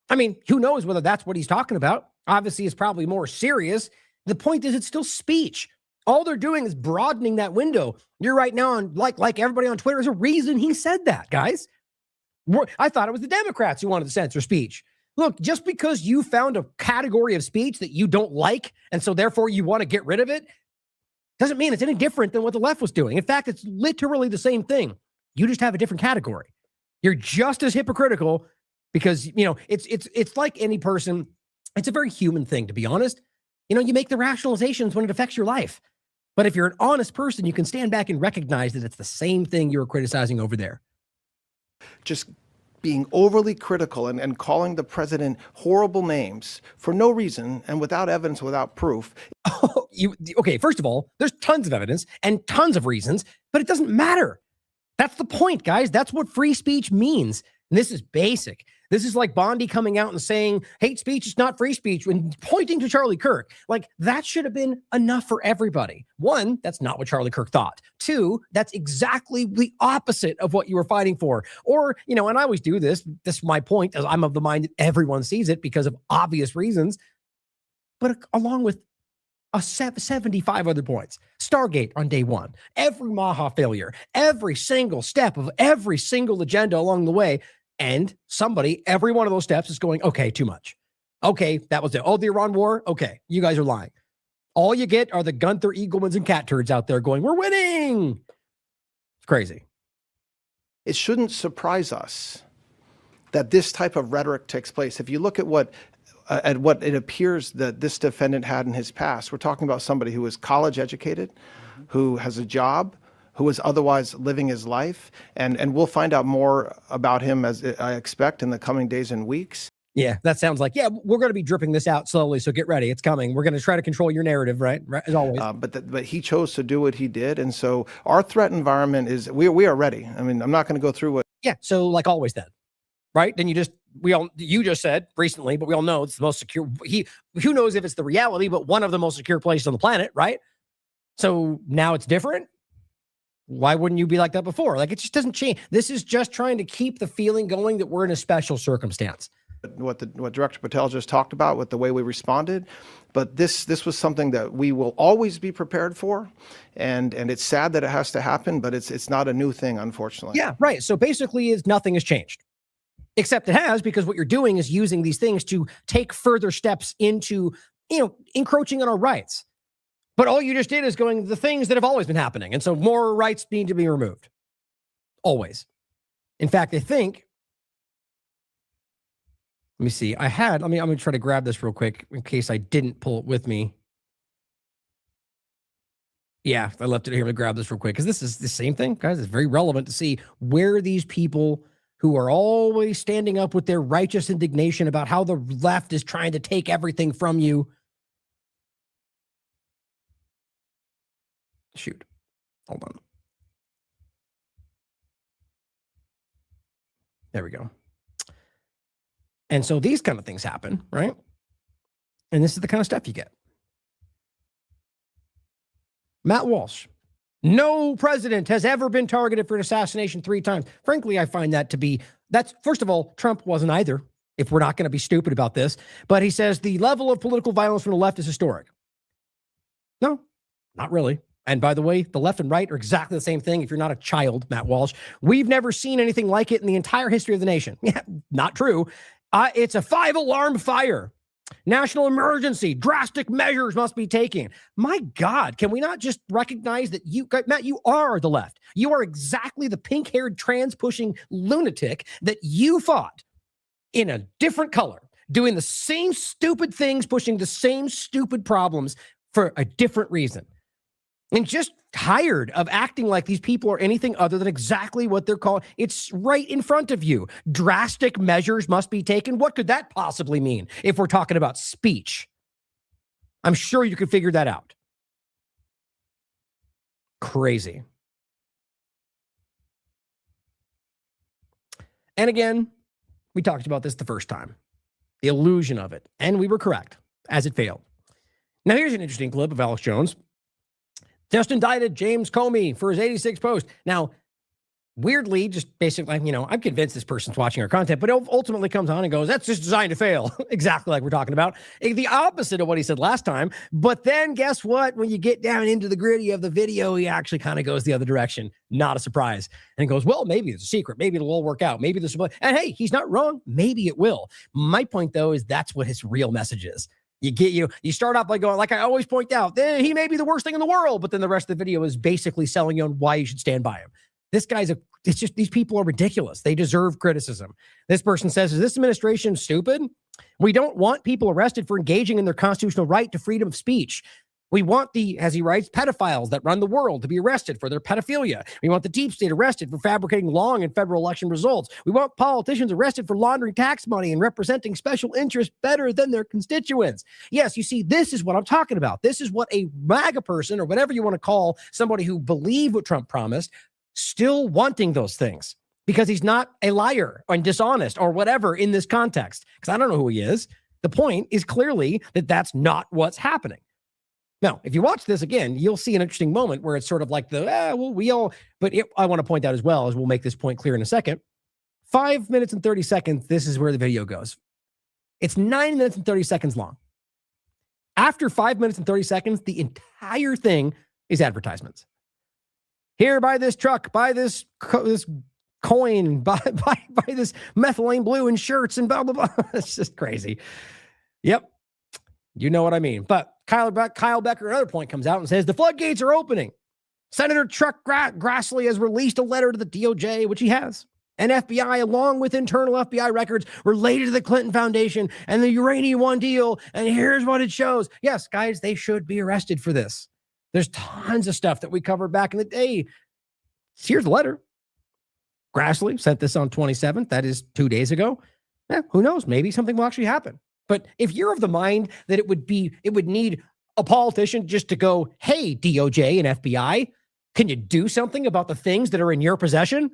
I mean, who knows whether that's what he's talking about? Obviously, it's probably more serious. The point is, it's still speech. All they're doing is broadening that window. You're right now on like everybody on Twitter. There's a reason he said that, guys. I thought it was the Democrats who wanted to censor speech. Look, just because you found a category of speech that you don't like, and so therefore you want to get rid of it, doesn't mean it's any different than what the left was doing. In fact, it's literally the same thing. You just have a different category. You're just as hypocritical because, it's like any person. It's a very human thing, to be honest. You make the rationalizations when it affects your life. But if you're an honest person, you can stand back and recognize that it's the same thing you were criticizing over there. just being overly critical and calling the president horrible names for no reason and without evidence, without proof. Okay, first of all, there's tons of evidence and tons of reasons, but it doesn't matter. That's the point, guys. That's what free speech means. And this is basic. This is like Bondi coming out and saying hate speech is not free speech and pointing to Charlie Kirk. Like, that should have been enough for everybody. One, that's not what Charlie Kirk thought. Two, that's exactly the opposite of what you were fighting for. Or, and I always do this. This is my point, as I'm of the mind that everyone sees it because of obvious reasons. But along with 75 other points. Stargate on day one. Every Maha failure. Every single step of every single agenda along the way. And somebody, every one of those steps is going, okay, too much. Okay, that was it. Oh, the Iran war? Okay, you guys are lying. All you get are the Gunther Eaglemans and cat turds out there going, we're winning. It's crazy. It shouldn't surprise us that this type of rhetoric takes place. If you look at what it appears that this defendant had in his past, we're talking about somebody who is college educated, who has a job, who is otherwise living his life. And we'll find out more about him, as I expect, in the coming days and weeks. Yeah, that sounds like, we're going to be dripping this out slowly, so get ready. It's coming. We're going to try to control your narrative, right? As always. But he chose to do what he did. And so our threat environment is, we are ready. I mean, I'm not going to go through what. Yeah, so like always then, right? Then you just said recently, but we all know it's the most secure. Who knows if it's the reality, but one of the most secure places on the planet, right? So now it's different. Why wouldn't you be like that before? Like, it just doesn't change. This is just trying to keep the feeling going that we're in a special circumstance. What Director Patel just talked about with the way we responded, but this was something that we will always be prepared for, and it's sad that it has to happen, but it's not a new thing, unfortunately. Yeah, right. So basically, nothing has changed, except it has, because what you're doing is using these things to take further steps into, encroaching on our rights. But all you just did is going the things that have always been happening, and so more rights need to be removed. Always. In fact, I think. Let me see. I'm going to try to grab this real quick in case I didn't pull it with me. Yeah, I left it here to grab this real quick because this is the same thing, guys. It's very relevant to see where these people who are always standing up with their righteous indignation about how the left is trying to take everything from you. Shoot. Hold on. There we go. And so these kind of things happen, right? And this is the kind of stuff you get. Matt Walsh. No president has ever been targeted for an assassination 3 times. Frankly, I find that to be, first of all, Trump wasn't either, if we're not going to be stupid about this. But he says the level of political violence from the left is historic. No, not really. And by the way, the left and right are exactly the same thing if you're not a child, Matt Walsh. We've never seen anything like it in the entire history of the nation. Yeah, not true. It's a 5-alarm fire. National emergency, drastic measures must be taken. My God, can we not just recognize that Matt, you are the left. You are exactly the pink-haired, trans-pushing lunatic that you fought in a different color, doing the same stupid things, pushing the same stupid problems for a different reason. And just tired of acting like these people are anything other than exactly what they're called. It's right in front of you. Drastic measures must be taken. What could that possibly mean if we're talking about speech? I'm sure you could figure that out. Crazy. And again, we talked about this the first time. The illusion of it. And we were correct, as it failed. Now, here's an interesting clip of Alex Jones just indicted James Comey for his 86 post. Now, weirdly, just basically, I'm convinced this person's watching our content, but it ultimately comes on and goes, that's just designed to fail. Exactly like we're talking about. The opposite of what he said last time. But then guess what? When you get down into the gritty of the video, he actually kind of goes the other direction. Not a surprise. And he goes, well, maybe it's a secret. Maybe it'll all work out. Maybe this will. And hey, he's not wrong. Maybe it will. My point, though, is that's what his real message is. You start off by going, like I always point out, he may be the worst thing in the world, but then the rest of the video is basically selling you on why you should stand by him. This guy's it's just, these people are ridiculous. They deserve criticism. This person says, is this administration stupid? We don't want people arrested for engaging in their constitutional right to freedom of speech. We want as he writes, pedophiles that run the world to be arrested for their pedophilia. We want the deep state arrested for fabricating long and federal election results. We want politicians arrested for laundering tax money and representing special interests better than their constituents. Yes, you see, this is what I'm talking about. This is what a MAGA person, or whatever you want to call somebody who believed what Trump promised, still wanting those things because he's not a liar or dishonest or whatever in this context. Because I don't know who he is. The point is clearly that that's not what's happening. Now, if you watch this again, you'll see an interesting moment where it's sort of like I want to point out as well, as we'll make this point clear in a second, 5 minutes and 30 seconds, this is where the video goes. It's 9 minutes and 30 seconds long. After 5 minutes and 30 seconds, the entire thing is advertisements. Here, buy this truck, buy this coin, buy this methylene blue and shirts and blah, blah, blah. It's just crazy. Yep. You know what I mean. But Kyle Becker, another point, comes out and says the floodgates are opening. Senator Chuck Grassley has released a letter to the DOJ, which he has, and FBI, along with internal FBI records related to the Clinton Foundation and the Uranium One deal. And here's what it shows. Yes, guys, they should be arrested for this. There's tons of stuff that we covered back in the day. Here's the letter. Grassley sent this on 27th. That is 2 days ago. Who knows? Maybe something will actually happen. But if you're of the mind that it would need a politician just to go, hey, DOJ and FBI, can you do something about the things that are in your possession?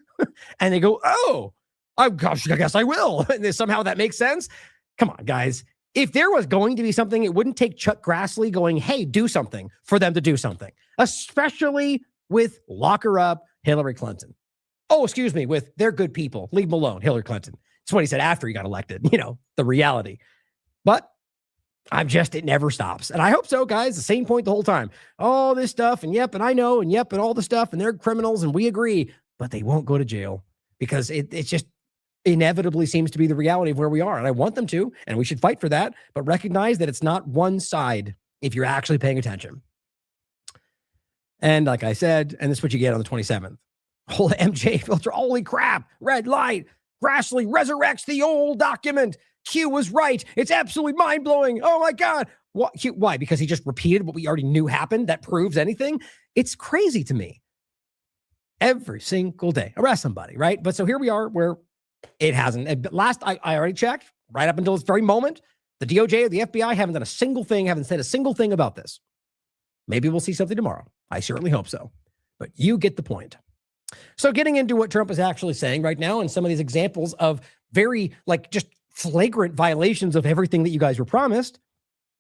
And they go, oh, I guess I will. And somehow that makes sense. Come on, guys. If there was going to be something, it wouldn't take Chuck Grassley going, hey, do something for them to do something, especially with lock her up Hillary Clinton. Oh, excuse me, with they're good people. Leave them alone, Hillary Clinton. That's what he said after he got elected, the reality. But it never stops. And I hope so, guys. The same point the whole time. All this stuff, and yep, and I know, and yep, and all the stuff, and they're criminals, and we agree, but they won't go to jail because it just inevitably seems to be the reality of where we are. And I want them to, and we should fight for that, but recognize that it's not one side if you're actually paying attention. And like I said, and this is what you get on the 27th. Whole MJ filter, holy crap, red light, Grassley resurrects the old document. Q was right. It's absolutely mind-blowing. Oh, my God. Why? Because he just repeated what we already knew happened? That proves anything? It's crazy to me. Every single day. Arrest somebody, right? But so here we are where it hasn't. Last, I already checked, right up until this very moment, the DOJ or the FBI haven't done a single thing, haven't said a single thing about this. Maybe we'll see something tomorrow. I certainly hope so. But you get the point. So getting into what Trump is actually saying right now and some of these examples of very, just flagrant violations of everything that you guys were promised.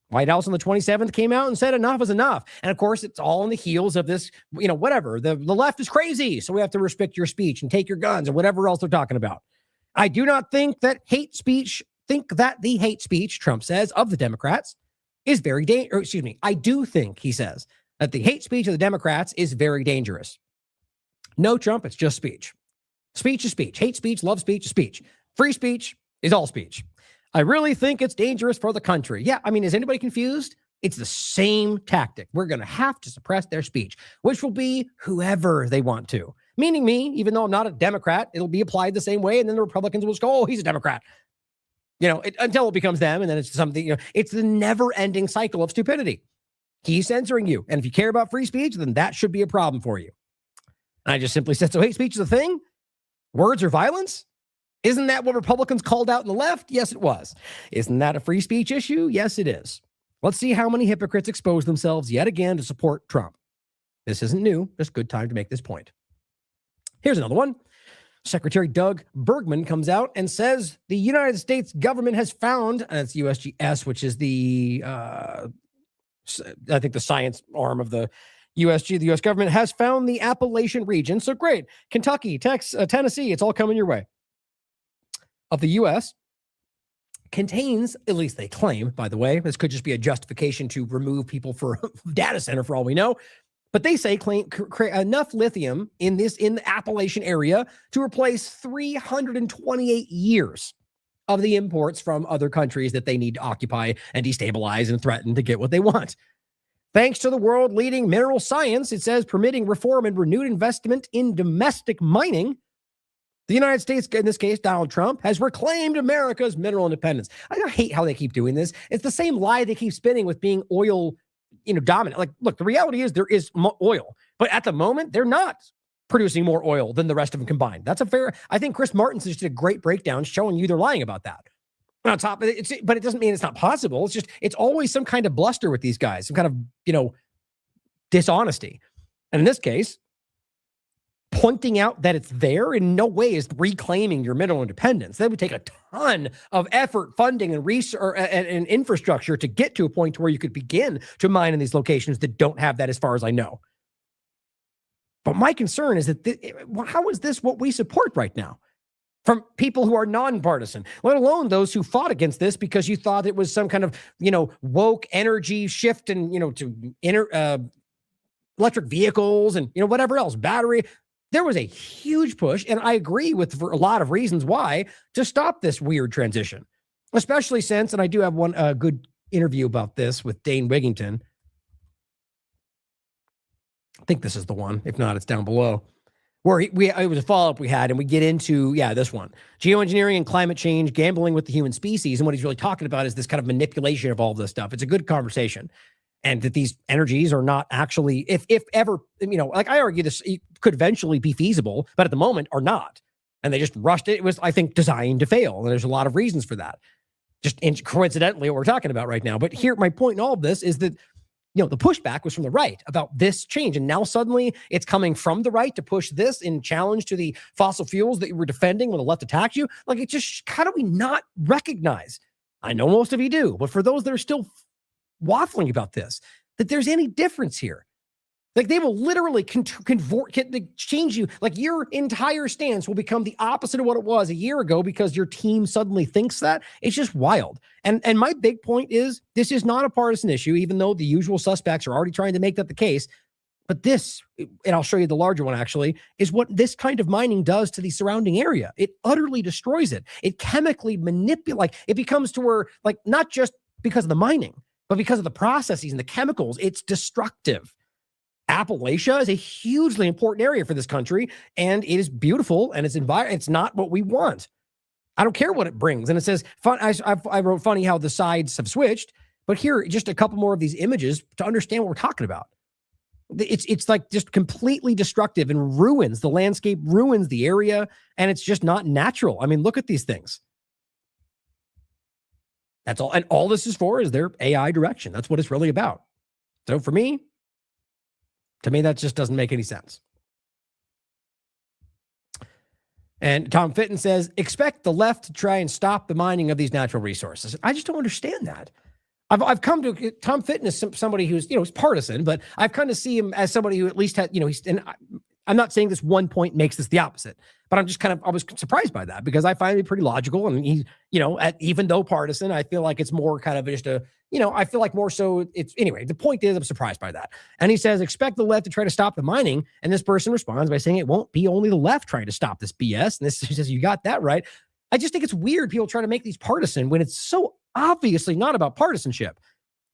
White House on the 27th came out and said enough is enough. And of course, it's all on the heels of this, whatever. The left is crazy. So we have to respect your speech and take your guns and whatever else they're talking about. I do not think that the hate speech, Trump says, of the Democrats is very dangerous. I do think, he says, that the hate speech of the Democrats is very dangerous. No, Trump, it's just speech. Speech is speech. Hate speech, love speech is speech. Free speech is all speech. I really think it's dangerous for the country. Yeah, I mean, is anybody confused? It's the same tactic. We're going to have to suppress their speech, which will be whoever they want to. Meaning me, even though I'm not a Democrat, it'll be applied the same way. And then the Republicans will just go, oh, he's a Democrat. Until it becomes them. And then it's something, it's the never ending cycle of stupidity. He's censoring you. And if you care about free speech, then that should be a problem for you. And I just simply said, so hate speech is a thing? Words are violence? Isn't that what Republicans called out in the left? Yes, it was. Isn't that a free speech issue? Yes, it is. Let's see how many hypocrites expose themselves yet again to support Trump. This isn't new. Just good time to make this point. Here's another one. Secretary Doug Bergman comes out and says the United States government has found, and it's USGS, which is the, I think the science arm of the USG, the U.S. government has found the Appalachian region. So great. Kentucky, Tennessee, it's all coming your way. Of the U.S. contains, at least they claim, by the way, this could just be a justification to remove people for data center for all we know, but they say claim enough lithium in the Appalachian area to replace 328 years of the imports from other countries that they need to occupy and destabilize and threaten to get what they want. Thanks to the world-leading mineral science, it says, permitting reform and renewed investment in domestic mining, the United States, in this case, Donald Trump, has reclaimed America's mineral independence. I hate how they keep doing this. It's the same lie they keep spinning with being oil, dominant. Like, look, the reality is there is oil, but at the moment, they're not producing more oil than the rest of them combined. That's a fair, I think Chris Martinson just did a great breakdown showing you they're lying about that. And on top of it, but it doesn't mean it's not possible. It's just, it's always some kind of bluster with these guys, some kind of, dishonesty. And in this case, pointing out that it's there in no way is reclaiming your mineral independence. That would take a ton of effort, funding, and research and infrastructure to get to a point where you could begin to mine in these locations that don't have that, as far as I know. But my concern is that how is this what we support right now from people who are nonpartisan, let alone those who fought against this because you thought it was some kind of, woke energy shift and, to electric vehicles and, whatever else, battery. There was a huge push, and I agree with for a lot of reasons why, to stop this weird transition, especially since, and I do have one good interview about this with Dane Wigington. I think this is the one. If not, it's down below. Where it was a follow-up we had, and we get into, this one. Geoengineering and climate change, gambling with the human species, and what he's really talking about is this kind of manipulation of all of this stuff. It's a good conversation. And that these energies are not actually, if ever, like I argue this could eventually be feasible, but at the moment are not. And they just rushed it. It was, I think, designed to fail. And there's a lot of reasons for that. Just coincidentally what we're talking about right now. But here, my point in all of this is that, the pushback was from the right about this change. And now suddenly it's coming from the right to push this in challenge to the fossil fuels that you were defending when the left attacked you. Like, it just, how do we not recognize? I know most of you do, but for those that are still waffling about this, that there's any difference here. Like, they will literally change you. Like, your entire stance will become the opposite of what it was a year ago because your team suddenly thinks that. It's just wild. And my big point is, this is not a partisan issue, even though the usual suspects are already trying to make that the case. But this, and I'll show you the larger one actually, is what this kind of mining does to the surrounding area. It utterly destroys it. It chemically manipulates. Like, it becomes to where, like, not just because of the mining, but because of the processes and the chemicals, it's destructive. Appalachia is a hugely important area for this country, and it is beautiful, and it's not what we want. I don't care what it brings. And it says, fun. I wrote funny how the sides have switched, but here, just a couple more of these images to understand what we're talking about. It's like just completely destructive and ruins the landscape, ruins the area, and it's just not natural. I mean, look at these things. That's all. And all this is for is their AI direction. That's what it's really about. So for me, to me, that just doesn't make any sense. And Tom Fitton says, expect the left to try and stop the mining of these natural resources. I just don't understand that. I've come to Tom Fitton as somebody who's, is partisan, but I've come to see him as somebody who at least had, I'm not saying this one point makes this the opposite, but I'm just I was surprised by that because I find it pretty logical. And he, even though partisan, I feel like it's more kind of just I feel like more so anyway, the point is I'm surprised by that. And he says, expect the left to try to stop the mining. And this person responds by saying it won't be only the left trying to stop this BS. And he says, you got that right. I just think it's weird people try to make these partisan when it's so obviously not about partisanship.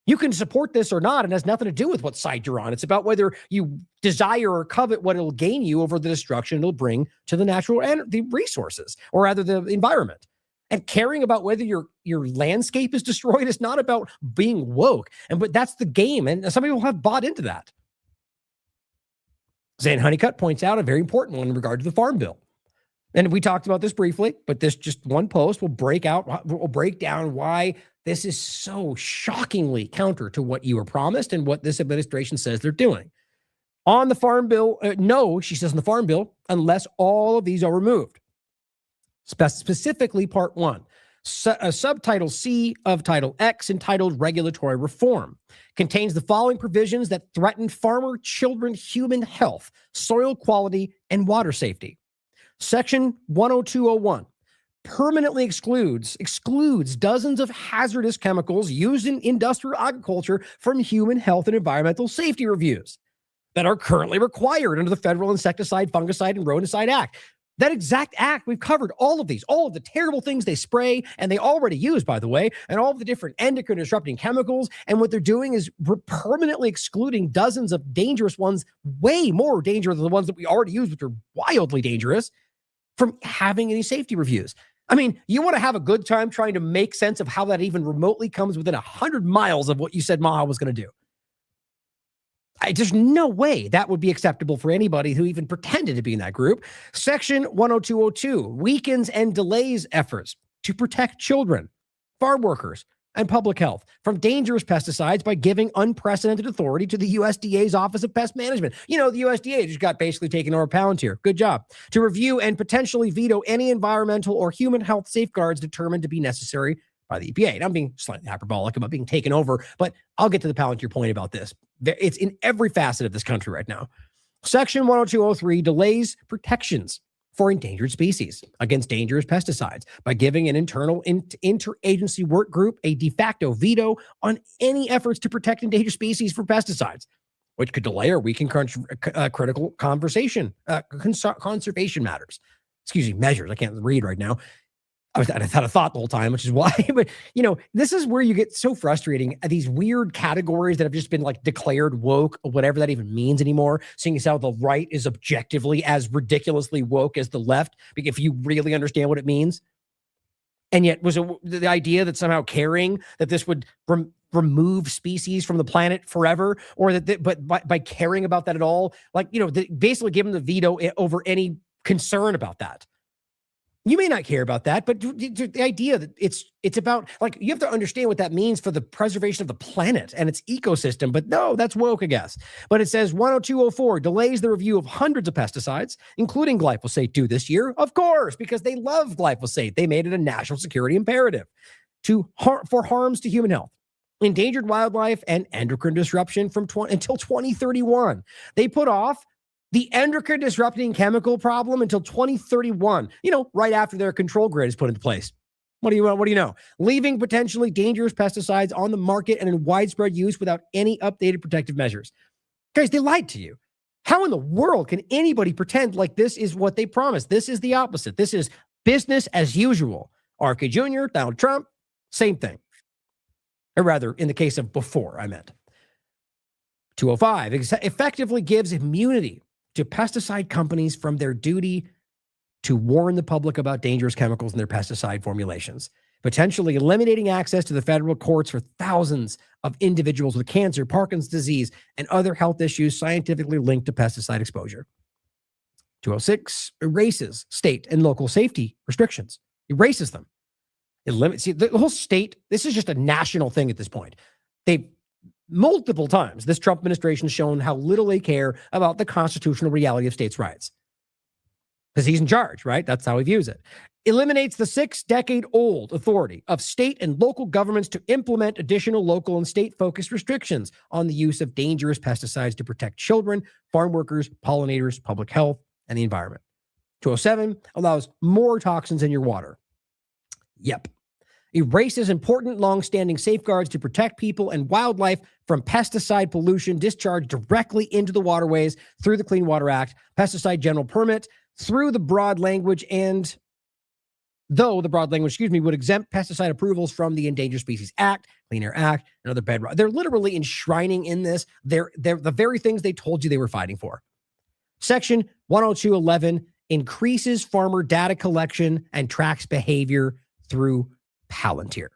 You can support this or not, and it has nothing to do with what side you're on. It's about whether you desire or covet what it'll gain you over the destruction it'll bring to the natural and the resources, or rather the environment. And caring about whether your landscape is destroyed is not about being woke. But that's the game, and some people have bought into that. Zane Honeycutt points out a very important one in regard to the Farm Bill. And we talked about this briefly, but this just one post will break down why this is so shockingly counter to what you were promised and what this administration says they're doing. On the Farm Bill, no, she says in the Farm Bill, unless all of these are removed. Specifically, Part 1, Subtitle C of Title X, entitled Regulatory Reform, contains the following provisions that threaten farmer children human health, soil quality, and water safety. Section 10201 permanently excludes dozens of hazardous chemicals used in industrial agriculture from human health and environmental safety reviews that are currently required under the Federal Insecticide, Fungicide, and Rodenticide Act. That exact act, we've covered all of these, all of the terrible things they spray, and they already use, by the way, and all of the different endocrine disrupting chemicals. And what they're doing is permanently excluding dozens of dangerous ones, way more dangerous than the ones that we already use, which are wildly dangerous, from having any safety reviews. I mean, you want to have a good time trying to make sense of how that even remotely comes within 100 miles of what you said Maha was going to do. There's no way that would be acceptable for anybody who even pretended to be in that group. Section 10202 weakens and delays efforts to protect children, farm workers, and public health from dangerous pesticides by giving unprecedented authority to the USDA's Office of Pest Management. You know, the USDA just got basically taken over Palantir. Good job. To review and potentially veto any environmental or human health safeguards determined to be necessary by the EPA. And I'm being slightly hyperbolic about being taken over, but I'll get to the Palantir point about this. It's in every facet of this country right now. Section 10203 delays protections for endangered species against dangerous pesticides by giving an internal interagency work group a de facto veto on any efforts to protect endangered species from pesticides, which could delay or weaken critical conservation matters. Measures. I can't read right now. I had a thought the whole time, which is why, but this is where you get so frustrating. These weird categories that have just been like declared woke, or whatever that even means anymore, seeing as how the right is objectively as ridiculously woke as the left, if you really understand what it means. And yet was the idea that somehow caring that this would remove species from the planet forever, or but by caring about that at all, basically give them the veto over any concern about that. You may not care about that, but the idea that it's about, you have to understand what that means for the preservation of the planet and its ecosystem. But no, that's woke, I guess. But it says 10204 delays the review of hundreds of pesticides, including glyphosate, due this year. Of course, because they love glyphosate. They made it a national security imperative for harms to human health, endangered wildlife, and endocrine disruption until 2031. They put off the endocrine disrupting chemical problem until 2031, right after their control grid is put into place. What do you know? Leaving potentially dangerous pesticides on the market and in widespread use without any updated protective measures. Guys, they lied to you. How in the world can anybody pretend like this is what they promised? This is the opposite. This is business as usual. RFK Jr., Donald Trump, same thing. Or rather, in the case of before, I meant. 205 effectively gives immunity to pesticide companies from their duty to warn the public about dangerous chemicals in their pesticide formulations, potentially eliminating access to the federal courts for thousands of individuals with cancer, Parkinson's disease, and other health issues scientifically linked to pesticide exposure. 206 erases state and local safety restrictions, erases them. It limits the whole state. This is just a national thing at this point. Multiple times, this Trump administration has shown how little they care about the constitutional reality of states' rights. Because he's in charge, right? That's how he views it. Eliminates the 6-decade-old authority of state and local governments to implement additional local and state-focused restrictions on the use of dangerous pesticides to protect children, farm workers, pollinators, public health, and the environment. 207 allows more toxins in your water. Yep. Erases important long-standing safeguards to protect people and wildlife from pesticide pollution discharged directly into the waterways through the Clean Water Act, pesticide general permit, through the broad language and though the broad language, would exempt pesticide approvals from the Endangered Species Act, Clean Air Act, and other bedrock. They're literally enshrining in this. They're the very things they told you they were fighting for. Section 102.11 increases farmer data collection and tracks behavior through Palantir.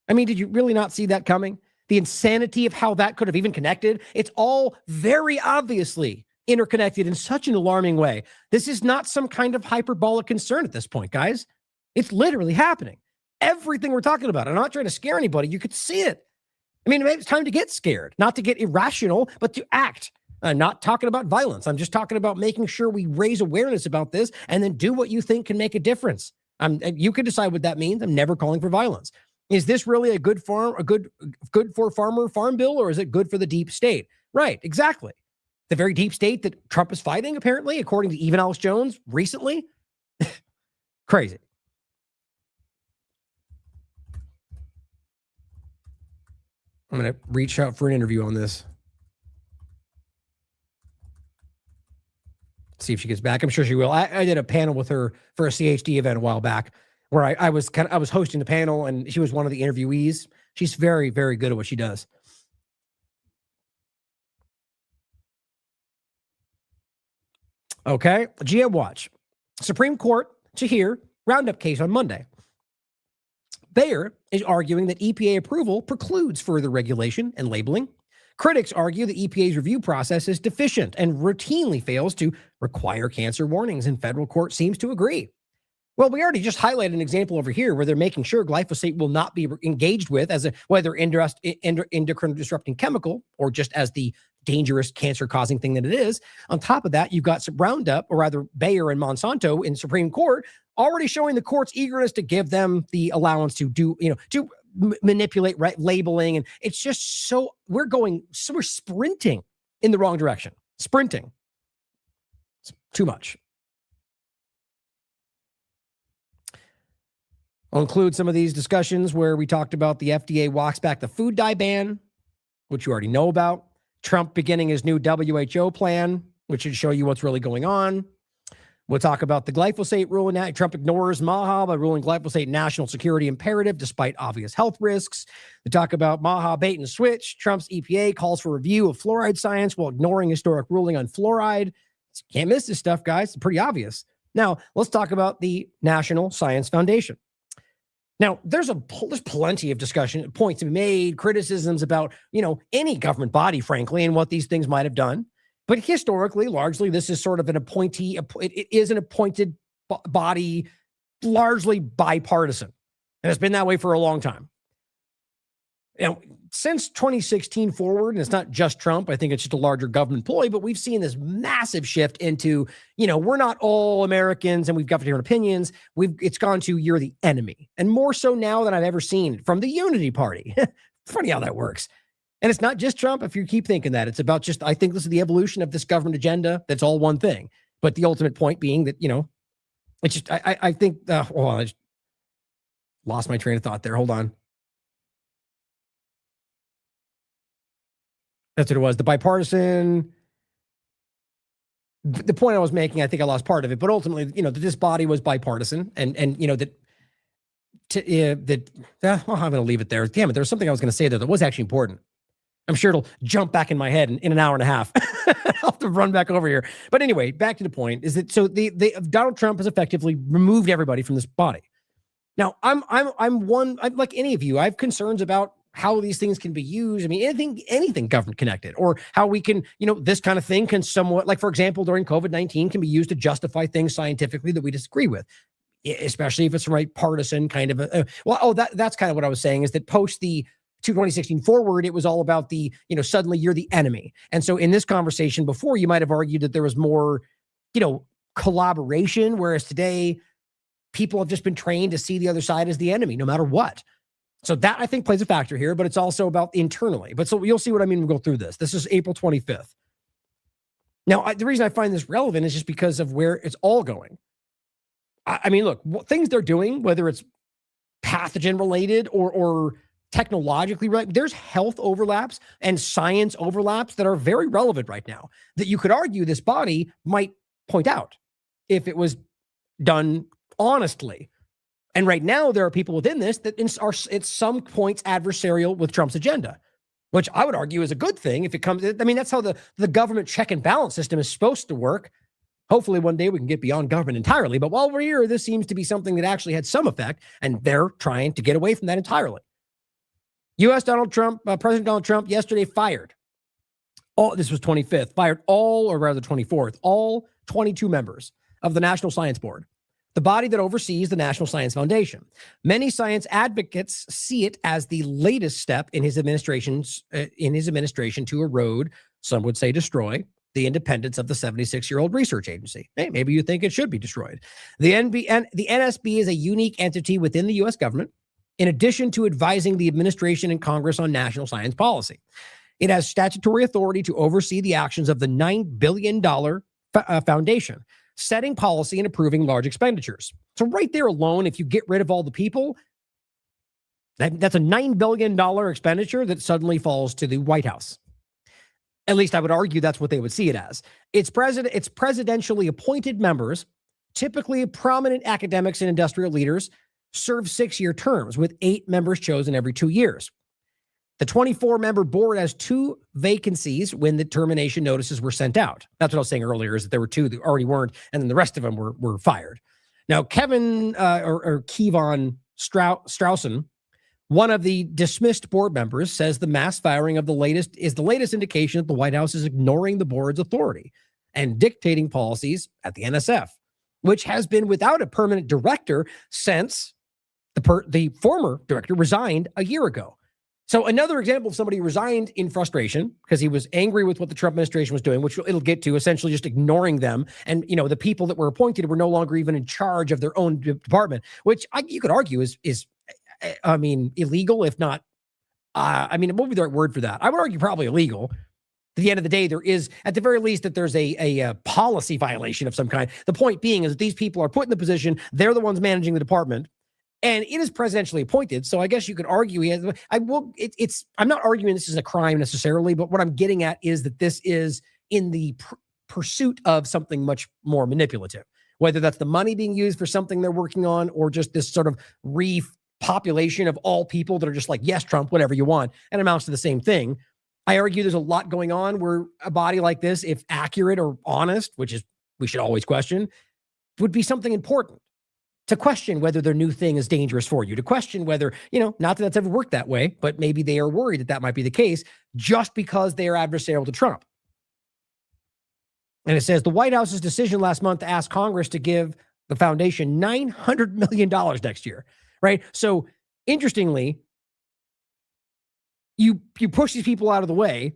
I mean, did you really not see that coming? The insanity of how that could have even connected. It's all very obviously interconnected in such an alarming way. This is not some kind of hyperbolic concern at this point, guys. It's literally happening. Everything we're talking about. I'm not trying to scare anybody. You could see it. I mean, maybe it's time to get scared, not to get irrational, but to act. I'm not talking about violence. I'm just talking about making sure we raise awareness about this and then do what you think can make a difference. You can decide what that means. I'm never calling for violence. Is this really a good for farmer farm bill, or is it good for the deep state? Right, exactly. The very deep state that Trump is fighting, apparently, according to even Alex Jones recently. Crazy. I'm going to reach out for an interview on this. See if she gets back. I'm sure she will. I did a panel with her for a CHD event a while back where I was hosting the panel and she was one of the interviewees. She's very, very good at what she does. Okay. GM Watch. Supreme Court to hear Roundup case on Monday. Bayer is arguing that EPA approval precludes further regulation and labeling. Critics argue the EPA's review process is deficient and routinely fails to require cancer warnings, and federal court seems to agree. Well, we already just highlighted an example over here where they're making sure glyphosate will not be engaged with as whether endocrine disrupting chemical or just as the dangerous cancer-causing thing that it is. On top of that, you've got some Roundup, or rather Bayer and Monsanto in Supreme Court, already showing the court's eagerness to give them the allowance to do, to manipulate labeling. And it's just we're sprinting in the wrong direction. Sprinting. It's too much. I'll include some of these discussions where we talked about the FDA walks back the food dye ban, which you already know about. Trump beginning his new WHO plan, which should show you what's really going on. We'll talk about the glyphosate rule. Trump ignores MAHA by ruling glyphosate national security imperative despite obvious health risks. We talk about MAHA bait and switch. Trump's EPA calls for review of fluoride science while ignoring historic ruling on fluoride. Can't miss this stuff, guys. It's pretty obvious. Now, let's talk about the National Science Foundation. Now, there's plenty of discussion, points to be made, criticisms about, any government body, frankly, and what these things might have done. But historically, largely, this is sort of an appointee. It is an appointed body, largely bipartisan. And it's been that way for a long time. Since 2016 forward, and it's not just Trump, I think it's just a larger government ploy, but we've seen this massive shift into, we're not all Americans and we've got different opinions. It's gone to you're the enemy. And more so now than I've ever seen from the Unity Party. Funny how that works. And it's not just Trump, if you keep thinking that. It's about I think this is the evolution of this government agenda. That's all one thing. But the ultimate point being that, it's just, I think, I just lost my train of thought there. Hold on. That's what it was. The bipartisan, the point I was making, I think I lost part of it, but ultimately, that this body was bipartisan and I'm going to leave it there. Damn it. There was something I was going to say there that was actually important. I'm sure it'll jump back in my head in an hour and a half. I'll have to run back over here. But anyway, back to the point is that Donald Trump has effectively removed everybody from this body. Now, I'm like any of you, I have concerns about how these things can be used. I mean, anything government connected, or how we can, this kind of thing can somewhat, like, for example, during COVID-19 can be used to justify things scientifically that we disagree with, especially if it's from a partisan kind of that's kind of what I was saying, is that post the 2016 forward, it was all about the, suddenly you're the enemy. And so in this conversation before, you might have argued that there was more, collaboration, whereas today people have just been trained to see the other side as the enemy, no matter what. So that, I think, plays a factor here, but it's also about internally. But so you'll see what I mean when we go through this. This is April 25th. Now, the reason I find this relevant is just because of where it's all going. I mean, look, things they're doing, whether it's pathogen related or technologically related, there's health overlaps and science overlaps that are very relevant right now that you could argue this body might point out if it was done honestly. And right now, there are people within this that are at some points adversarial with Trump's agenda, which I would argue is a good thing if it comes. I mean, that's how the government check and balance system is supposed to work. Hopefully one day we can get beyond government entirely. But while we're here, this seems to be something that actually had some effect, and they're trying to get away from that entirely. President Donald Trump yesterday fired this was 25th, fired or rather 24th, all 22 members of the National Science Board, the body that oversees the National Science Foundation. Many science advocates see it as the latest step in his administration to erode, some would say destroy, the independence of the 76-year-old research agency. Hey, maybe you think it should be destroyed. The NSB is a unique entity within the U.S. government, in addition to advising the administration and Congress on national science policy. It has statutory authority to oversee the actions of the $9 billion foundation, setting policy and approving large expenditures. So right there alone, if you get rid of all the people, that's a $9 billion expenditure that suddenly falls to the White House. At least I would argue that's what they would see it as. It's presidentially appointed members, typically prominent academics and industrial leaders, serve 6-year terms with 8 members chosen every 2 years. The 24-member board has 2 vacancies when the termination notices were sent out. That's what I was saying earlier, is that there were 2 that already weren't, and then the rest of them were fired. Now, Kevin Straussen, one of the dismissed board members, says the mass firing of the latest indication that the White House is ignoring the board's authority and dictating policies at the NSF, which has been without a permanent director since the former director resigned a year ago. So another example of somebody who resigned in frustration because he was angry with what the Trump administration was doing, which it'll get to, essentially just ignoring them. And, the people that were appointed were no longer even in charge of their own department, which you could argue is illegal, if not, what would be the right word for that? I would argue probably illegal. At the end of the day, there is, at the very least, that there's a policy violation of some kind. The point being is that these people are put in the position, they're the ones managing the department, and it is presidentially appointed. So I guess you could argue I'm not arguing this is a crime necessarily, but what I'm getting at is that this is in the pursuit of something much more manipulative, whether that's the money being used for something they're working on or just this sort of repopulation of all people that are just like, yes, Trump, whatever you want, and amounts to the same thing. I argue there's a lot going on where a body like this, if accurate or honest, which is we should always question, would be something important. To question whether their new thing is dangerous for you, to question whether, not that that's ever worked that way, but maybe they are worried that might be the case just because they are adversarial to Trump. And it says the White House's decision last month to ask Congress to give the foundation $900 million next year, right? So interestingly, you push these people out of the way,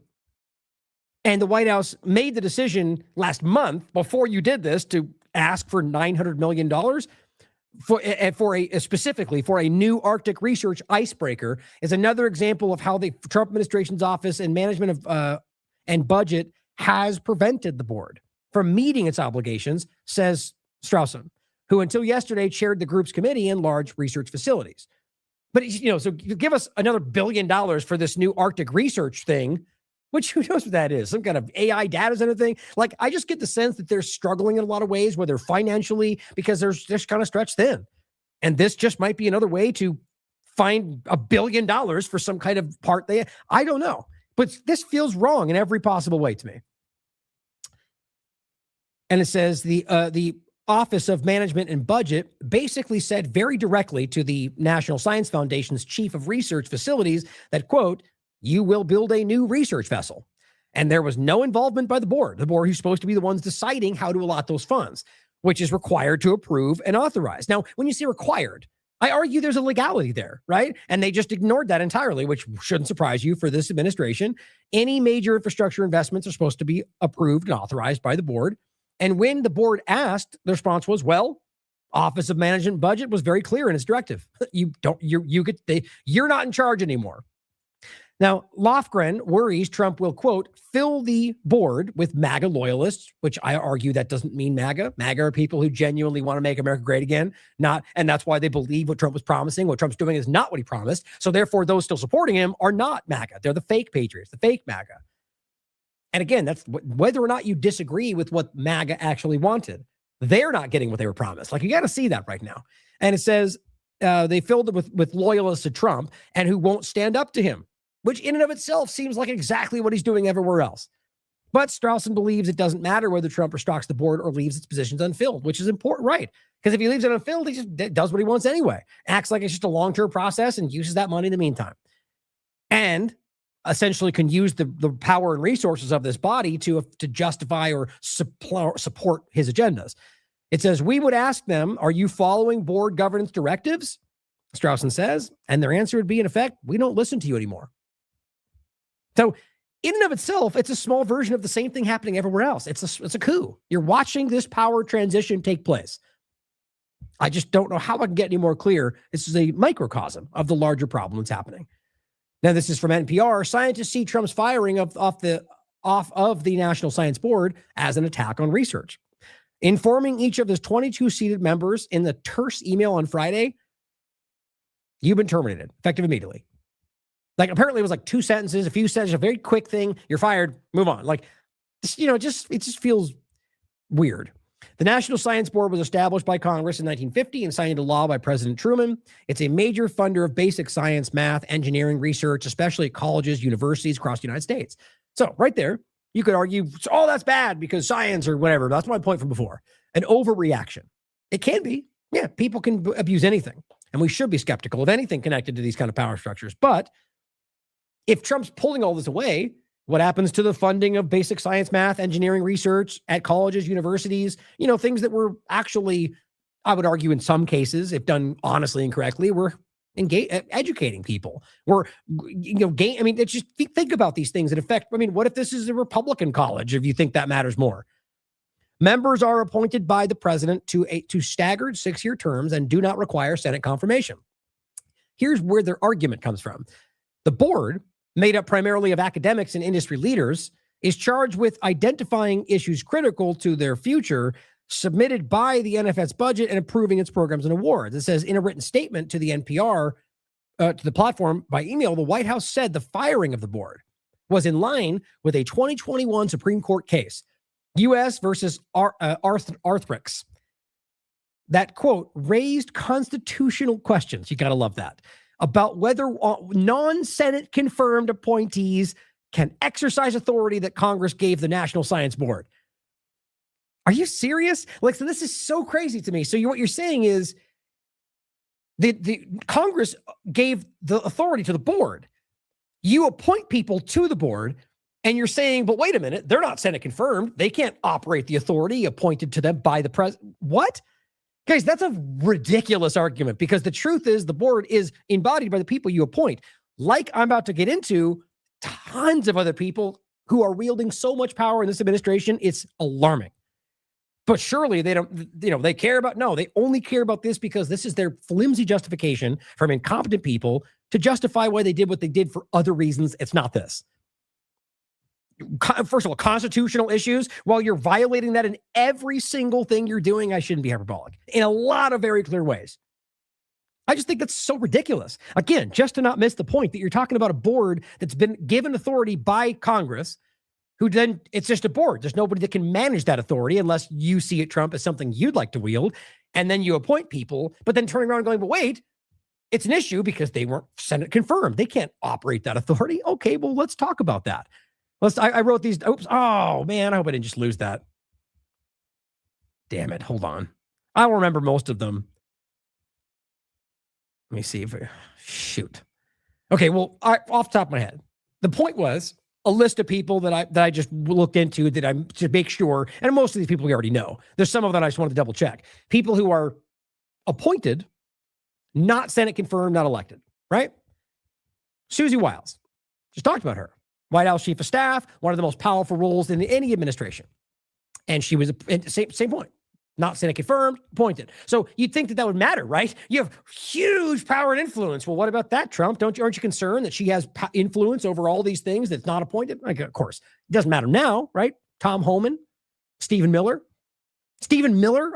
and the White House made the decision last month before you did this to ask for $900 million specifically for a new Arctic research icebreaker is another example of how the Trump administration's office and management of and budget has prevented the board from meeting its obligations, says Straussen, who until yesterday chaired the group's committee in large research facilities. But, so you give us another $1 billion for this new Arctic research thing, which who knows what that is? Some kind of AI data center thing? Like, I just get the sense that they're struggling in a lot of ways, whether financially, because they're just kind of stretched thin. And this just might be another way to find $1 billion for some kind of part. I don't know. But this feels wrong in every possible way to me. And it says the Office of Management and Budget basically said very directly to the National Science Foundation's chief of research facilities that, quote, you will build a new research vessel. And there was no involvement by the board who's supposed to be the ones deciding how to allot those funds, which is required to approve and authorize. Now, when you say required, I argue there's a legality there, right? And they just ignored that entirely, which shouldn't surprise you for this administration. Any major infrastructure investments are supposed to be approved and authorized by the board. And when the board asked, the response was, well, Office of Management and Budget was very clear in its directive. You're not in charge anymore. Now, Lofgren worries Trump will, quote, fill the board with MAGA loyalists, which I argue that doesn't mean MAGA. MAGA are people who genuinely want to make America great again, and that's why they believe what Trump was promising. What Trump's doing is not what he promised. So therefore, those still supporting him are not MAGA. They're the fake patriots, the fake MAGA. And again, that's whether or not you disagree with what MAGA actually wanted. They're not getting what they were promised. Like, you got to see that right now. And it says they filled it with loyalists to Trump and who won't stand up to him, which in and of itself seems like exactly what he's doing everywhere else. But Straussen believes it doesn't matter whether Trump restocks the board or leaves its positions unfilled, which is important, right? Because if he leaves it unfilled, he just does what he wants anyway. Acts like it's just a long-term process and uses that money in the meantime. And essentially can use the power and resources of this body to justify or support his agendas. It says, we would ask them, are you following board governance directives? Straussen says, and their answer would be, in effect, we don't listen to you anymore. So in and of itself, it's a small version of the same thing happening everywhere else. It's a coup. You're watching this power transition take place. I just don't know how I can get any more clear. This is a microcosm of the larger problem that's happening. Now, this is from NPR. Scientists see Trump's firing off of the National Science Board as an attack on research. Informing each of his 22 seated members in the terse email on Friday, you've been terminated, effective immediately. Like, apparently it was like 2 sentences, a few sentences, a very quick thing. You're fired, move on. Like, it just feels weird. The National Science Board was established by Congress in 1950 and signed into law by President Truman. It's a major funder of basic science, math, engineering research, especially at colleges, universities across the United States. So right there, you could argue, oh, that's bad because science or whatever. That's my point from before. An overreaction. It can be. Yeah, people can abuse anything. And we should be skeptical of anything connected to these kind of power structures. But if Trump's pulling all this away, what happens to the funding of basic science, math, engineering research at colleges, universities, things that were actually, I would argue in some cases, if done honestly and correctly, we're educating people. It's just think about these things in effect. What if this is a Republican college, if you think that matters more? Members are appointed by the president to staggered 6-year terms and do not require Senate confirmation. Here's where their argument comes from. The board, made up primarily of academics and industry leaders, is charged with identifying issues critical to their future, submitted by the NFS budget and approving its programs and awards. It says in a written statement to the NPR, to the platform by email, the White House said the firing of the board was in line with a 2021 Supreme Court case, U.S. versus Arthrix, that, quote, raised constitutional questions. You got to love that. About whether non-Senate confirmed appointees can exercise authority that Congress gave the National Science Board. Are you serious? So this is so crazy to me. So what you're saying is the Congress gave the authority to the board. You appoint people to the board, and you're saying, but wait a minute, they're not Senate confirmed. They can't operate the authority appointed to them by the president. What? Guys, that's a ridiculous argument, because the truth is the board is embodied by the people you appoint. Like I'm about to get into, tons of other people who are wielding so much power in this administration, it's alarming. But surely they don't, they care about, no, they only care about this because this is their flimsy justification from incompetent people to justify why they did what they did for other reasons. It's not this. First of all, constitutional issues, while you're violating that in every single thing you're doing, I shouldn't be hyperbolic, in a lot of very clear ways. I just think that's so ridiculous. Again, just to not miss the point that you're talking about a board that's been given authority by Congress, who then, it's just a board. There's nobody that can manage that authority unless you see it, Trump, as something you'd like to wield. And then you appoint people, but then turning around and going, but wait, it's an issue because they weren't Senate confirmed. They can't operate that authority. Okay, well, let's talk about that. I wrote these. Oops. Oh, man. I hope I didn't just lose that. Damn it. Hold on. I will remember most of them. Let me see if shoot. Okay. Well, off the top of my head, the point was a list of people that I just looked into that I'm to make sure. And most of these people we already know. There's some of them I just wanted to double check. People who are appointed, not Senate confirmed, not elected, right? Susie Wiles. Just talked about her. White House Chief of Staff, one of the most powerful roles in any administration. And she was, same point, not Senate confirmed, appointed. So you'd think that would matter, right? You have huge power and influence. Well, what about that, Trump? Aren't you concerned that she has influence over all these things that's not appointed? Like, of course, it doesn't matter now, right? Tom Homan, Stephen Miller,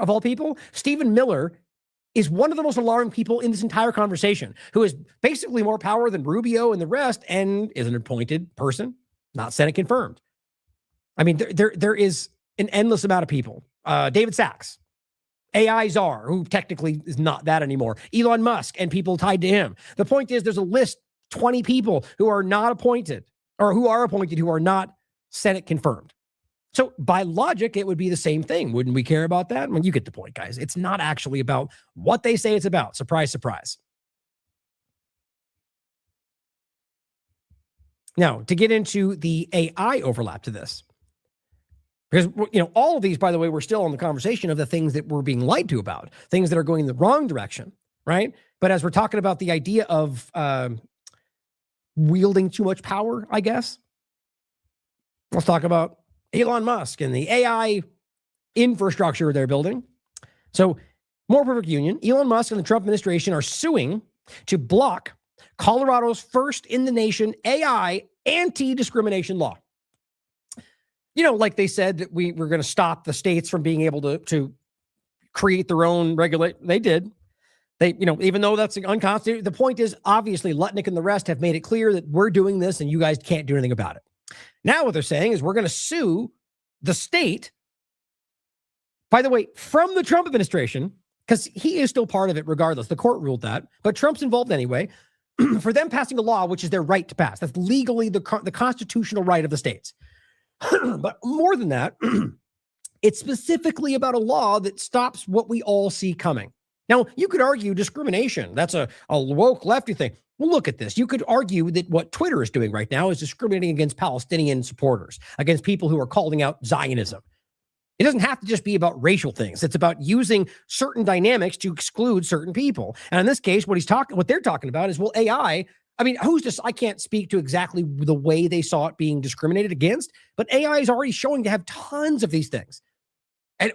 of all people. Stephen Miller is one of the most alarming people in this entire conversation, who has basically more power than Rubio and the rest, and is an appointed person, not Senate confirmed. I mean, there is an endless amount of people. David Sachs, AI czar, who technically is not that anymore, Elon Musk and people tied to him. The point is there's a list, 20 people who are not appointed or who are appointed who are not Senate confirmed. So by logic, it would be the same thing. Wouldn't we care about that? Well, you get the point, guys. It's not actually about what they say it's about. Surprise, surprise. Now, to get into the AI overlap to this, because, all of these, by the way, we're still on the conversation of the things that we're being lied to about, things that are going in the wrong direction, right? But as we're talking about the idea of wielding too much power, I guess, let's talk about Elon Musk and the AI infrastructure they're building. So, more perfect union, Elon Musk and the Trump administration are suing to block Colorado's first in the nation AI anti-discrimination law. Like they said that we were going to stop the states from being able to create their own regulate. They did. They, even though that's unconstitutional, the point is obviously Lutnick and the rest have made it clear that we're doing this and you guys can't do anything about it. Now what they're saying is we're going to sue the state, by the way, from the Trump administration, because he is still part of it regardless. The court ruled that, but Trump's involved anyway, for them passing a law, which is their right to pass. That's legally the constitutional right of the states. But more than that, it's specifically about a law that stops what we all see coming. Now, you could argue discrimination. That's a woke lefty thing. Well, look at this. You could argue that what Twitter is doing right now is discriminating against Palestinian supporters, against people who are calling out Zionism. It doesn't have to just be about racial things. It's about using certain dynamics to exclude certain people. And in this case, what they're talking about is, well, AI. I mean, I can't speak to exactly the way they saw it being discriminated against, but AI is already showing to have tons of these things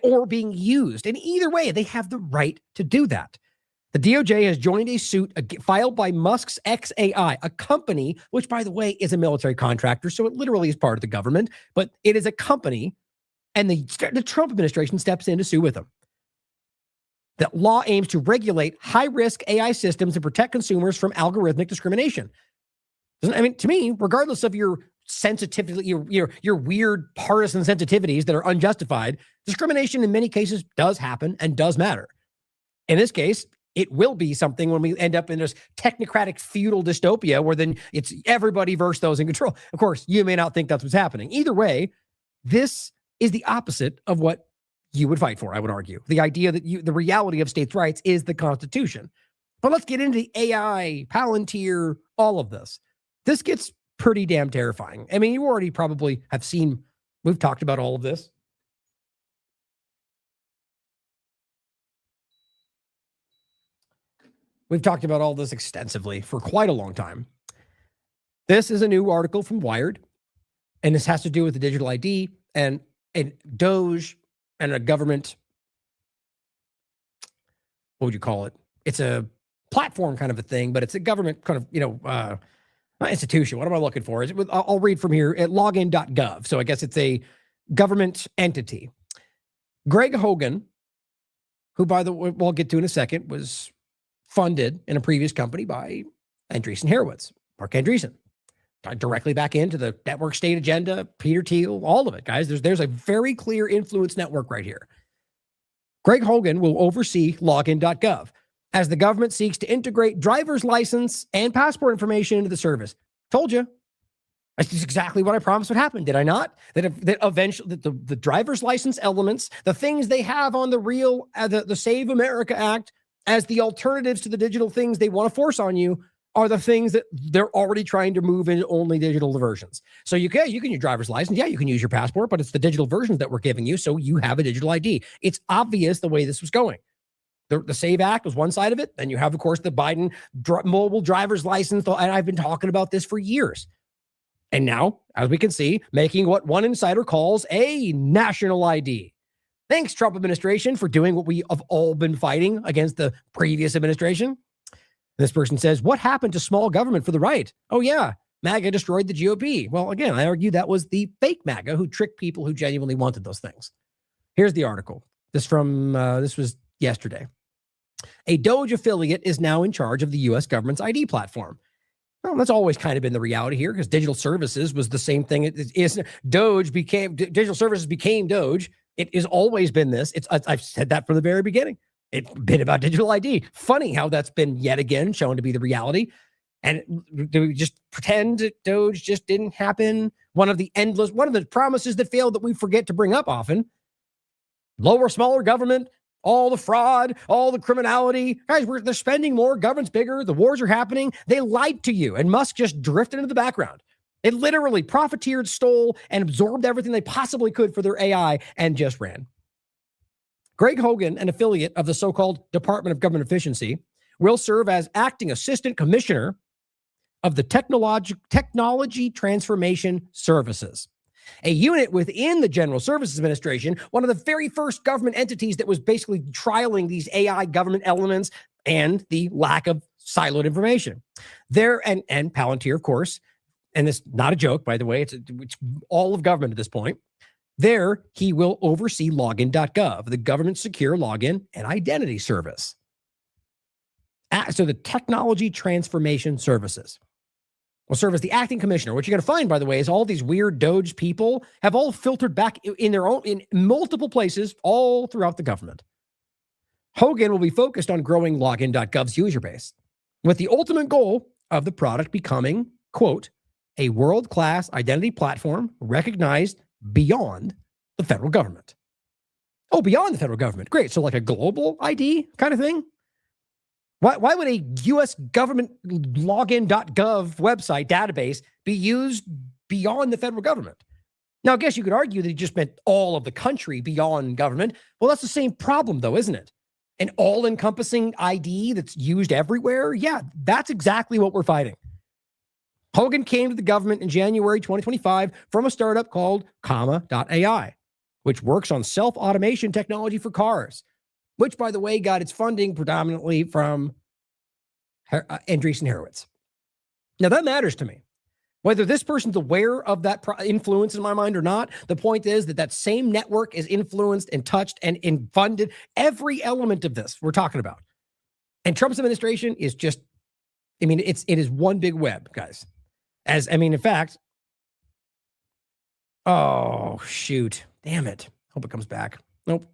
or being used. And either way, they have the right to do that. The DOJ has joined a suit filed by Musk's XAI, a company, which, by the way, is a military contractor. So it literally is part of the government, but it is a company. And the Trump administration steps in to sue with them. That law aims to regulate high-risk AI systems and protect consumers from algorithmic discrimination. To me, regardless of your sensitivity, your weird partisan sensitivities that are unjustified, discrimination in many cases does happen and does matter. In this case, it will be something when we end up in this technocratic feudal dystopia where then it's everybody versus those in control. Of course, you may not think that's what's happening. Either way, this is the opposite of what you would fight for, I would argue. The idea that the reality of states' rights is the Constitution. But let's get into the AI, Palantir, all of this. This gets pretty damn terrifying. I mean, you already probably have seen, we've talked about all of this. We've talked about all this extensively for quite a long time. This is a new article from Wired, and this has to do with the digital ID and Doge and a government, what would you call it? It's a platform kind of a thing, but it's a government kind of, institution. What am I looking for? I'll read from here at login.gov. So I guess it's a government entity. Greg Hogan, who, by the way, we'll get to in a second, was funded in a previous company by Andreessen Horowitz, Mark Andreessen. Directly back into the network state agenda, Peter Thiel, all of it, guys. There's a very clear influence network right here. Greg Hogan will oversee login.gov as the government seeks to integrate driver's license and passport information into the service. Told you. That's exactly what I promised would happen, did I not? That eventually the driver's license elements, the things they have on the Save America Act as the alternatives to the digital things they want to force on you, are the things that they're already trying to move into only digital versions. So you can use driver's license. Yeah, you can use your passport, but it's the digital versions that we're giving you. So you have a digital ID. It's obvious the way this was going. The SAVE Act was one side of it. Then you have, of course, the Biden mobile driver's license. And I've been talking about this for years. And now, as we can see, making what one insider calls a national ID. Thanks, Trump administration, for doing what we have all been fighting against the previous administration. This person says, what happened to small government for the right? Oh, yeah, MAGA destroyed the GOP. Well, again, I argue that was the fake MAGA who tricked people who genuinely wanted those things. Here's the article. This was yesterday. A Doge affiliate is now in charge of the U.S. government's ID platform. Well, that's always kind of been the reality here because digital services was the same thing. Digital services became Doge. It has always been this. I've said that from the very beginning. It's been about digital ID. Funny how that's been yet again shown to be the reality. And do we just pretend that Doge just didn't happen? One of the promises that failed that we forget to bring up often. Lower, smaller government, all the fraud, all the criminality. Guys, they're spending more, government's bigger, the wars are happening. They lied to you, and Musk just drifted into the background. It literally profiteered, stole, and absorbed everything they possibly could for their AI and just ran. Greg Hogan, an affiliate of the so-called Department of Government Efficiency, will serve as acting assistant commissioner of the Technology Transformation Services, a unit within the General Services Administration, one of the very first government entities that was basically trialing these AI government elements and the lack of siloed information. There, and Palantir, of course, and it's not a joke, by the way, it's all of government at this point. There, he will oversee login.gov, the government secure login and identity service. So the Technology Transformation Services will serve as the acting commissioner. What you're going to find, by the way, is all these weird Doge people have all filtered back in multiple places all throughout the government. Hogan will be focused on growing login.gov's user base with the ultimate goal of the product becoming, quote, a world-class identity platform recognized beyond the federal government. Oh, beyond the federal government. Great. So like a global ID kind of thing? Why would a U.S. government login.gov website database be used beyond the federal government? Now, I guess you could argue that he just meant all of the country beyond government. Well, that's the same problem, though, isn't it? An all-encompassing ID that's used everywhere? Yeah, that's exactly what we're fighting. Hogan came to the government in January 2025 from a startup called Comma.ai, which works on self-automation technology for cars, which, by the way, got its funding predominantly from Andreessen Horowitz. Now, that matters to me. Whether this person's aware of that influence in my mind or not, the point is that same network is influenced and touched and funded every element of this we're talking about. And Trump's administration is just, it is one big web, guys. In fact, oh, shoot. Damn it. Hope it comes back. Nope.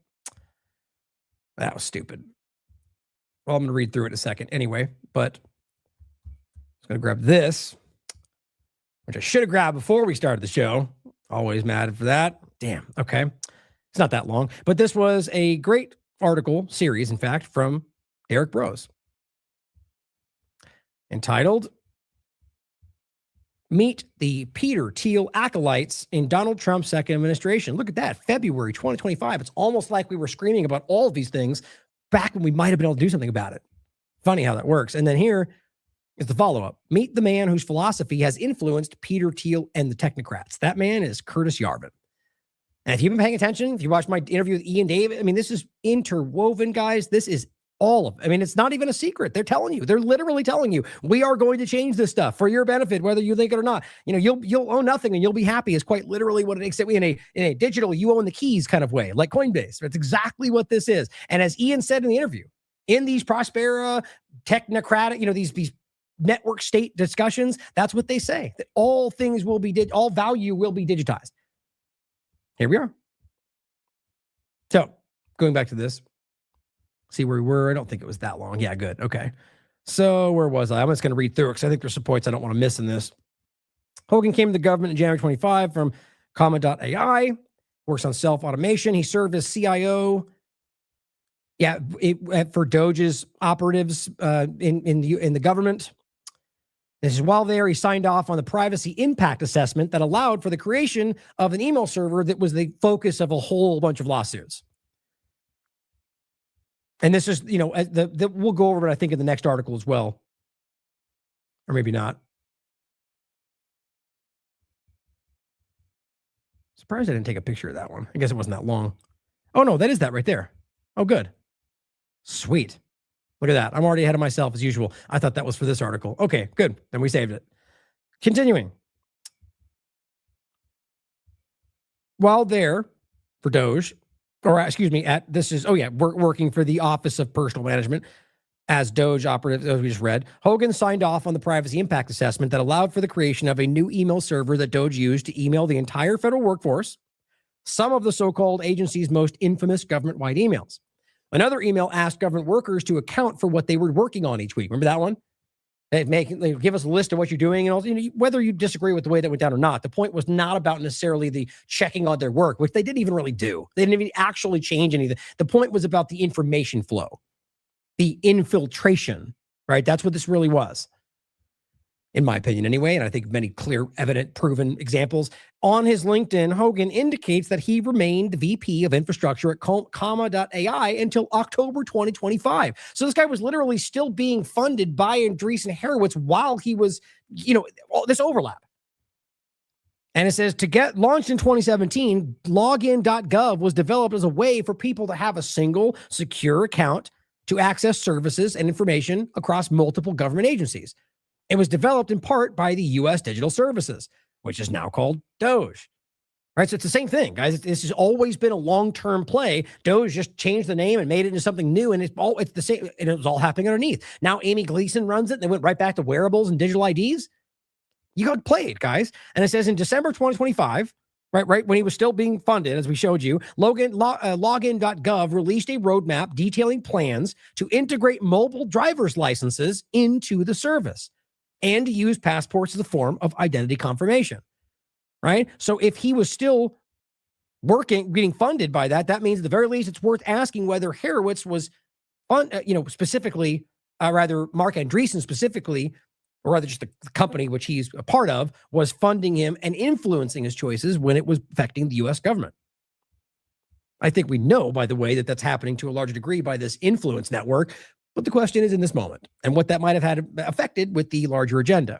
That was stupid. Well, I'm going to read through it in a second anyway, but I'm going to grab this, which I should have grabbed before we started the show. Always mad for that. Damn. Okay. It's not that long, but this was a great article series, in fact, from Derek Bros, entitled Meet the Peter Thiel Acolytes in Donald Trump's second administration. Look at that, February 2025. It's almost like we were screaming about all of these things back when we might have been able to do something about it. Funny how that works. And then here is the follow-up. Meet the man whose philosophy has influenced Peter Thiel and the technocrats. That man is Curtis Yarvin. And if you've been paying attention, if you watched my interview with Ian David, this is interwoven, guys. This is all of, it's not even a secret. They're telling you, they're literally telling you, we are going to change this stuff for your benefit, whether you think it or not. You'll own nothing and you'll be happy is quite literally what it is, in a digital, you own the keys kind of way, like Coinbase. That's exactly what this is. And as Ian said in the interview, in these Prospera technocratic, these network state discussions, that's what they say, that all things will be, all value will be digitized. Here we are. So going back to this, see where we were. I don't think it was that long. Yeah, good. Okay. So where was I? I'm just going to read through it because I think there's some points I don't want to miss in this. Hogan came to the government in January 25 from Comma.ai, works on self-automation. He served as CIO. Yeah, for Doge's operatives in the government. This is while there, he signed off on the privacy impact assessment that allowed for the creation of an email server that was the focus of a whole bunch of lawsuits. And this is, we'll go over it, I think, in the next article as well. Or maybe not. Surprised I didn't take a picture of that one. I guess it wasn't that long. Oh, no, that is that right there. Oh, good. Sweet. Look at that. I'm already ahead of myself as usual. I thought that was for this article. Okay, good. Then we saved it. Continuing. While there for Doge, working for the Office of Personal Management as Doge operative, as we just read, Hogan signed off on the privacy impact assessment that allowed for the creation of a new email server that Doge used to email the entire federal workforce some of the so-called agency's most infamous government-wide emails. Another email asked government workers to account for what they were working on each week. Remember that one? They give us a list of what you're doing, and also, whether you disagree with the way that went down or not. The point was not about necessarily the checking on their work, which they didn't even really do. They didn't even actually change anything. The point was about the information flow, the infiltration, right? That's what this really was, in my opinion anyway, and I think many clear, evident, proven examples. On his LinkedIn, Hogan indicates that he remained the VP of infrastructure at comma.ai until October 2025. So this guy was literally still being funded by Andreessen Horowitz while he was, all this overlap. And it says, to get launched in 2017, login.gov was developed as a way for people to have a single secure account to access services and information across multiple government agencies. It was developed in part by the U.S. Digital Services, which is now called Doge. Right? So it's the same thing, guys. This has always been a long-term play. Doge just changed the name and made it into something new, and it's the same, and it was all happening underneath. Now Amy Gleason runs it, and they went right back to wearables and digital IDs. You got played, guys. And it says in December 2025, right when he was still being funded, as we showed you, login.gov released a roadmap detailing plans to integrate mobile driver's licenses into the service and to use passports as a form of identity confirmation, right? So if he was still getting funded by that, that means at the very least it's worth asking whether Horowitz was, specifically, rather Mark Andreessen specifically, or rather just the company which he's a part of, was funding him and influencing his choices when it was affecting the U.S. government. I think we know, by the way, that that's happening to a larger degree by this influence network. But the question is in this moment and what that might have had affected with the larger agenda.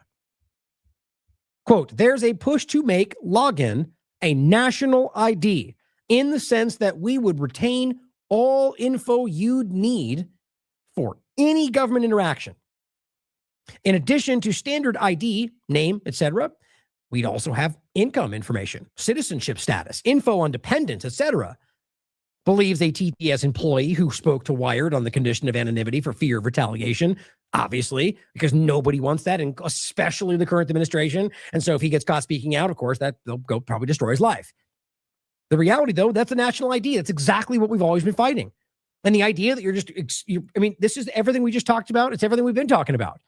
Quote, there's a push to make login a national ID in the sense that we would retain all info you'd need for any government interaction. In addition to standard ID, name, etc., we'd also have income information, citizenship status, info on dependents, etc., believes a TPS employee who spoke to Wired on the condition of anonymity for fear of retaliation, obviously, because nobody wants that, and especially the current administration. And so if he gets caught speaking out, of course, they'll go probably destroy his life. The reality, though, that's a national ID. That's exactly what we've always been fighting. And the idea that this is everything we just talked about. It's everything we've been talking about.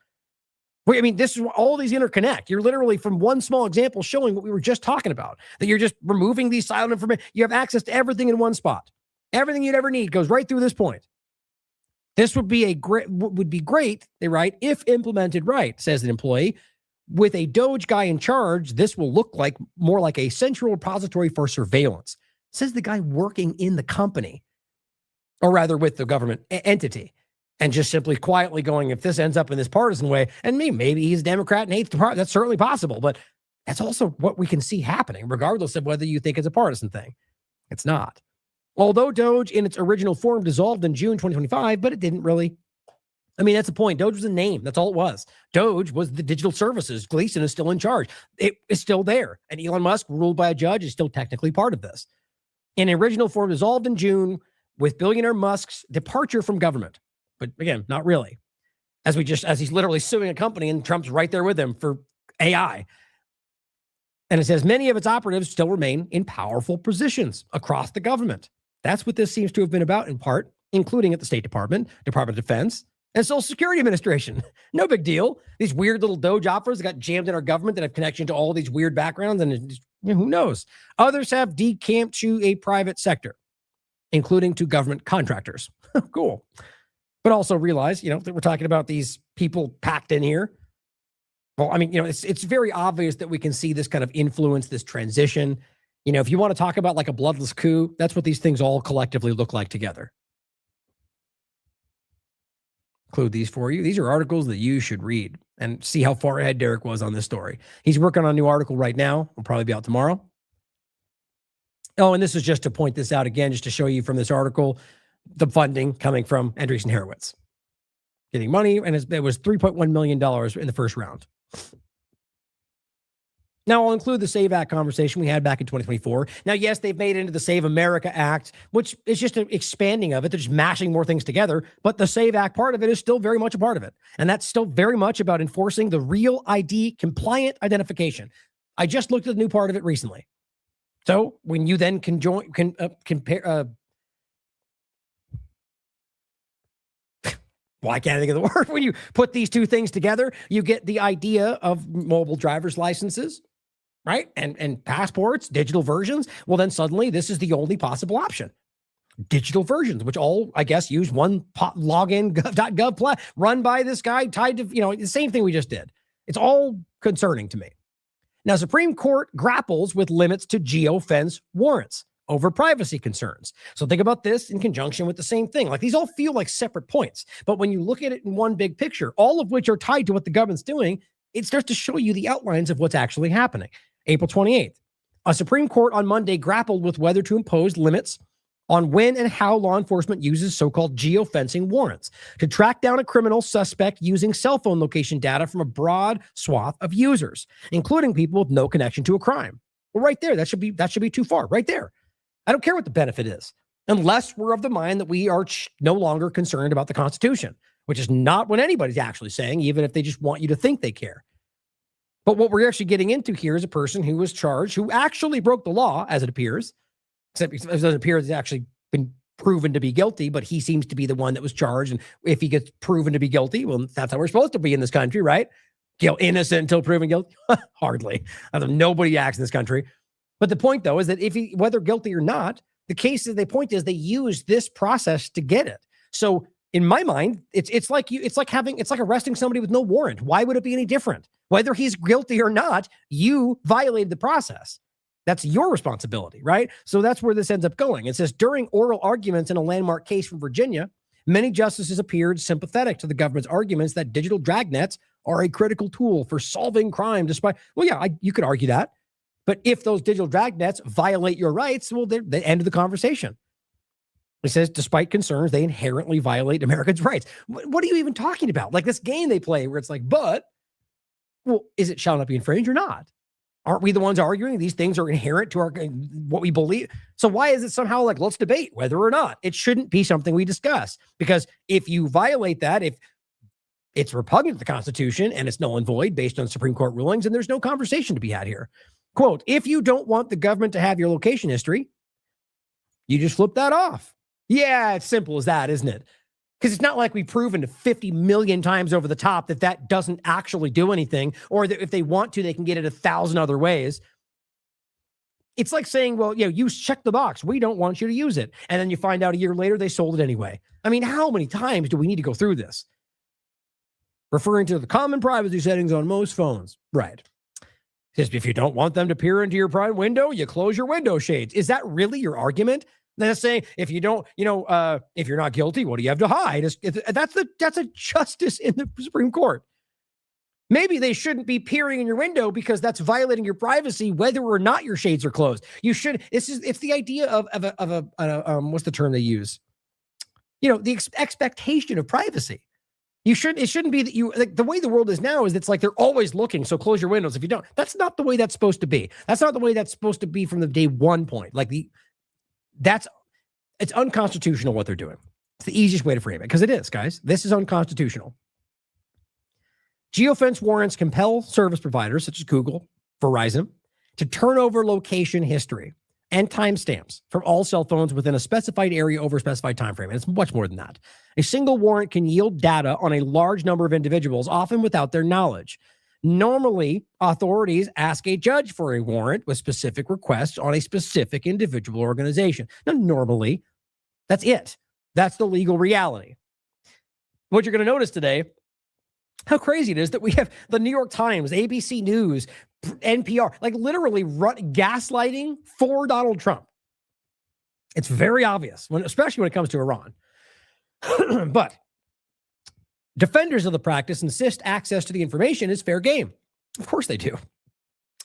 This is all these interconnect. You're literally, from one small example, showing what we were just talking about, that you're just removing these silent information. You have access to everything in one spot. Everything you'd ever need goes right through this point. This would be great, they write, if implemented right, says an employee. With a Doge guy in charge, this will look like more like a central repository for surveillance, says the guy working in the company, or rather with the government entity, and just simply quietly going, if this ends up in this partisan way, and maybe he's a Democrat and hates the party, that's certainly possible, but that's also what we can see happening, regardless of whether you think it's a partisan thing. It's not. Although Doge in its original form dissolved in June 2025, but it didn't really. That's the point. Doge was a name. That's all it was. Doge was the digital services. Gleason is still in charge. It is still there. And Elon Musk, ruled by a judge, is still technically part of this. In original form dissolved in June with billionaire Musk's departure from government. But again, not really. As he's literally suing a company and Trump's right there with him for AI. And it says many of its operatives still remain in powerful positions across the government. That's what this seems to have been about in part, including at the State Department, Department of Defense, and Social Security Administration. No big deal. These weird little Doge offers that got jammed in our government that have connection to all these weird backgrounds, and who knows? Others have decamped to a private sector, including to government contractors. Cool. But also realize, that we're talking about these people packed in here. Well, it's very obvious that we can see this kind of influence, this transition. If you want to talk about like a bloodless coup, that's what these things all collectively look like together. Include these for you. These are articles that you should read and see how far ahead Derek was on this story. He's working on a new article right now. Will probably be out tomorrow. Oh, and this is just to point this out again, just to show you from this article, the funding coming from Andreessen Horowitz. Getting money, and it was $3.1 million in the first round. Now, I'll include the SAVE Act conversation we had back in 2024. Now, yes, they've made it into the Save America Act, which is just an expanding of it. They're just mashing more things together. But the SAVE Act part of it is still very much a part of it. And that's still very much about enforcing the real ID compliant identification. I just looked at the new part of it recently. So when you then compare, well, I can't think of the word. When you put these two things together, you get the idea of mobile driver's licenses, right? And passports, digital versions. Well, then suddenly this is the only possible option. Digital versions, which all, I guess, use one login.gov run by this guy tied to, the same thing we just did. It's all concerning to me. Now, Supreme Court grapples with limits to geofence warrants over privacy concerns. So think about this in conjunction with the same thing. Like, these all feel like separate points, but when you look at it in one big picture, all of which are tied to what the government's doing, it starts to show you the outlines of what's actually happening. April 28th, a Supreme Court on Monday grappled with whether to impose limits on when and how law enforcement uses so-called geofencing warrants to track down a criminal suspect using cell phone location data from a broad swath of users, including people with no connection to a crime. Well, right there, that should be too far. Right there. I don't care what the benefit is, unless we're of the mind that we are no longer concerned about the Constitution, which is not what anybody's actually saying, even if they just want you to think they care. But what we're actually getting into here is a person who was charged, who actually broke the law, as it appears, except it doesn't appear he's actually been proven to be guilty, but he seems to be the one that was charged. And if he gets proven to be guilty, well, that's how we're supposed to be in this country, right? Innocent until proven guilty? Hardly. Nobody acts in this country. But the point, though, is that whether guilty or not, the case that they point is they use this process to get it. So in my mind, it's like arresting somebody with no warrant. Why would it be any different? Whether he's guilty or not, you violated the process. That's your responsibility, right? So that's where this ends up going. It says, during oral arguments in a landmark case from Virginia, many justices appeared sympathetic to the government's arguments that digital dragnets are a critical tool for solving crime despite, well, yeah, you could argue that. But if those digital dragnets violate your rights, well, they're the end of the conversation. It says, despite concerns, they inherently violate Americans' rights. What are you even talking about? Like this game they play where it's like, well, is it shall not be infringed or not? Aren't we the ones arguing these things are inherent to what we believe? So why is it somehow like, let's debate whether or not? It shouldn't be something we discuss, because if you violate that, if it's repugnant to the Constitution and it's null and void based on Supreme Court rulings, and there's no conversation to be had here. Quote, if you don't want the government to have your location history, you just flip that off. Yeah, it's simple as that, isn't it? Because it's not like we've proven to 50 million times over the top that doesn't actually do anything, or that if they want to, they can get it 1,000 other ways. It's like saying, well, you check the box. We don't want you to use it. And then you find out a year later, they sold it anyway. I mean, how many times do we need to go through this? Referring to the common privacy settings on most phones. Right. Just if you don't want them to peer into your private window, you close your window shades. Is that really your argument? Then it's saying, if you don't, if you're not guilty, what do you have to hide? That's a justice in the Supreme Court. Maybe they shouldn't be peering in your window because that's violating your privacy, whether or not your shades are closed. You should. It's the idea of a what's the term they use? The expectation of privacy. It shouldn't be that you, like, the way the world is now is it's like they're always looking. So close your windows if you don't. That's not the way that's supposed to be. That's not the way that's supposed to be from the day one point. It's unconstitutional what they're doing. It's the easiest way to frame it, because it is, guys. This is unconstitutional. Geofence warrants compel service providers such as Google, Verizon, to turn over location history and timestamps from all cell phones within a specified area over a specified time frame. And it's much more than that. A single warrant can yield data on a large number of individuals, often without their knowledge. Normally, authorities ask a judge for a warrant with specific requests on a specific individual organization. Now, normally, that's it. That's the legal reality. What you're going to notice today, how crazy it is that we have the New York Times, ABC News, NPR, like literally gaslighting for Donald Trump. It's very obvious, especially when it comes to Iran. But defenders of the practice insist access to the information is fair game. Of course they do.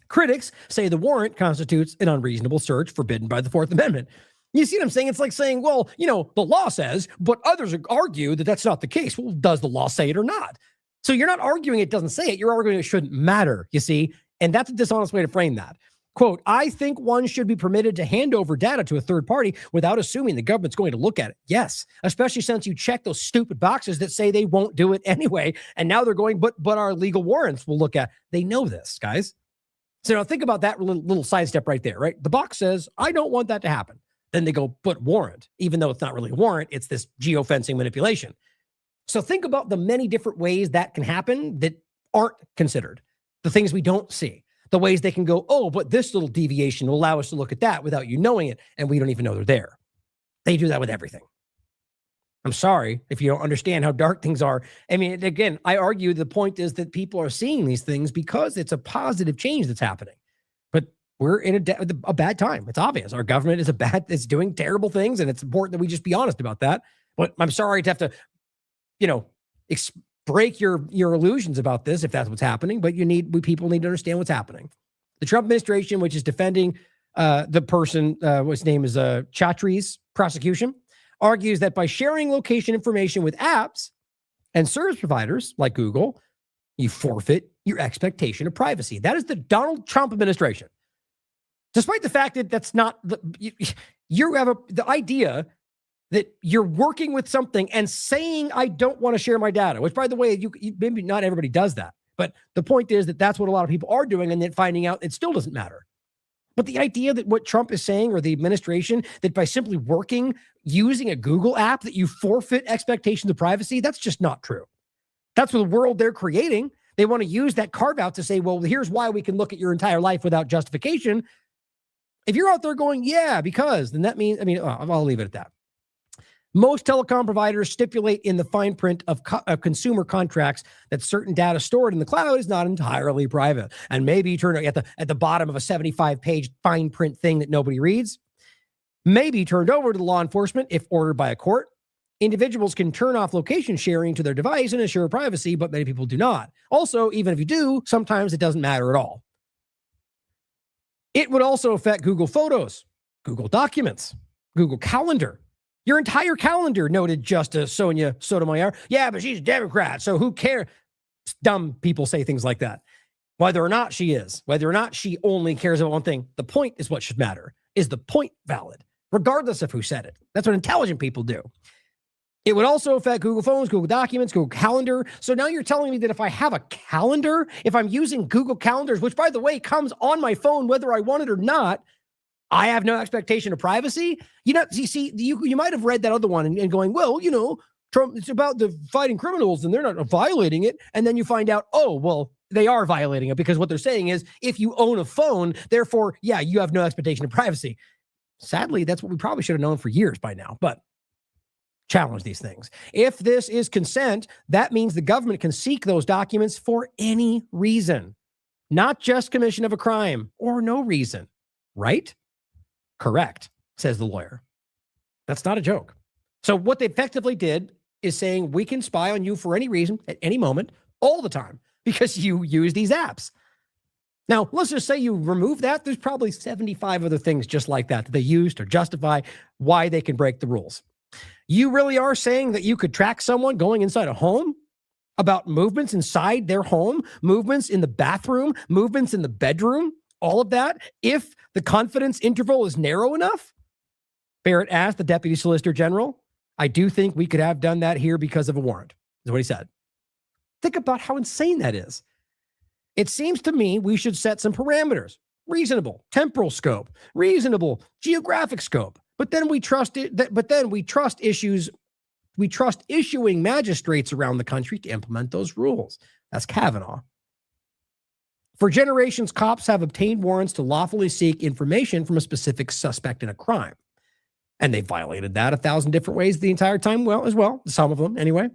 Critics say the warrant constitutes an unreasonable search forbidden by the Fourth Amendment. You see what I'm saying? It's like saying, well, the law says, but others argue that that's not the case. Well, does the law say it or not? So you're not arguing it doesn't say it. You're arguing it shouldn't matter, you see? And that's a dishonest way to frame that. Quote, I think one should be permitted to hand over data to a third party without assuming the government's going to look at it. Yes, especially since you check those stupid boxes that say they won't do it anyway. And now they're going, but our legal warrants will look at. They know this, guys. So now think about that little sidestep right there, right? The box says, I don't want that to happen. Then they go, but warrant, even though it's not really a warrant, it's this geofencing manipulation. So think about the many different ways that can happen that aren't considered, the things we don't see, the ways they can go, oh, but this little deviation will allow us to look at that without you knowing it, and we don't even know they're there. They do that with everything. I'm sorry if you don't understand how dark things are. I mean, again, I argue the point is that people are seeing these things because it's a positive change that's happening. But we're in a bad time. It's obvious. Our government is it's doing terrible things, and it's important that we just be honest about that. But I'm sorry to have to, break your illusions about this if that's what's happening. But people need to understand what's happening. The Trump administration, which is defending the person, whose name is Chatri's prosecution, argues that by sharing location information with apps and service providers like Google, you forfeit your expectation of privacy. That is the Donald Trump administration. Despite the fact that that's not you have the idea that you're working with something and saying, I don't want to share my data, which, by the way, you maybe not everybody does that. But the point is that that's what a lot of people are doing, and then finding out it still doesn't matter. But the idea that what Trump is saying, or the administration, that by simply working, using a Google app, that you forfeit expectations of privacy, that's just not true. That's the world they're creating. They want to use that carve out to say, well, here's why we can look at your entire life without justification. If you're out there going, yeah, because, then that means, I'll leave it at that. Most telecom providers stipulate in the fine print of consumer contracts that certain data stored in the cloud is not entirely private. And maybe you turn at the bottom of a 75-page fine print thing that nobody reads, maybe turned over to the law enforcement if ordered by a court. Individuals can turn off location sharing to their device and ensure privacy, but many people do not. Also, even if you do, sometimes it doesn't matter at all. It would also affect Google Photos, Google Documents, Google Calendar. Your entire calendar, noted Justice Sonia Sotomayor. Yeah, but she's a Democrat, so who cares? Dumb people say things like that. Whether or not she is, whether or not she only cares about one thing, the point is what should matter. Is the point valid, regardless of who said it? That's what intelligent people do. It would also affect Google Phones, Google Documents, Google Calendar. So now you're telling me that if I have a calendar, if I'm using Google Calendars, which, by the way, comes on my phone whether I want it or not, I have no expectation of privacy. You might have read that other one and going, well, Trump, it's about the fighting criminals and they're not violating it. And then you find out, oh, well, they are violating it, because what they're saying is, if you own a phone, therefore, yeah, you have no expectation of privacy. Sadly, that's what we probably should have known for years by now, but challenge these things. If this is consent, that means the government can seek those documents for any reason, not just commission of a crime or no reason, right? Correct, says the lawyer. That's not a joke. So what they effectively did is saying, we can spy on you for any reason, at any moment, all the time, because you use these apps. Now, let's just say you remove that. There's probably 75 other things just like that they use to justify why they can break the rules. You really are saying that you could track someone going inside a home, about movements inside their home, movements in the bathroom, movements in the bedroom, all of that, if the confidence interval is narrow enough? Barrett asked the Deputy Solicitor General. I do think we could have done that here because of a warrant, is what he said. Think about how insane that is. It seems to me we should set some parameters. Reasonable temporal scope, reasonable geographic scope. But then we trust issuing magistrates around the country to implement those rules. That's Kavanaugh. For generations, cops have obtained warrants to lawfully seek information from a specific suspect in a crime. And they violated that 1,000 different ways the entire time, some of them anyway.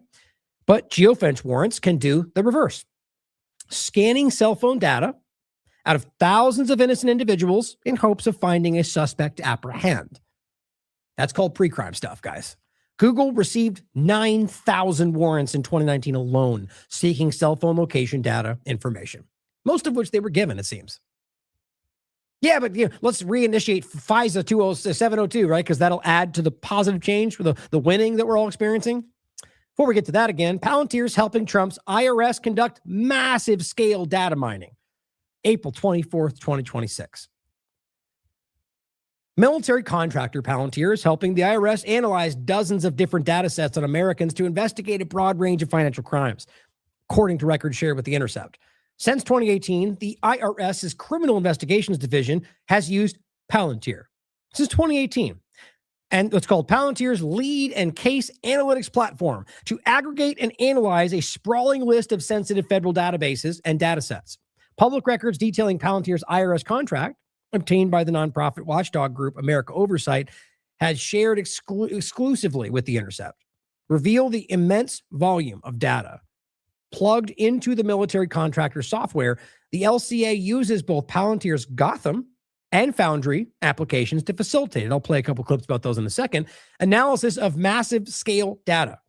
But geofence warrants can do the reverse. Scanning cell phone data out of thousands of innocent individuals in hopes of finding a suspect to apprehend. That's called pre-crime stuff, guys. Google received 9,000 warrants in 2019 alone, seeking cell phone location data information. Most of which they were given, it seems. Yeah, but let's reinitiate FISA 702, right? Because that'll add to the positive change for the winning that we're all experiencing. Before we get to that again, Palantir is helping Trump's IRS conduct massive scale data mining. April 24th, 2026. Military contractor Palantir is helping the IRS analyze dozens of different data sets on Americans to investigate a broad range of financial crimes, according to records shared with The Intercept. Since 2018, the IRS's Criminal Investigations Division has used Palantir. Since 2018. And what's called Palantir's lead and case analytics platform to aggregate and analyze a sprawling list of sensitive federal databases and data sets. Public records detailing Palantir's IRS contract, obtained by the nonprofit watchdog group America Oversight, has shared exclusively with The Intercept, reveal the immense volume of data plugged into the military contractor software. The LCA uses both Palantir's Gotham and Foundry applications to facilitate it. I'll play a couple clips about those in a second. Analysis of massive scale data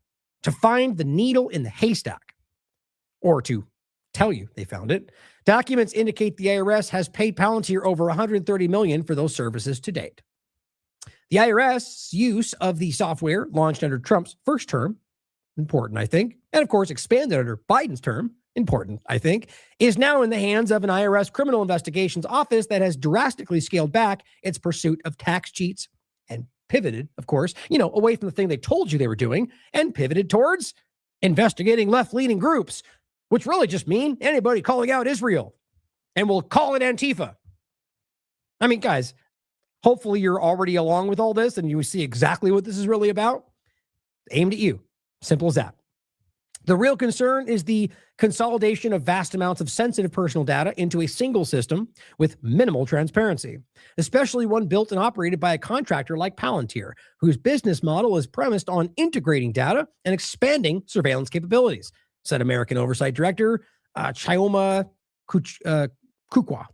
to find the needle in the haystack, or to tell you they found it. Documents indicate the IRS has paid Palantir over $130 million for those services to date. The IRS use of the software launched under Trump's first term, important, I think, and of course expanded under Biden's term, important, I think, is now in the hands of an IRS Criminal Investigations Office that has drastically scaled back its pursuit of tax cheats and pivoted, of course, away from the thing they told you they were doing and pivoted towards investigating left-leaning groups, which really just mean anybody calling out Israel, and we'll call it Antifa. I mean, guys, hopefully you're already along with all this and you see exactly what this is really about. Aimed at you. Simple as that. The real concern is the consolidation of vast amounts of sensitive personal data into a single system with minimal transparency, especially one built and operated by a contractor like Palantir, whose business model is premised on integrating data and expanding surveillance capabilities, said American Oversight Director Chioma Kukwa.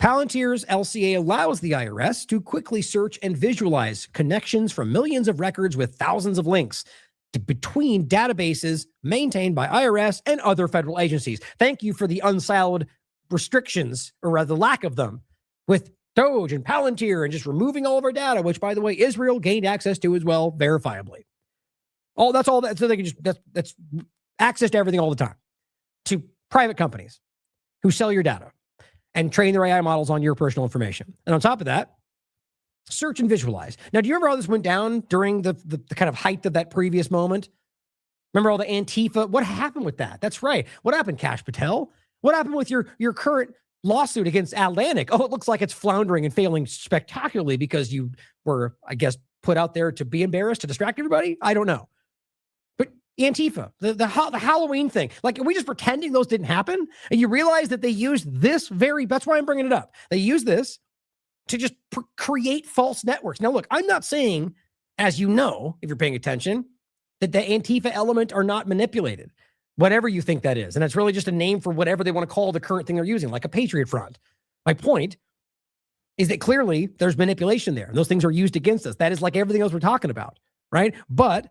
Palantir's LCA allows the IRS to quickly search and visualize connections from millions of records with thousands of links between databases maintained by IRS and other federal agencies. Thank you for the unsiloed restrictions, or rather the lack of them, with Doge and Palantir and just removing all of our data, which, by the way, Israel gained access to as well, verifiably. That's all that, so they can just, that's access to everything all the time, to private companies who sell your data and train their AI models on your personal information. And on top of that, search and visualize. Now, do you remember how this went down during the kind of height of that previous moment? Remember all the Antifa? What happened with that? That's right. What happened, Kash Patel? What happened with your current lawsuit against Atlantic? Oh, it looks like it's floundering and failing spectacularly because you were, I guess, put out there to be embarrassed, to distract everybody? I don't know. But Antifa, the Halloween thing, like, are we just pretending those didn't happen? And you realize that they used this that's why I'm bringing it up. They use this to just create false networks. Now, look, I'm not saying, as you know, if you're paying attention, that the Antifa element are not manipulated, whatever you think that is. And it's really just a name for whatever they want to call the current thing they're using, like a Patriot Front. My point is that clearly there's manipulation there. And those things are used against us. That is like everything else we're talking about, right? But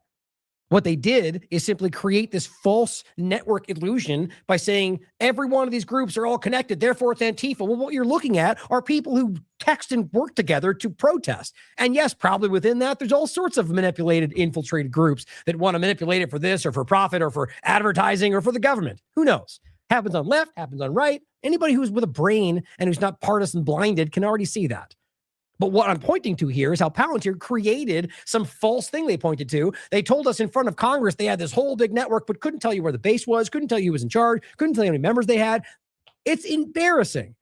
what they did is simply create this false network illusion by saying every one of these groups are all connected, therefore it's Antifa. Well, what you're looking at are people who text and work together to protest. And yes, probably within that, there's all sorts of manipulated, infiltrated groups that want to manipulate it for this or for profit or for advertising or for the government. Who knows? Happens on left, happens on right. Anybody who's with a brain and who's not partisan blinded can already see that. But what I'm pointing to here is how Palantir created some false thing they pointed to. They told us in front of Congress they had this whole big network, but couldn't tell you where the base was, couldn't tell you who was in charge, couldn't tell you how many members they had. It's embarrassing.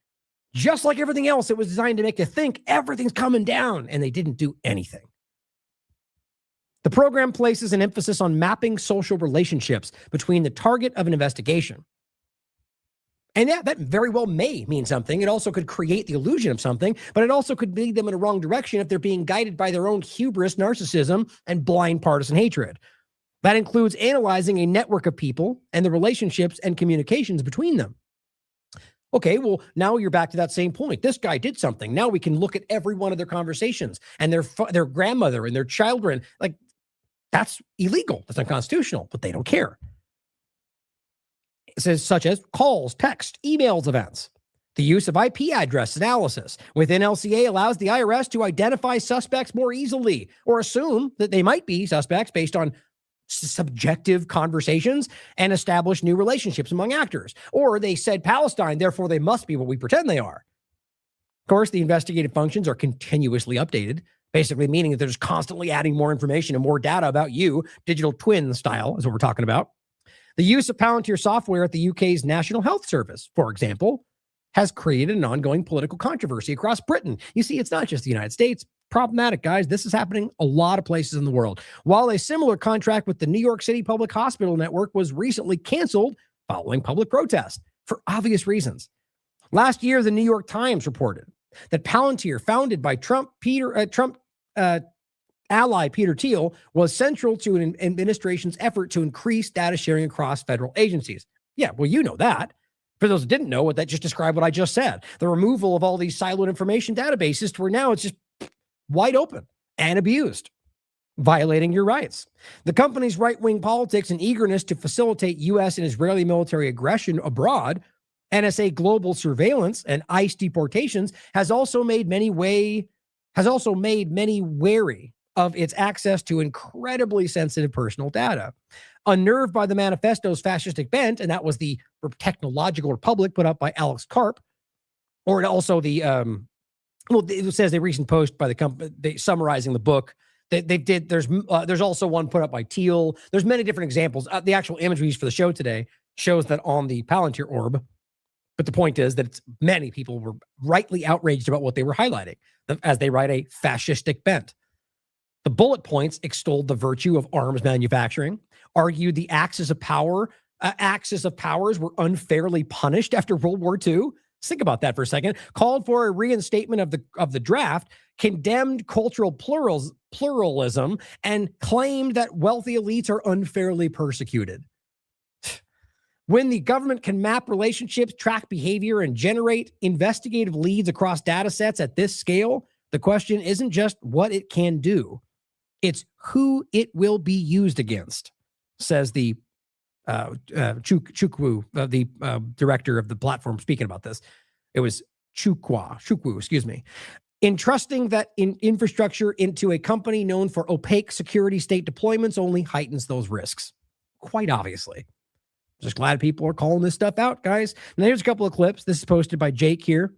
Just like everything else, it was designed to make you think everything's coming down, and they didn't do anything. The program places an emphasis on mapping social relationships between the target of an investigation. And that very well may mean something. It also could create the illusion of something, but it also could lead them in a wrong direction if they're being guided by their own hubris, narcissism, and blind partisan hatred. That includes analyzing a network of people and the relationships and communications between them. Okay, well, now you're back to that same point. This guy did something. Now we can look at every one of their conversations and their grandmother and their children. Like, that's illegal. That's unconstitutional, but they don't care. It says such as calls, text, emails, events. The use of IP address analysis within LCA allows the IRS to identify suspects more easily or assume that they might be suspects based on subjective conversations and establish new relationships among actors. Or they said Palestine, therefore they must be what we pretend they are. Of course, the investigative functions are continuously updated, basically meaning that they're just constantly adding more information and more data about you, digital twin style is what we're talking about. The use of Palantir software at the UK's National Health Service, for example, has created an ongoing political controversy across Britain. You see, it's not just the United States. Problematic, guys. This is happening a lot of places in the world. While a similar contract with the New York City Public Hospital Network was recently canceled following public protest for obvious reasons. Last year, the New York Times reported that Palantir, founded by Trump ally Peter Thiel, was central to an administration's effort to increase data sharing across federal agencies. Yeah, well, you know that. For those who didn't know, what that just described what I just said. The removal of all these siloed information databases to where now it's just wide open and abused, violating your rights. The company's right-wing politics and eagerness to facilitate U.S. and Israeli military aggression abroad, NSA global surveillance, and ICE deportations has also made many wary of its access to incredibly sensitive personal data. Unnerved by the manifesto's fascistic bent, and that was the Technological Republic put up by Alex Karp, or also the it says a recent post by the company summarizing the book. There's also one put up by Thiel. There's many different examples. The actual image we used for the show today shows that on the Palantir orb. But the point is that many people were rightly outraged about what they were highlighting, as they write a fascistic bent. The bullet points extolled the virtue of arms manufacturing, argued the axis of powers were unfairly punished after World War II. Think about that for a second. Called for a reinstatement of the draft, condemned cultural pluralism, and claimed that wealthy elites are unfairly persecuted. When the government can map relationships, track behavior, and generate investigative leads across data sets at this scale, the question isn't just what it can do. It's who it will be used against, says the Chukwu, the director of the platform, speaking about this. It was Chukwu, excuse me. Entrusting that infrastructure into a company known for opaque security state deployments only heightens those risks. Quite obviously. Just glad people are calling this stuff out, guys. Now, here's a couple of clips. This is posted by Jake here.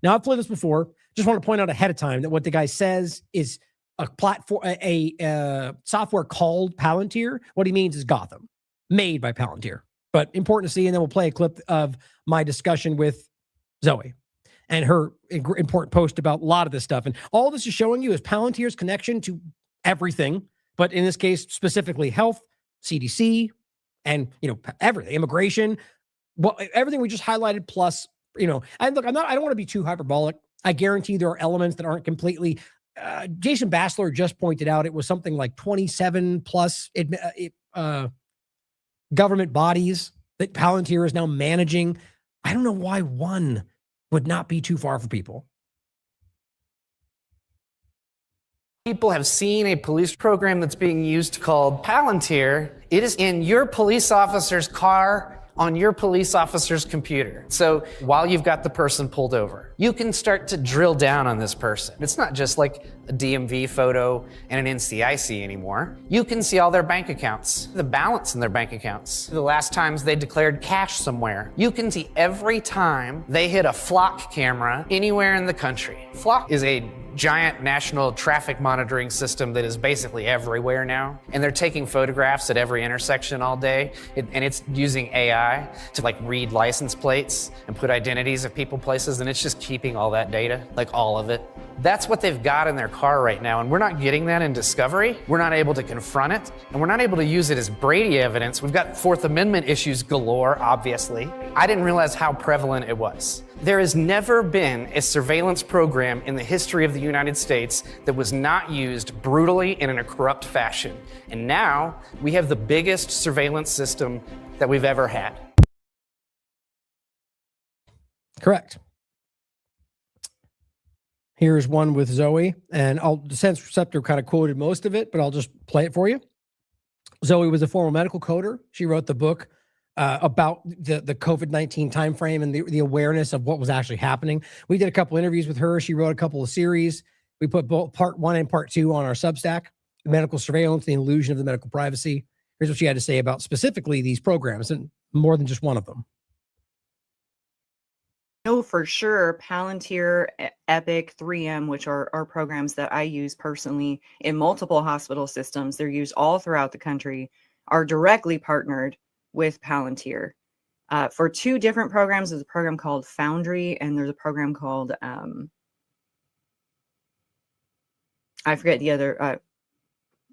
Now, I've played this before. Just want to point out ahead of time that what the guy says is a platform, a software called Palantir. What he means is Gotham, made by Palantir. But important to see, and then we'll play a clip of my discussion with Zoe and her important post about a lot of this stuff. And all this is showing you is Palantir's connection to everything, but in this case, specifically health, CDC, and, everything, immigration, well, everything we just highlighted, plus, and look, I don't want to be too hyperbolic. I guarantee there are elements that aren't completely, Jason Bassler just pointed out it was something like 27 plus government bodies that Palantir is now managing. I don't know why one would not be too far for people. People have seen a police program that's being used called Palantir. It is in your police officer's car, on your police officer's computer. So while you've got the person pulled over, you can start to drill down on this person. It's not just like a DMV photo and an NCIC anymore. You can see all their bank accounts, the balance in their bank accounts, the last times they declared cash somewhere. You can see every time they hit a flock camera anywhere in the country. Flock is a giant national traffic monitoring system that is basically everywhere now. And they're taking photographs at every intersection all day. And it's using AI to read license plates and put identities of people, places, and it's just keeping all that data, all of it. That's what they've got in their car right now. And we're not getting that in discovery. We're not able to confront it. And we're not able to use it as Brady evidence. We've got Fourth Amendment issues galore, obviously. I didn't realize how prevalent it was. There has never been a surveillance program in the history of the United States that was not used brutally and in a corrupt fashion. And now we have the biggest surveillance system that we've ever had. Correct. Here's one with Zoe, and the Sense Receptor kind of quoted most of it, but I'll just play it for you. Zoe was a former medical coder. She wrote the book about the COVID-19 timeframe and the awareness of what was actually happening. We did a couple interviews with her. She wrote a couple of series. We put both part 1 and part 2 on our Substack, Medical Surveillance, the Illusion of the Medical Privacy. Here's what she had to say about specifically these programs, and more than just one of them. know for sure Palantir, Epic, 3M, which are programs that I use personally in multiple hospital systems. They're used all throughout the country, are directly partnered with Palantir for two different programs. There's a program called Foundry, and there's a program called I forget the other.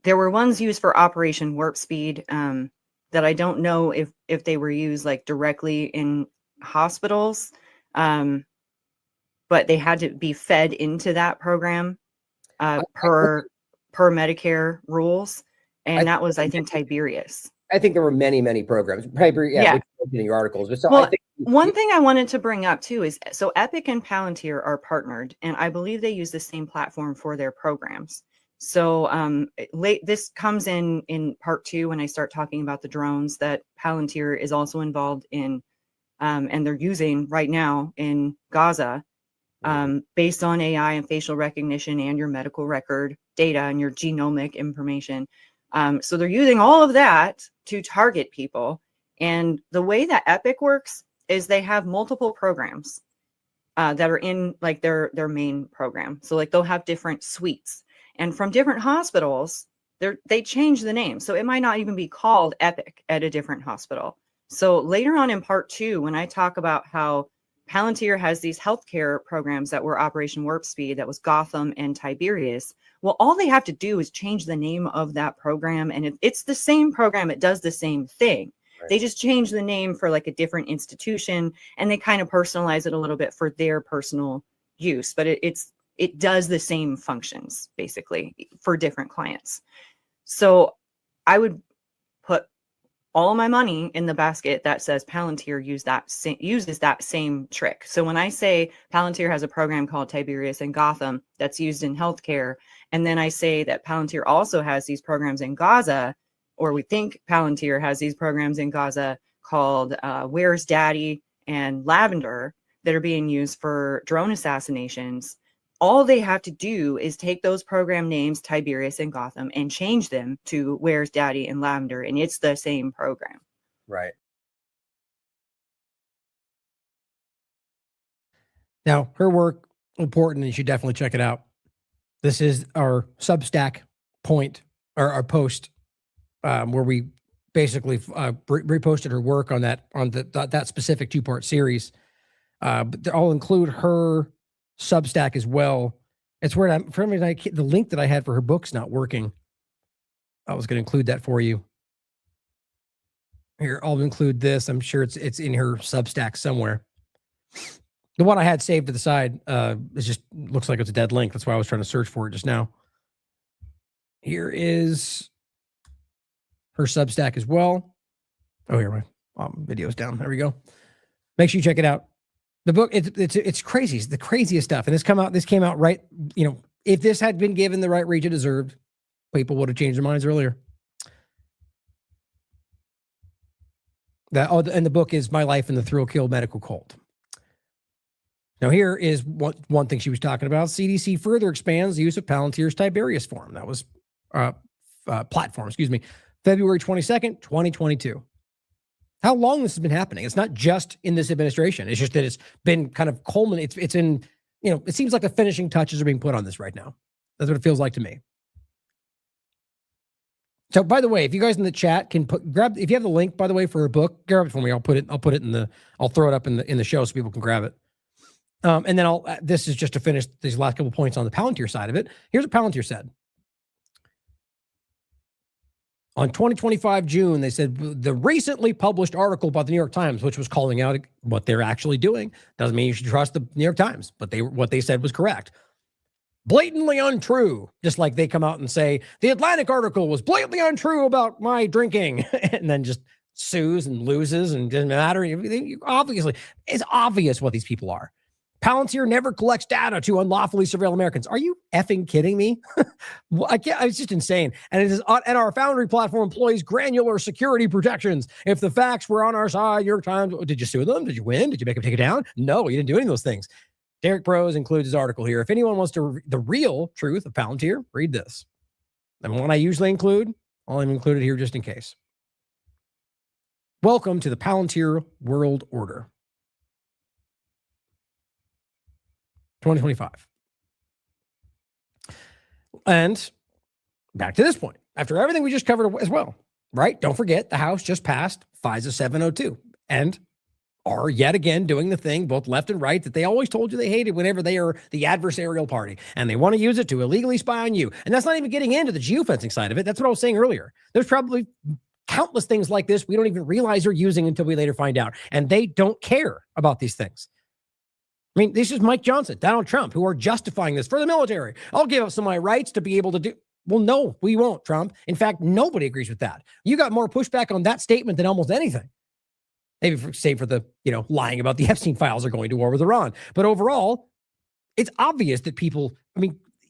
There were ones used for Operation Warp Speed that I don't know if they were used like directly in hospitals, but they had to be fed into that program per Medicare rules, and that was, I think, Tiberius. I think there were many programs. Yeah. Which in your articles. But so well, I think one thing I wanted to bring up too is, so Epic and Palantir are partnered, and I believe they use the same platform for their programs. So this comes in part 2 when I start talking about the drones that Palantir is also involved in, and they're using right now in Gaza, based on AI and facial recognition and your medical record data and your genomic information. So they're using all of that to target people. And the way that Epic works is they have multiple programs that are in like their main program. So like they'll have different suites, and from different hospitals, they change the name. So it might not even be called Epic at a different hospital. So later on in part 2, when I talk about how Palantir has these healthcare programs that were Operation Warp Speed, that was Gotham and Tiberius. Well, all they have to do is change the name of that program, and it's the same program. It does the same thing. Right. They just change the name for like a different institution, and they kind of personalize it a little bit for their personal use. But it does the same functions basically for different clients. So I would put all of my money in the basket that says Palantir uses that same trick. So when I say Palantir has a program called Tiberius and Gotham that's used in healthcare, and then I say that Palantir also has these programs in Gaza, or we think Palantir has these programs in Gaza called Where's Daddy and Lavender that are being used for drone assassinations, all they have to do is take those program names, Tiberius and Gotham, and change them to Where's Daddy and Lavender, and it's the same program. Right. Now, her work, important, and you should definitely check it out. This is our Substack point, or our post, where we basically reposted her work on that specific 2-part series. But I'll include her Substack as well. It's where the link that I had for her book's not working. I was going to include that for you. Here, I'll include this. I'm sure it's in her Substack somewhere. The one I had saved to the side is just looks like it's a dead link. That's why I was trying to search for it just now. Here is her Substack as well. Oh, here my video's down. There we go. Make sure you check it out. The book, it's crazy. It's the craziest stuff. And this came out right, if this had been given the right reach it deserved, people would have changed their minds earlier. And the book is My Life in the Thrill Kill Medical Cult. Now here is one thing she was talking about. CDC further expands the use of Palantir's Tiberius platform, February 22nd, 2022. How long this has been happening? It's not just in this administration. It's just that it's been kind of culminating. It's in, it seems like the finishing touches are being put on this right now. That's what it feels like to me. So, by the way, if you guys in the chat can if you have the link, by the way, for a book, grab it for me. I'll throw it up in the show so people can grab it. And then this is just to finish these last couple points on the Palantir side of it. Here's what Palantir said. On 2025 June, they said the recently published article by the New York Times, which was calling out what they're actually doing, doesn't mean you should trust the New York Times, but what they said was correct. Blatantly untrue, just like they come out and say, the Atlantic article was blatantly untrue about my drinking, and then just sues and loses and doesn't matter. Obviously, it's obvious what these people are. Palantir never collects data to unlawfully surveil Americans. Are you effing kidding me? It's just insane. And it is, and our Foundry platform employs granular security protections. If the facts were on our side, New York Times, did you sue them? Did you win? Did you make them take it down? No, you didn't do any of those things. Derek Prose includes his article here. If anyone wants the real truth of Palantir, read this. And one I usually include, I'll even include it here just in case. Welcome to the Palantir World Order. 2025. And back to this point, after everything we just covered as well, right? Don't forget, the House just passed FISA 702 and are yet again doing the thing, both left and right, that they always told you they hated whenever they are the adversarial party. And they want to use it to illegally spy on you. And that's not even getting into the geofencing side of it. That's what I was saying earlier. There's probably countless things like this we don't even realize they're using until we later find out. And they don't care about these things. I mean, this is Mike Johnson, Donald Trump, who are justifying this for the military. I'll give up some of my rights to be able to do. Well, no, we won't, Trump. In fact, nobody agrees with that. You got more pushback on that statement than almost anything. Maybe save for the, lying about the Epstein files are going to war with Iran. But overall, it's obvious that people,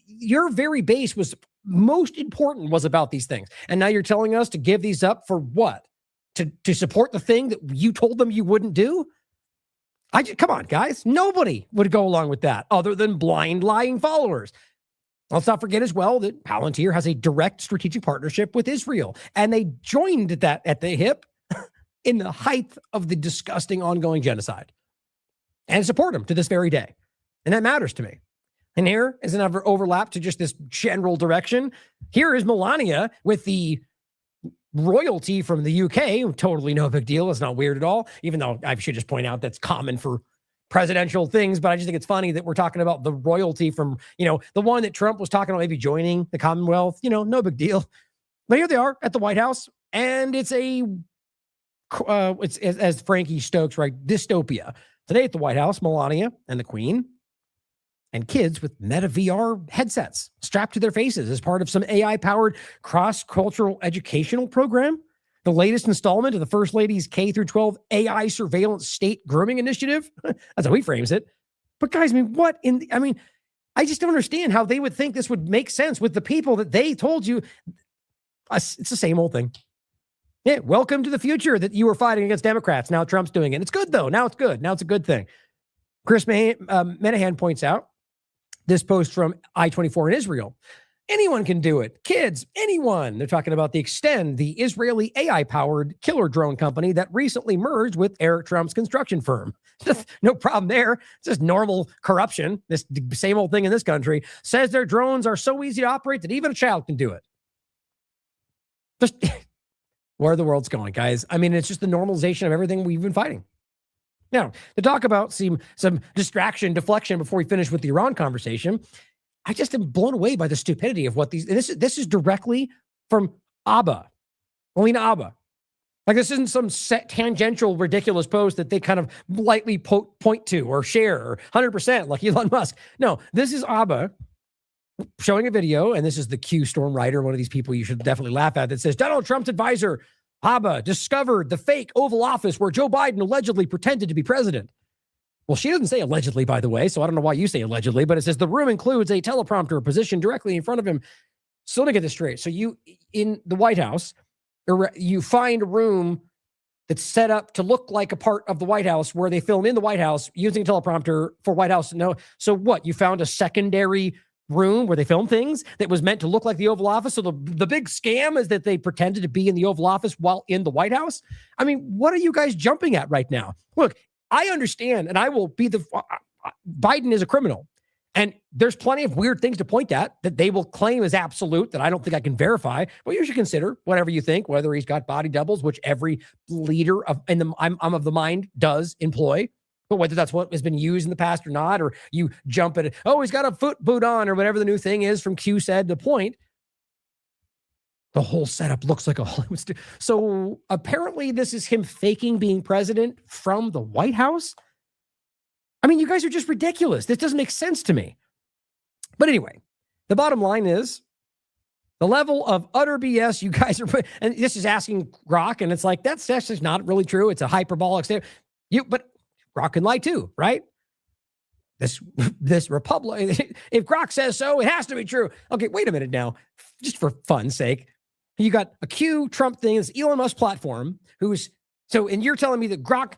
your very base was most important was about these things. And now you're telling us to give these up for what? To support the thing that you told them you wouldn't do? Come on, guys. Nobody would go along with that other than blind lying followers. Let's not forget as well that Palantir has a direct strategic partnership with Israel. And they joined that at the hip in the height of the disgusting ongoing genocide and support them to this very day. And that matters to me. And here is another overlap to just this general direction. Here is Melania with the royalty from the UK. Totally no big deal. It's not weird at all, even though I should just point out that's common for presidential things. But I just think it's funny that we're talking about the royalty from, the one that Trump was talking about maybe joining the Commonwealth. No big deal. But here they are at the White House. And it's as Frankie Stokes, right? Dystopia. Today at the White House, Melania and the Queen and kids with Meta VR headsets strapped to their faces as part of some AI-powered cross-cultural educational program. The latest installment of the First Lady's K-12 AI surveillance state grooming initiative. That's how he frames it. But guys, I just don't understand how they would think this would make sense with the people that they told you. It's the same old thing. Yeah, welcome to the future that you were fighting against Democrats. Now Trump's doing it. It's good, though. Now it's good. Now it's a good thing. Chris Menahan points out this post from I-24 in Israel. Anyone can do it. Kids, anyone. They're talking about the Extend, the Israeli AI-powered killer drone company that recently merged with Eric Trump's construction firm. No problem there. It's just normal corruption. This same old thing in this country. Says their drones are so easy to operate that even a child can do it. Just where the world's going, guys. It's just the normalization of everything we've been fighting. Now, to talk about some deflection before we finish with the Iran conversation, I just am blown away by the stupidity of what this is directly from Abba, Alina Abba. Like, this isn't some tangential, ridiculous post that they kind of lightly point to or share or 100% like Elon Musk. No, this is Abba showing a video, and this is the Q Storm writer, one of these people you should definitely laugh at, that says, Donald Trump's advisor, Abba, discovered the fake Oval Office where Joe Biden allegedly pretended to be president. Well, she doesn't say allegedly, by the way, so I don't know why you say allegedly, but it says the room includes a teleprompter positioned directly in front of him. So to get this straight, so you, in the White House, you find a room that's set up to look like a part of the White House where they film in the White House using a teleprompter for White House. No, so what? You found a secondary room where they film things that was meant to look like the Oval Office. So the big scam is that they pretended to be in the Oval Office while in the White House. What are you guys jumping at right now? Look, I understand, and I will be Biden is a criminal. And there's plenty of weird things to point at that they will claim as absolute that I don't think I can verify. But you should consider whatever you think, whether he's got body doubles, which every leader I'm of the mind does employ. But whether that's what has been used in the past or not, or you jump at it, he's got a foot boot on, or whatever the new thing is from Q said, the point. The whole setup looks like a Hollywood studio. So apparently this is him faking being president from the White House. You guys are just ridiculous. This doesn't make sense to me. But anyway, the bottom line is the level of utter BS you guys are putting, and this is asking Grok, and it's like, that's just not really true. It's a hyperbolic statement. But Grok can lie too, right? This Republic, if Grok says so, it has to be true. Okay, wait a minute now. Just for fun's sake, you got a Q Trump thing, this Elon Musk platform, and you're telling me that Grok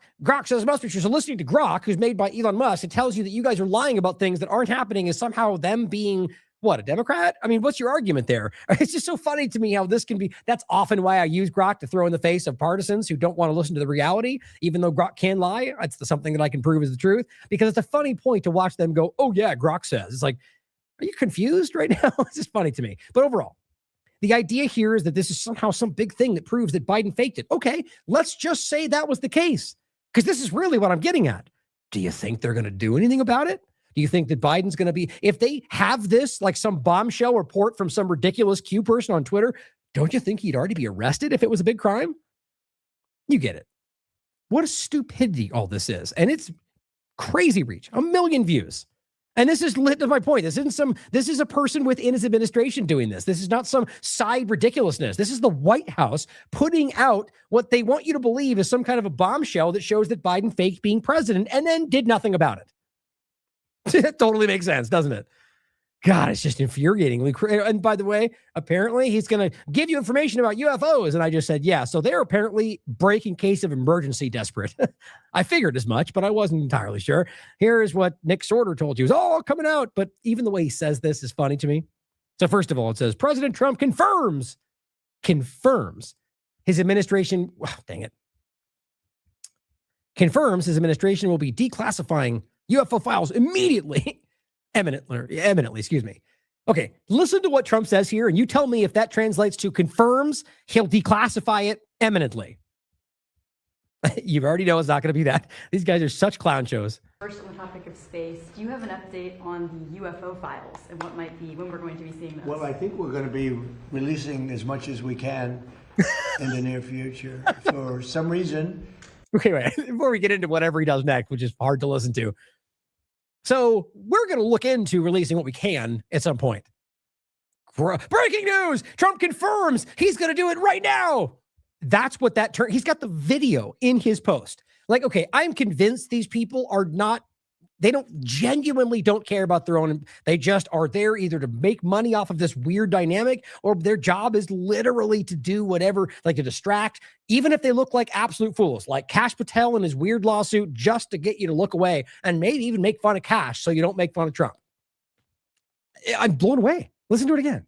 says it must be true. So listening to Grok, who's made by Elon Musk, it tells you that you guys are lying about things that aren't happening as somehow them being, what, a Democrat? What's your argument there? It's just so funny to me how this can be. That's often why I use Grok to throw in the face of partisans who don't want to listen to the reality, even though Grok can lie. It's something that I can prove is the truth, because it's a funny point to watch them go, oh yeah, Grok says. It's like, are you confused right now? It's just funny to me. But overall, The idea here is that this is somehow some big thing that proves that Biden faked it. Okay, let's just say that was the case, because this is really what I'm getting at. Do you think they're going to do anything about it? Do you think that Biden's going to be, if they have this, like some bombshell report from some ridiculous Q person on Twitter, don't you think he'd already be arrested if it was a big crime? You get it. What a stupidity all this is. And it's crazy reach, 1 million views. And this is lit to my point. This is a person within his administration doing this. This is not some side ridiculousness. This is the White House putting out what they want you to believe is some kind of a bombshell that shows that Biden faked being president and then did nothing about it. It totally makes sense, doesn't it? God, it's just infuriatingly crazy. And by the way, apparently he's going to give you information about UFOs. And I just said, yeah, so they're apparently breaking case of emergency desperate. I figured as much, but I wasn't entirely sure. Here is what Nick Sorter told you. It's all coming out. But even the way he says this is funny to me. So first of all, it says President Trump confirms his administration. Oh, dang it. Confirms his administration will be declassifying UFO files immediately. Eminently, excuse me. Okay, listen to what Trump says here, and you tell me if that translates to confirms he'll declassify it eminently. You already know it's not going to be that. These guys are such clown shows. First, on the topic of space, do you have an update on the UFO files and what might be, when we're going to be seeing those? Well, I think we're going to be releasing as much as we can in the near future. For some reason. Okay, wait, before we get into whatever he does next, which is hard to listen to. So we're going to look into releasing what we can at some point. Breaking news! Trump confirms he's going to do it right now. That's what that turn. He's got the video in his post. Like, okay, I'm convinced these people are not, they don't genuinely don't care about their own. They just are there either to make money off of this weird dynamic, or their job is literally to do whatever, like to distract, even if they look like absolute fools, like Kash Patel and his weird lawsuit, just to get you to look away and maybe even make fun of Kash so you don't make fun of Trump. I'm blown away. Listen to it again.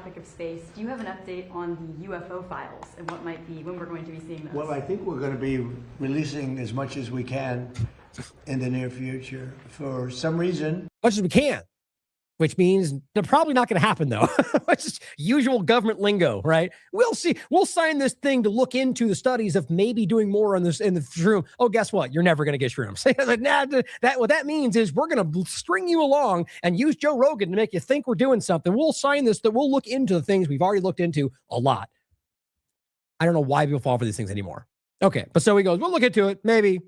Topic of space, do you have an update on the UFO files and what might be, when we're going to be seeing those? Well, I think we're going to be releasing as much as we can in the near future. For some reason, much as we can, which means they're probably not going to happen though. It's just usual government lingo, right? We'll see. We'll sign this thing to look into the studies of maybe doing more on this in the shroom. Oh, guess what? You're never going to get shrooms. What that means is we're going to string you along and use Joe Rogan to make you think we're doing something. We'll sign this, that we'll look into the things we've already looked into a lot. I don't know why people fall for these things anymore. Okay. But so he goes, we'll look into it. Maybe.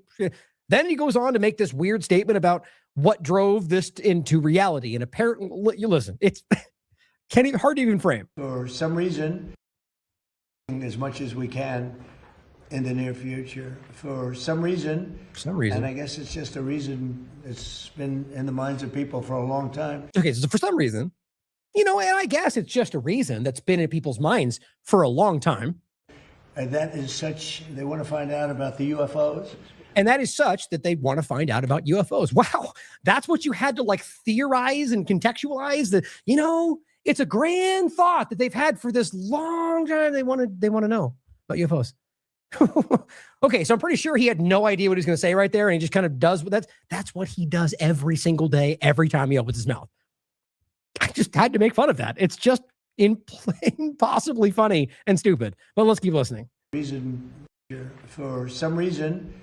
Then he goes on to make this weird statement about what drove this into reality. And apparently, you listen, it's hard to even frame. For some reason, as much as we can in the near future. For some reason. And I guess it's just a reason it's been in the minds of people for a long time. Okay, so for some reason, and I guess it's just a reason that's been in people's minds for a long time. And that is such, they want to find out about the UFOs. And that is such that they want to find out about UFOs. Wow. That's what you had to like theorize and contextualize that, it's a grand thought that they've had for this long time. They want to know about UFOs. Okay. So I'm pretty sure he had no idea what he was going to say right there. And he just kind of does that's what he does every single day, every time he opens his mouth. I just had to make fun of that. It's just impossibly funny and stupid, but let's keep listening. For some reason,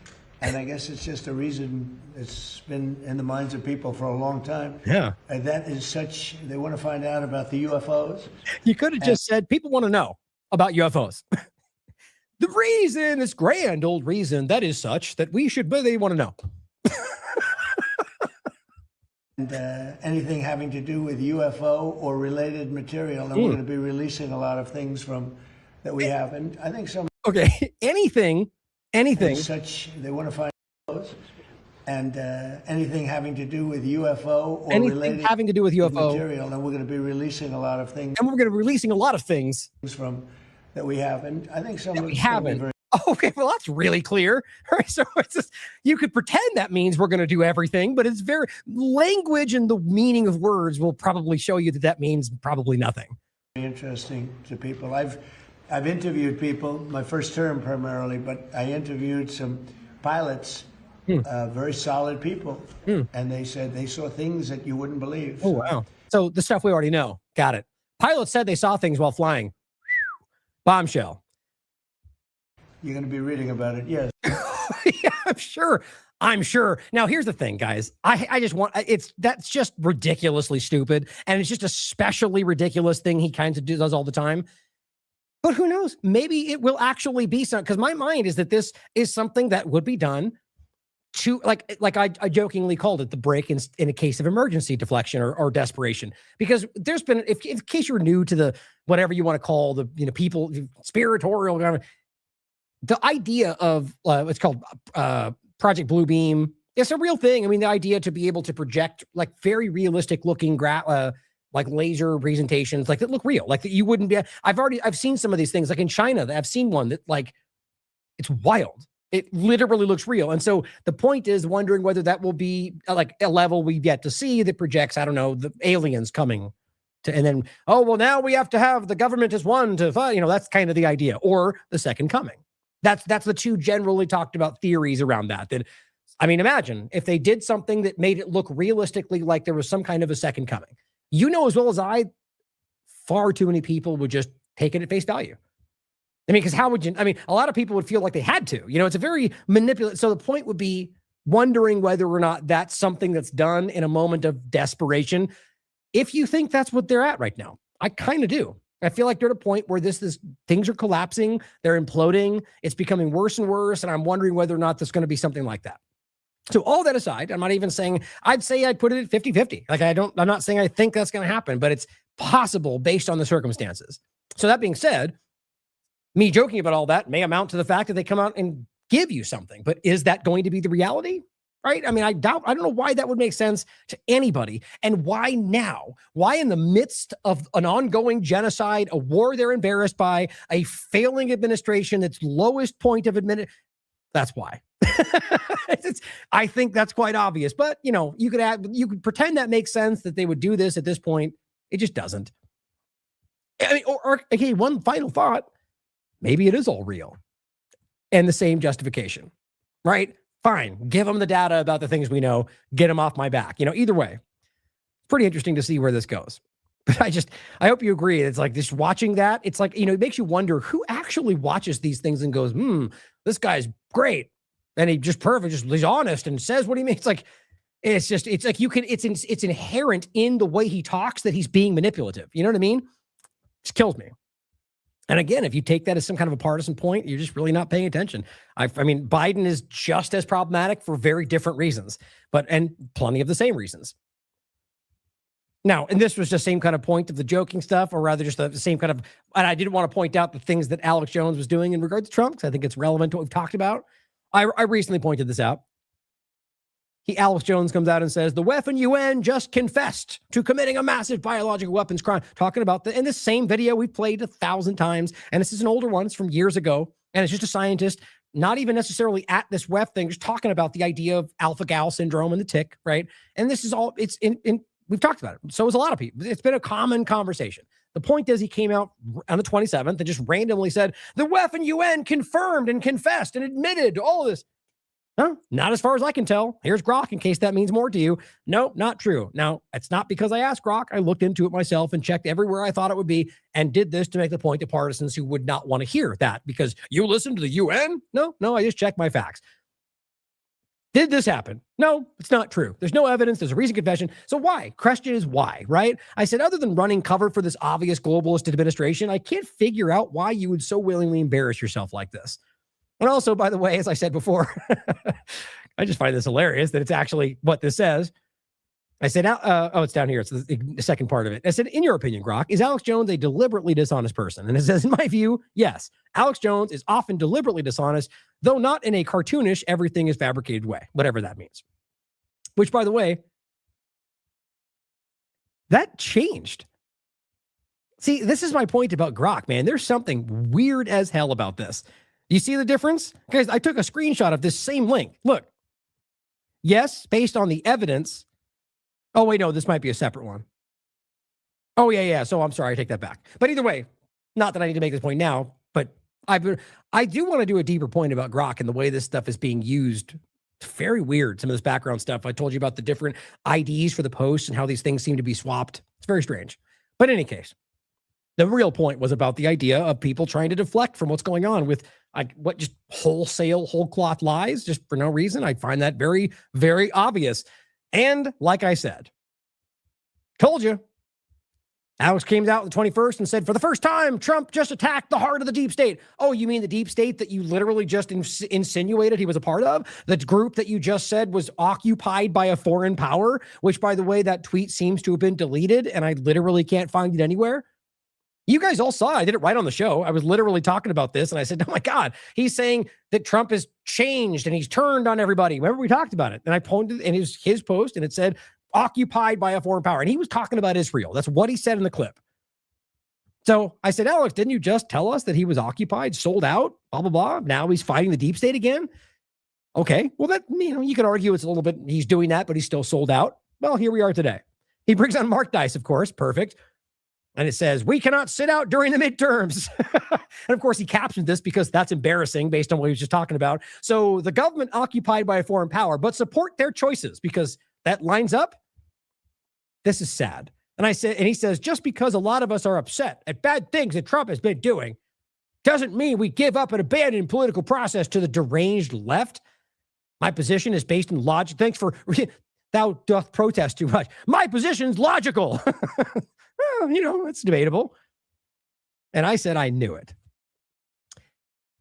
and I guess it's just a reason it's been in the minds of people for a long time. Yeah. And that is such, they want to find out about the UFOs. You could have just said, people want to know about UFOs. The reason, this grand old reason, that is such that they want to know. And anything having to do with UFO or related material. And we're going to be releasing a lot of things that we have. And I think some. Okay. Anything. Such, they want to find those. And anything having to do with UFO or related having to do with UFO material. And we're going to be releasing a lot of things. And we're going to be releasing a lot of things that we have. And I think some that of we haven't. Okay, well, that's really clear. All right, so it's just, you could pretend that means we're going to do everything, but it's very language and the meaning of words will probably show you that means probably nothing. Interesting to people. I've interviewed people, my first term primarily, but I interviewed some pilots, very solid people, and they said they saw things that you wouldn't believe. Oh, wow. So the stuff we already know. Got it. Pilots said they saw things while flying. Bombshell. You're going to be reading about it, yes. Yeah, I'm sure. Now, here's the thing, guys. I just want, that's just ridiculously stupid. And it's just a especially ridiculous thing he kind of does all the time. But who knows? Maybe it will actually be something, because my mind is that this is something that would be done to, like I jokingly called it the break in a case of emergency deflection or desperation. Because there's been, in case you're new to the, whatever you want to call the, people, spiritorial, the idea of, it's called Project Blue Beam. It's a real thing. I mean, the idea to be able to project like very realistic looking like laser presentations, like that look real, like that you wouldn't be. I've seen some of these things, like in China. I've seen one that like it's wild. It literally looks real. And so the point is wondering whether that will be like a level we've yet to see that projects, I don't know, the aliens coming to, and then, oh, well, now we have to have the government as one to fight. That's kind of the idea, or the second coming. That's the two generally talked about theories around that. That, I mean, imagine if they did something that made it look realistically like there was some kind of a second coming. As well as I, far too many people would just take it at face value. I mean, because how would you, a lot of people would feel like they had to, it's a very manipulative. So the point would be wondering whether or not that's something that's done in a moment of desperation. If you think that's what they're at right now, I kind of do. I feel like they're at a point where things are collapsing, they're imploding, it's becoming worse and worse, and I'm wondering whether or not there's going to be something like that. So all that aside, I'm not even saying, I'd say I'd put it at 50-50. Like I'm not saying I think that's going to happen, but it's possible based on the circumstances. So that being said, me joking about all that may amount to the fact that they come out and give you something, but is that going to be the reality? Right? I mean, I don't know why that would make sense to anybody. And why now? Why in the midst of an ongoing genocide, a war they're embarrassed by, a failing administration, its lowest point of that's why. I think that's quite obvious. But, you could pretend that makes sense that they would do this at this point. It just doesn't. I mean, or okay, one final thought. Maybe it is all real. And the same justification, right? Fine, give them the data about the things we know, get them off my back. Either way, it's pretty interesting to see where this goes. But I hope you agree. It's like just watching that. It's like, it makes you wonder who actually watches these things and goes, this guy's great. And he just perfect, he's honest and says what he means. It's like it's inherent in the way he talks that he's being manipulative. You know what I mean? It just kills me. And again, if you take that as some kind of a partisan point, you're just really not paying attention. I mean, Biden is just as problematic for very different reasons, and plenty of the same reasons. Now, and this was just the same kind of point of the joking stuff, or rather just the same kind of, and I didn't want to point out the things that Alex Jones was doing in regard to Trump, because I think it's relevant to what we've talked about. I recently pointed this out. Alex Jones comes out and says, the WEF and UN just confessed to committing a massive biological weapons crime. Talking about in this same video we've played 1,000 times, and this is an older one. It's from years ago, and it's just a scientist, not even necessarily at this WEF thing, just talking about the idea of alpha-gal syndrome and the tick, right? And this is all, it's in we've talked about it. So is a lot of people. It's been a common conversation. The point is he came out on the 27th and just randomly said, the WEF and UN confirmed and confessed and admitted all of this. No, not as far as I can tell. Here's Grok in case that means more to you. No, not true. Now, it's not because I asked Grok. I looked into it myself and checked everywhere I thought it would be and did this to make the point to partisans who would not want to hear that because you listen to the UN? No, I just checked my facts. Did this happen? No, it's not true. There's no evidence. There's a recent confession. So why? Question is why, right? I said, other than running cover for this obvious globalist administration, I can't figure out why you would so willingly embarrass yourself like this. And also, by the way, as I said before, I just find this hilarious that it's actually what this says. I said, it's down here. It's the second part of it. I said, in your opinion, Grok, is Alex Jones a deliberately dishonest person? And it says, in my view, yes. Alex Jones is often deliberately dishonest, though not in a cartoonish, everything is fabricated way, whatever that means. Which, by the way, that changed. See, this is my point about Grok, man. There's something weird as hell about this. You see the difference? Guys, I took a screenshot of this same link. Look. Yes, based on the evidence. Oh, wait, no, this might be a separate one. Oh, yeah. So I'm sorry, I take that back. But either way, not that I need to make this point now, but I do want to do a deeper point about Grok and the way this stuff is being used. It's very weird, some of this background stuff. I told you about the different IDs for the posts and how these things seem to be swapped. It's very strange. But in any case, The real point was about the idea of people trying to deflect from what's going on with just wholesale, whole cloth lies just for no reason. I find that very, very obvious. And like I said, told you, Alex came out the 21st and said, for the first time, Trump just attacked the heart of the deep state. Oh, you mean the deep state that you literally just insinuated he was a part of? The group that you just said was occupied by a foreign power, which, by the way, that tweet seems to have been deleted, and I literally can't find it anywhere. You guys all saw it. I did it right on the show. I was literally talking about this, and I said, oh, my God, he's saying that Trump has changed and he's turned on everybody. Remember, we talked about it, and I pointed in his post, and it said, occupied by a foreign power. And he was talking about Israel. That's what he said in the clip. So I said, Alex, didn't you just tell us that he was occupied, sold out, blah, blah, blah. Now he's fighting the deep state again. Okay. Well, that, you could argue it's a little bit, he's doing that, but he's still sold out. Well, here we are today. He brings on Mark Dice, of course. Perfect. And it says, we cannot sit out during the midterms. And of course, he captioned this because that's embarrassing based on what he was just talking about. So the government occupied by a foreign power, but support their choices because that lines up. This is sad. And he says, just because a lot of us are upset at bad things that Trump has been doing doesn't mean we give up and abandon political process to the deranged left. My position is based in logic. Thanks for, thou doth protest too much. My position's logical. Well, it's debatable. And I said, I knew it.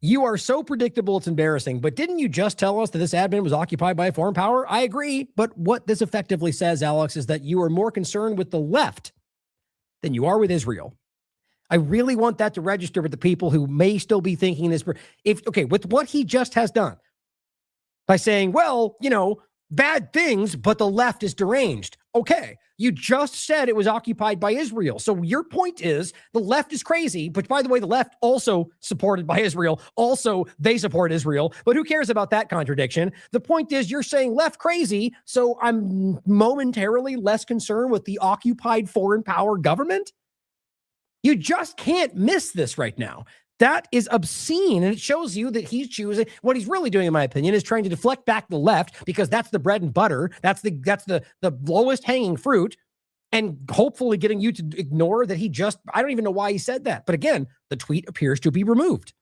You are so predictable, it's embarrassing. But didn't you just tell us that this admin was occupied by a foreign power? I agree. But what this effectively says, Alex, is that you are more concerned with the left than you are with Israel. I really want that to register with the people who may still be thinking this. With what he just has done by saying, well, bad things, but the left is deranged. Okay. You just said it was occupied by Israel. So your point is the left is crazy. But by the way, the left also supported by Israel. Also, they support Israel. But who cares about that contradiction? The point is you're saying left crazy. So I'm momentarily less concerned with the occupied foreign power government. You just can't miss this right now. That is obscene, and it shows you that he's choosing. What he's really doing, in my opinion, is trying to deflect back the left because that's the bread and butter. That's the lowest hanging fruit, and hopefully getting you to ignore that I don't even know why he said that. But again, the tweet appears to be removed.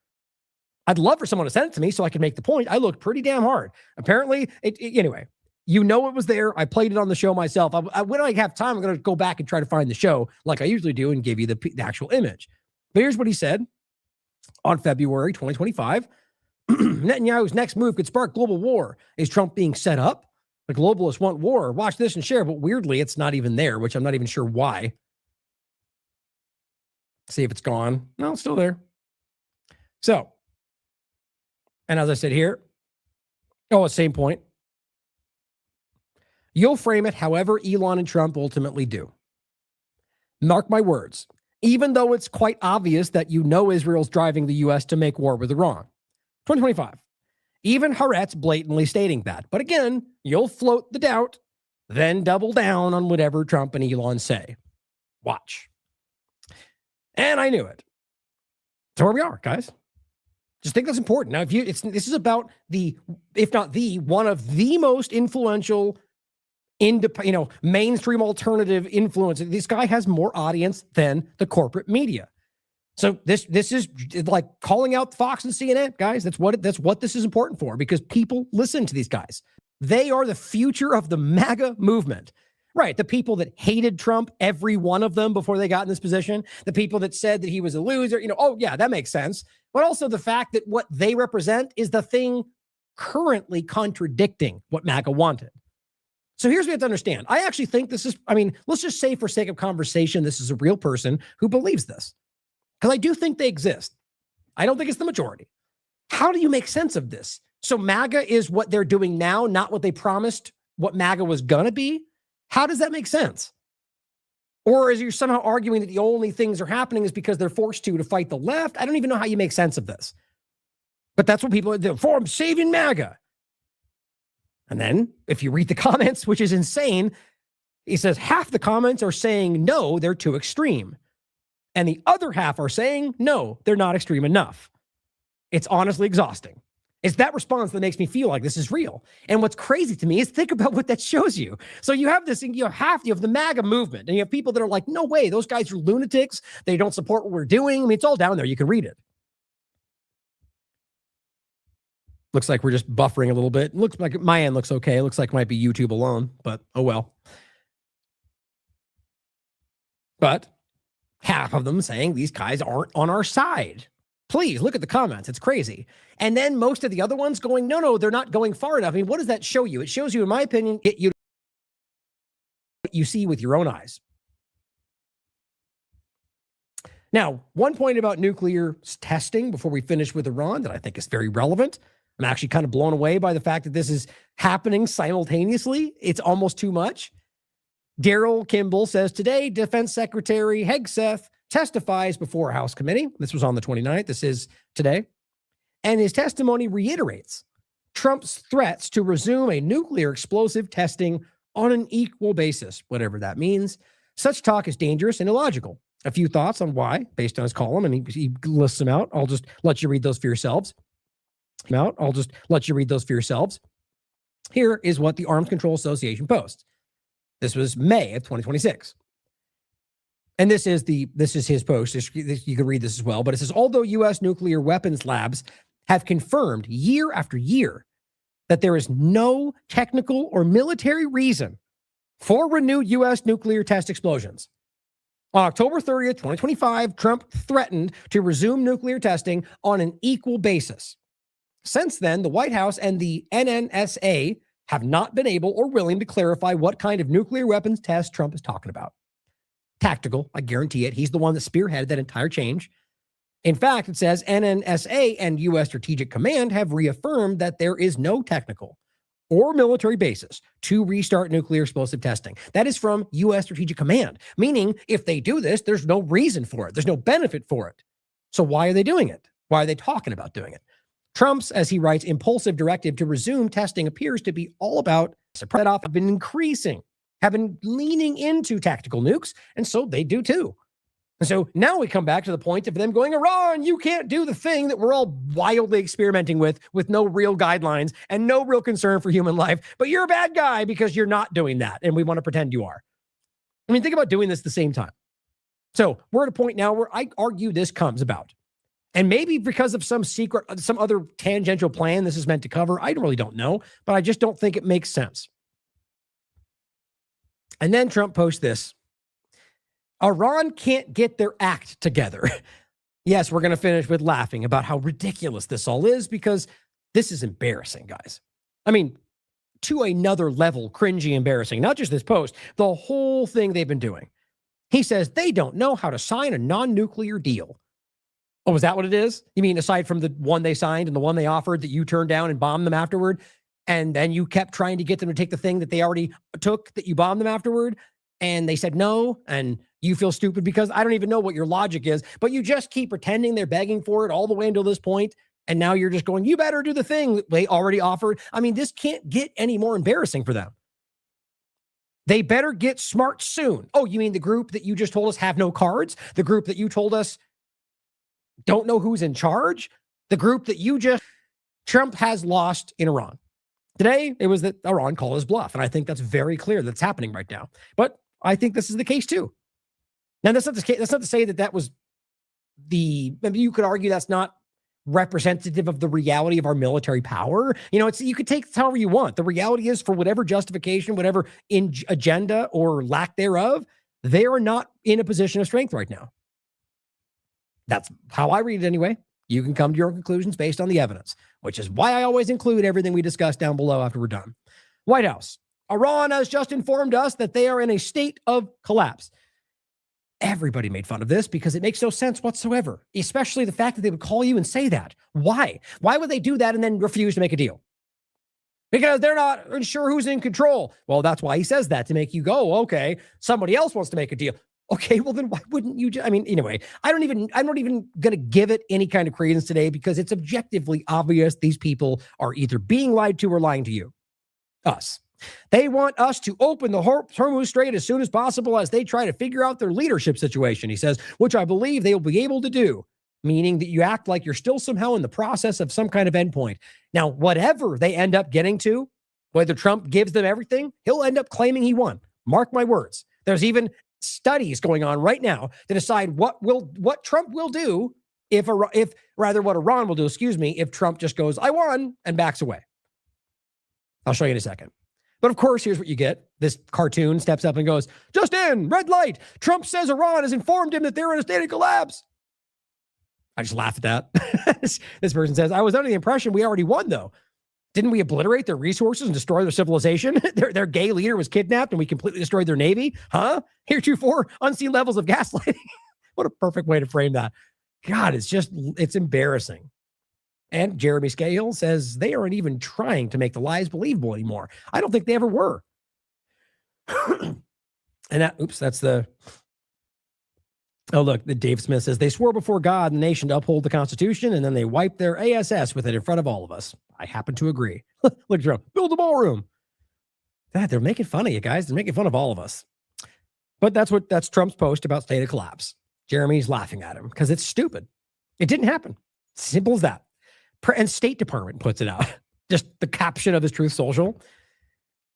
I'd love for someone to send it to me so I can make the point. I looked pretty damn hard. Apparently, anyway, it was there. I played it on the show myself. When I have time, I'm going to go back and try to find the show like I usually do and give you the actual image. But here's what he said. On February 2025, Netanyahu's next move could spark global war. Is Trump being set up? The globalists want war. Watch this and share. But weirdly, it's not even there, which I'm not even sure why. See if it's gone. No, it's still there. So, and as I said here, same point. You'll frame it however Elon and Trump ultimately do. Mark my words. Even though it's quite obvious that Israel's driving the U.S. to make war with Iran. 2025. Even Haaretz blatantly stating that. But again, you'll float the doubt, then double down on whatever Trump and Elon say. Watch. And I knew it. So where we are, guys. Just think that's important. Now, this is about if not one of the most influential mainstream alternative influence. This guy has more audience than the corporate media. So this is like calling out Fox and CNN, guys. That's what this is important for, because people listen to these guys. They are the future of the MAGA movement. Right. The people that hated Trump, every one of them before they got in this position, the people that said that he was a loser, that makes sense. But also the fact that what they represent is the thing currently contradicting what MAGA wanted. So here's what you have to understand. I actually think this is, let's just say for sake of conversation, this is a real person who believes this. Because I do think they exist. I don't think it's the majority. How do you make sense of this? So MAGA is what they're doing now, not what they promised what MAGA was going to be? How does that make sense? Or is you somehow arguing that the only things are happening is because they're forced to fight the left? I don't even know how you make sense of this. But that's what people are doing. For I'm saving MAGA. And then if you read the comments, which is insane, he says half the comments are saying, no, they're too extreme. And the other half are saying, no, they're not extreme enough. It's honestly exhausting. It's that response that makes me feel like this is real. And what's crazy to me is think about what that shows you. So you have this, you have the MAGA movement, and you have people that are like, no way, those guys are lunatics. They don't support what we're doing. I mean, it's all down there. You can read it. Looks like we're just buffering a little bit. Looks like my end looks okay. It looks like it might be YouTube alone, but oh well. But half of them saying these guys aren't on our side. Please look at the comments. It's crazy. And then most of the other ones going, no, they're not going far enough. I mean, what does that show you? It shows you, in my opinion, you see with your own eyes. Now, one point about nuclear testing before we finish with Iran that I think is very relevant. I'm actually kind of blown away by the fact that this is happening simultaneously. It's almost too much. Daryl Kimball says today, Defense Secretary Hegseth testifies before a House committee. This was on the 29th. This is today. And his testimony reiterates Trump's threats to resume a nuclear explosive testing on an equal basis, whatever that means. Such talk is dangerous and illogical. A few thoughts on why, based on his column, and he lists them out. I'll just let you read those for yourselves. Here is what the Arms Control Association posts. This was May of 2026. And this is his post. You can read this as well. But it says, although U.S. nuclear weapons labs have confirmed year after year that there is no technical or military reason for renewed U.S. nuclear test explosions. On October 30th, 2025, Trump threatened to resume nuclear testing on an equal basis. Since then, the White House and the NNSA have not been able or willing to clarify what kind of nuclear weapons test Trump is talking about. Tactical, I guarantee it. He's the one that spearheaded that entire change. In fact, it says NNSA and U.S. Strategic Command have reaffirmed that there is no technical or military basis to restart nuclear explosive testing. That is from U.S. Strategic Command, meaning if they do this, there's no reason for it. There's no benefit for it. So why are they doing it? Why are they talking about doing it? Trump's, as he writes, impulsive directive to resume testing appears to be all about suppress off have been increasing, have been leaning into tactical nukes, and so they do too. And so now we come back to the point of them going, Iran, you can't do the thing that we're all wildly experimenting with no real guidelines and no real concern for human life, but you're a bad guy because you're not doing that, and we want to pretend you are. I mean, think about doing this at the same time. So we're at a point now where I argue this comes about. And maybe because of some other tangential plan this is meant to cover, I really don't know, but I just don't think it makes sense. And then Trump posts this. Iran can't get their act together. Yes, we're going to finish with laughing about how ridiculous this all is because this is embarrassing, guys. I mean, to another level, cringy embarrassing. Not just this post, the whole thing they've been doing. He says they don't know how to sign a non-nuclear deal. Oh, is that what it is? You mean aside from the one they signed and the one they offered that you turned down and bombed them afterward? And then you kept trying to get them to take the thing that they already took that you bombed them afterward? And they said no, and you feel stupid because I don't even know what your logic is, but you just keep pretending they're begging for it all the way until this point, and now you're just going, you better do the thing that they already offered. I mean, this can't get any more embarrassing for them. They better get smart soon. Oh, you mean the group that you just told us have no cards? The group that you told us don't know who's in charge? The group that Trump has lost in Iran. Today, it was that Iran called his bluff, and I think that's very clear that's happening right now. But I think this is the case too. Now, that's not to say that was maybe you could argue that's not representative of the reality of our military power. You know, you could take it however you want. The reality is, for whatever justification, whatever agenda or lack thereof, they are not in a position of strength right now. That's how I read it anyway. You can come to your own conclusions based on the evidence, which is why I always include everything we discuss down below after we're done. White House. Iran has just informed us that they are in a state of collapse. Everybody made fun of this because it makes no sense whatsoever, especially the fact that they would call you and say that. Why? Why would they do that and then refuse to make a deal? Because they're not sure who's in control. Well, that's why he says that, to make you go, okay, somebody else wants to make a deal. Okay, well then why wouldn't you I mean, anyway, I'm not even going to give it any kind of credence today because it's objectively obvious these people are either being lied to or lying to you. Us. They want us to open the Hormuz Strait as soon as possible as they try to figure out their leadership situation, he says, which I believe they will be able to do. meaning that you act like you're still somehow in the process of some kind of endpoint. Now, whatever they end up getting to, whether Trump gives them everything, he'll end up claiming he won. Mark my words. There's even studies going on right now to decide what Trump will do if what Iran will do, if Trump just goes, I won, and backs away. I'll show you in a second. But of course, here's what you get. This cartoon steps up and goes, just in, red light. Trump says Iran has informed him that they're in a state of collapse. I just laughed at that. This person says, I was under the impression we already won, though. Didn't we obliterate their resources and destroy their civilization? Their gay leader was kidnapped and we completely destroyed their navy? Huh? Heretofore unseen levels of gaslighting. What a perfect way to frame that. God, it's embarrassing. And Jeremy Scahill says they aren't even trying to make the lies believable anymore. I don't think they ever were. And that's the... Oh, look, the Dave Smith says they swore before God and the nation to uphold the Constitution, and then they wiped their ASS with it in front of all of us. I happen to agree. Look, Trump, build a ballroom. They're making fun of you guys. They're making fun of all of us. But that's Trump's post about state of collapse. Jeremy's laughing at him because it's stupid. It didn't happen. Simple as that. And State Department puts it out. Just the caption of his Truth Social.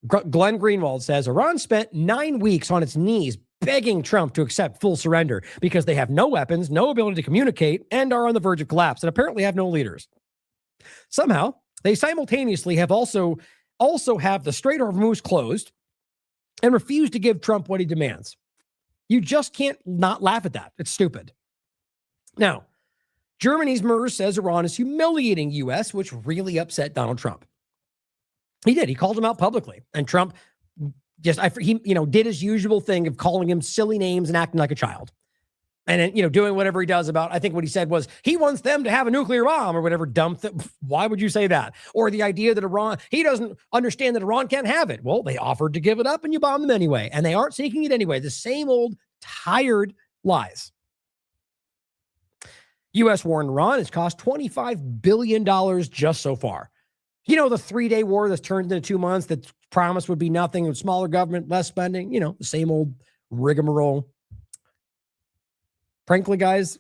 Glenn Greenwald says Iran spent 9 weeks on its knees begging Trump to accept full surrender because they have no weapons, no ability to communicate, and are on the verge of collapse, and apparently have no leaders. Somehow, they simultaneously have also have the Strait of Hormuz closed and refuse to give Trump what he demands. You just can't not laugh at that. It's stupid. Now, Germany's Murs says Iran is humiliating U.S., which really upset Donald Trump. He did. He called him out publicly, and Trump did his usual thing of calling him silly names and acting like a child. And then, doing whatever he does about, I think what he said was, he wants them to have a nuclear bomb or whatever dumb thing. Why would you say that? Or the idea that he doesn't understand that Iran can't have it. Well, they offered to give it up and you bomb them anyway. And they aren't seeking it anyway. The same old tired lies. U.S. war in Iran has cost $25 billion just so far. The 3-day war that's turned into 2 months that promised would be nothing, with smaller government, less spending, the same old rigmarole. Frankly, guys,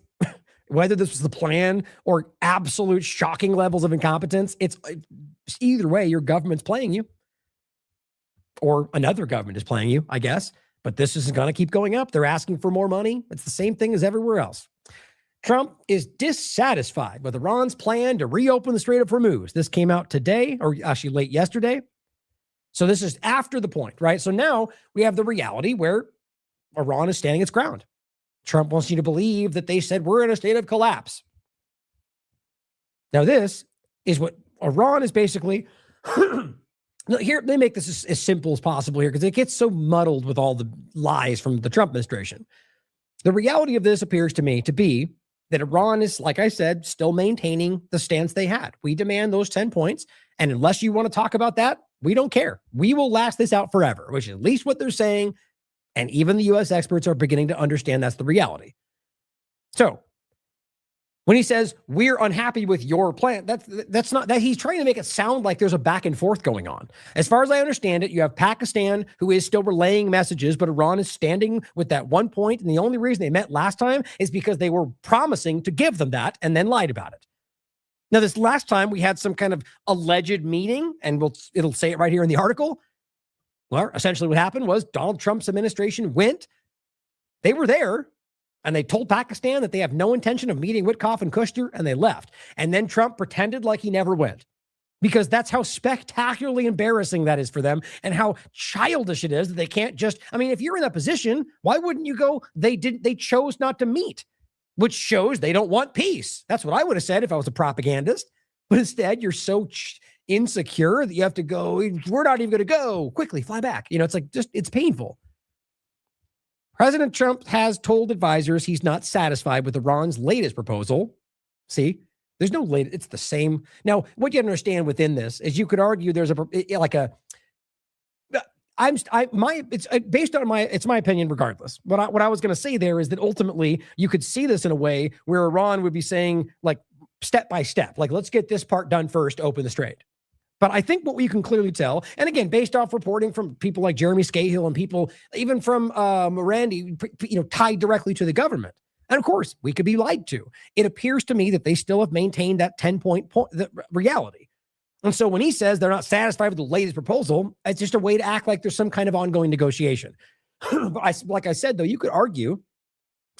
whether this was the plan or absolute shocking levels of incompetence, it's either way, your government's playing you. Or another government is playing you, I guess. But this is going to keep going up. They're asking for more money. It's the same thing as everywhere else. Trump is dissatisfied with Iran's plan to reopen the Strait of Hormuz. This came out today, or actually late yesterday. So this is after the point, right? So now we have the reality where Iran is standing its ground. Trump wants you to believe that they said we're in a state of collapse. Now this is what Iran is basically... Here, they make this as simple as possible here because it gets so muddled with all the lies from the Trump administration. The reality of this appears to me to be that Iran is, like I said, still maintaining the stance they had. We demand those 10 points. And unless you want to talk about that, we don't care. We will last this out forever, which is at least what they're saying. And even the U.S. experts are beginning to understand that's the reality. So when he says we're unhappy with your plan, that's not that he's trying to make it sound like there's a back and forth going on. As far as I understand it, you have Pakistan, who is still relaying messages, but Iran is standing with that 1 point. And the only reason they met last time is because they were promising to give them that and then lied about it. Now, this last time we had some kind of alleged meeting, and it'll say it right here in the article. Well, essentially what happened was Donald Trump's administration went, they were there, and they told Pakistan that they have no intention of meeting Witkoff and Kushner, and they left. And then Trump pretended like he never went, because that's how spectacularly embarrassing that is for them and how childish it is that they can't just, if you're in that position, why wouldn't you go? They chose not to meet, which shows they don't want peace. That's what I would have said if I was a propagandist. But instead, you're so insecure that you have to go, we're not even going to go. Quickly, fly back. It's painful. President Trump has told advisors he's not satisfied with Iran's latest proposal. See, there's no latest. It's the same. Now, what you understand within this is you could argue there's it's my opinion regardless. What I was going to say there is that ultimately you could see this in a way where Iran would be saying step by step, let's get this part done first, open the strait. But I think what we can clearly tell, and again, based off reporting from people like Jeremy Scahill and people even from Morandi, tied directly to the government, And of course, we could be lied to. It appears to me that they still have maintained that 10-point reality. And so when he says they're not satisfied with the latest proposal, it's just a way to act like there's some kind of ongoing negotiation. Like I said, though, you could argue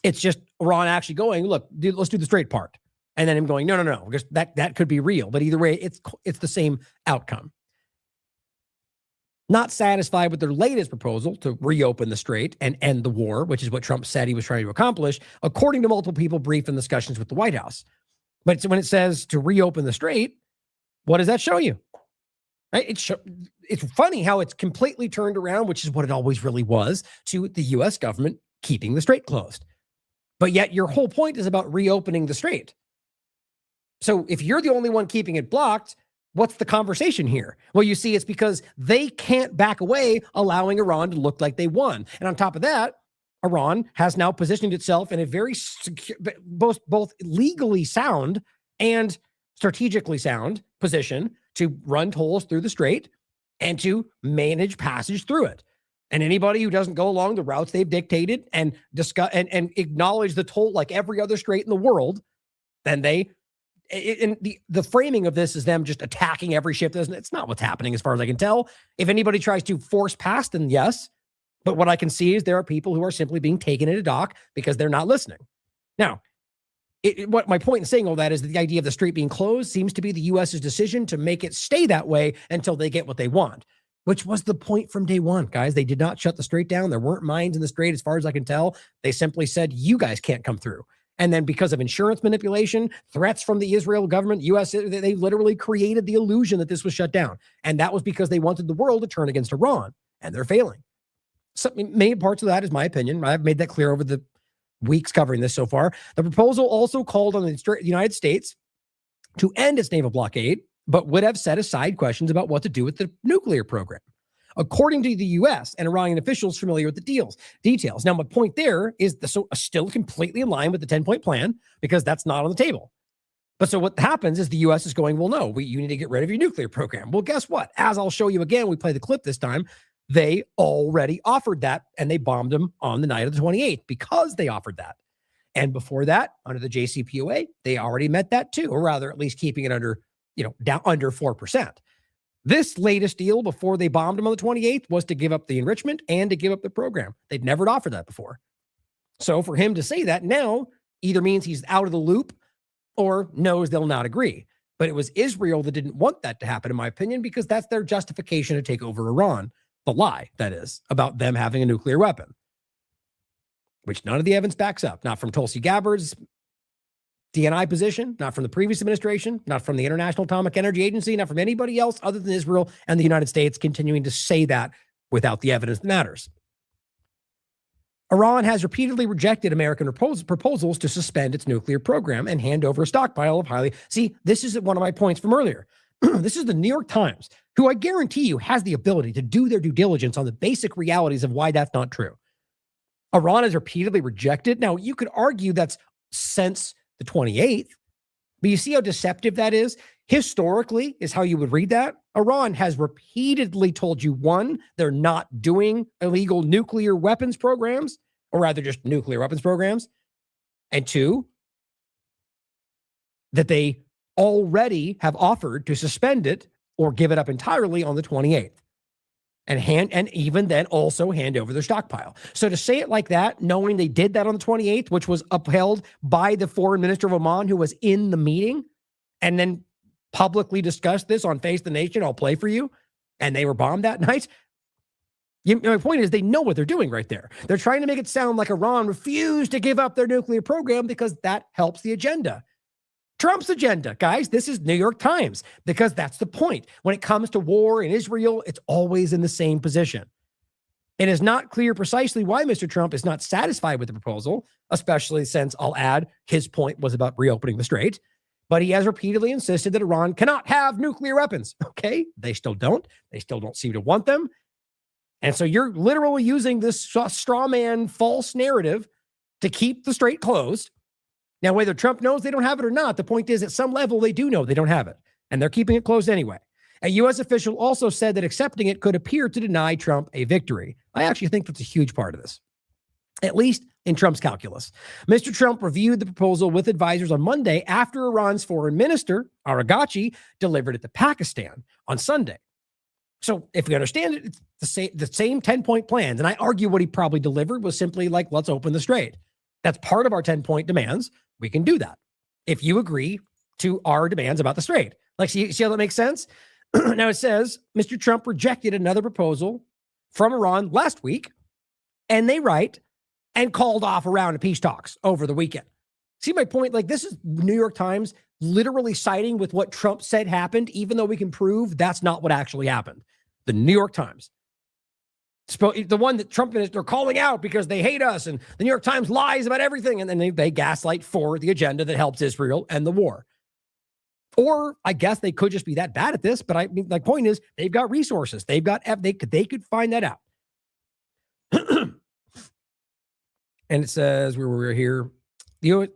it's just Iran actually going, look, dude, let's do the straight part. And then him going, no, because that could be real. But either way, it's the same outcome. Not satisfied with their latest proposal to reopen the strait and end the war, which is what Trump said he was trying to accomplish, according to multiple people briefed in discussions with the White House. But when it says to reopen the strait, what does that show you? Right? It's funny how it's completely turned around, which is what it always really was, to the U.S. government keeping the strait closed. But yet your whole point is about reopening the strait. So if you're the only one keeping it blocked, what's the conversation here? Well, you see, it's because they can't back away, allowing Iran to look like they won. And on top of that, Iran has now positioned itself in a very secure, both legally sound and strategically sound position to run tolls through the strait and to manage passage through it. And anybody who doesn't go along the routes they've dictated and discuss and acknowledge the toll like every other strait in the world, then the framing of this is them just attacking every ship. It's not what's happening as far as I can tell. If anybody tries to force past, then yes. But what I can see is there are people who are simply being taken into dock because they're not listening. Now, what my point in saying all that is that the idea of the strait being closed seems to be the U.S.'s decision to make it stay that way until they get what they want, which was the point from day one, guys. They did not shut the strait down. There weren't mines in the strait as far as I can tell. They simply said, you guys can't come through. And then because of insurance manipulation, threats from the Israel government, U.S., they literally created the illusion that this was shut down. And that was because they wanted the world to turn against Iran, and they're failing. So many parts of that is my opinion. I've made that clear over the weeks covering this so far. The proposal also called on the United States to end its naval blockade, but would have set aside questions about what to do with the nuclear program. According to the U.S. and Iranian officials familiar with the details. Now, my point there is still completely in line with the 10-point plan because that's not on the table. But so what happens is the U.S. is going, well, no, you need to get rid of your nuclear program. Well, guess what? As I'll show you again, we play the clip this time. They already offered that, and they bombed them on the night of the 28th because they offered that. And before that, under the JCPOA, they already met that too, or rather, at least keeping it under, down under 4%. This latest deal before they bombed them on the 28th was to give up the enrichment and to give up the program. They'd never offered that before. So for him to say that now either means he's out of the loop or knows they'll not agree. But it was Israel that didn't want that to happen, in my opinion, because that's their justification to take over Iran. The lie, that is, about them having a nuclear weapon, which none of the evidence backs up. Not from Tulsi Gabbard's DNI position, not from the previous administration, not from the International Atomic Energy Agency, not from anybody else other than Israel and the United States continuing to say that without the evidence that matters. Iran has repeatedly rejected American proposals to suspend its nuclear program and hand over a stockpile of highly... See, this is one of my points from earlier. This is the New York Times, who I guarantee you has the ability to do their due diligence on the basic realities of why that's not true. Iran has repeatedly rejected. Now, you could argue that's since the 28th, but you see how deceptive that is? Historically is how you would read that. Iran has repeatedly told you, one, they're not doing illegal nuclear weapons programs, or rather just nuclear weapons programs, and two, that they already have offered to suspend it or give it up entirely on the 28th. And even then also hand over their stockpile. So to say it like that, knowing they did that on the 28th, which was upheld by the foreign minister of Oman, who was in the meeting, and then publicly discussed this on Face the Nation, I'll play for you, and they were bombed that night. My point is they know what they're doing right there. They're trying to make it sound like Iran refused to give up their nuclear program because that helps the agenda. Trump's agenda, guys. This is New York Times, because that's the point. When it comes to war in Israel, it's always in the same position. It is not clear precisely why Mr. Trump is not satisfied with the proposal, especially since, I'll add, his point was about reopening the strait. But he has repeatedly insisted that Iran cannot have nuclear weapons. Okay, they still don't. They still don't seem to want them. And so you're literally using this straw man false narrative to keep the strait closed. Now, whether Trump knows they don't have it or not, the point is at some level they do know they don't have it, and they're keeping it closed anyway. A U.S. official also said that accepting it could appear to deny Trump a victory. I actually think that's a huge part of this. at least in Trump's calculus. Mr. Trump reviewed the proposal with advisors on Monday after Iran's foreign minister, Araghchi, delivered it to Pakistan on Sunday. So if we understand it, it's the same 10-point plans. And I argue what he probably delivered was simply like, let's open the strait. That's part of our 10-point demands. We can do that if you agree to our demands about the strait. Like, see how that makes sense? Now it says, Mr. Trump rejected another proposal from Iran last week, and they write, and called off a round of peace talks over the weekend. See my point? Like, this is New York Times literally siding with what Trump said happened, even though we can prove that's not what actually happened. The New York Times. The one that Trump is, they're calling out because they hate us, and the New York Times lies about everything, and then they gaslight for the agenda that helps Israel and the war. Or I guess they could just be that bad at this, but I mean, my point is, they've got resources. They could find that out. And it says we were here. And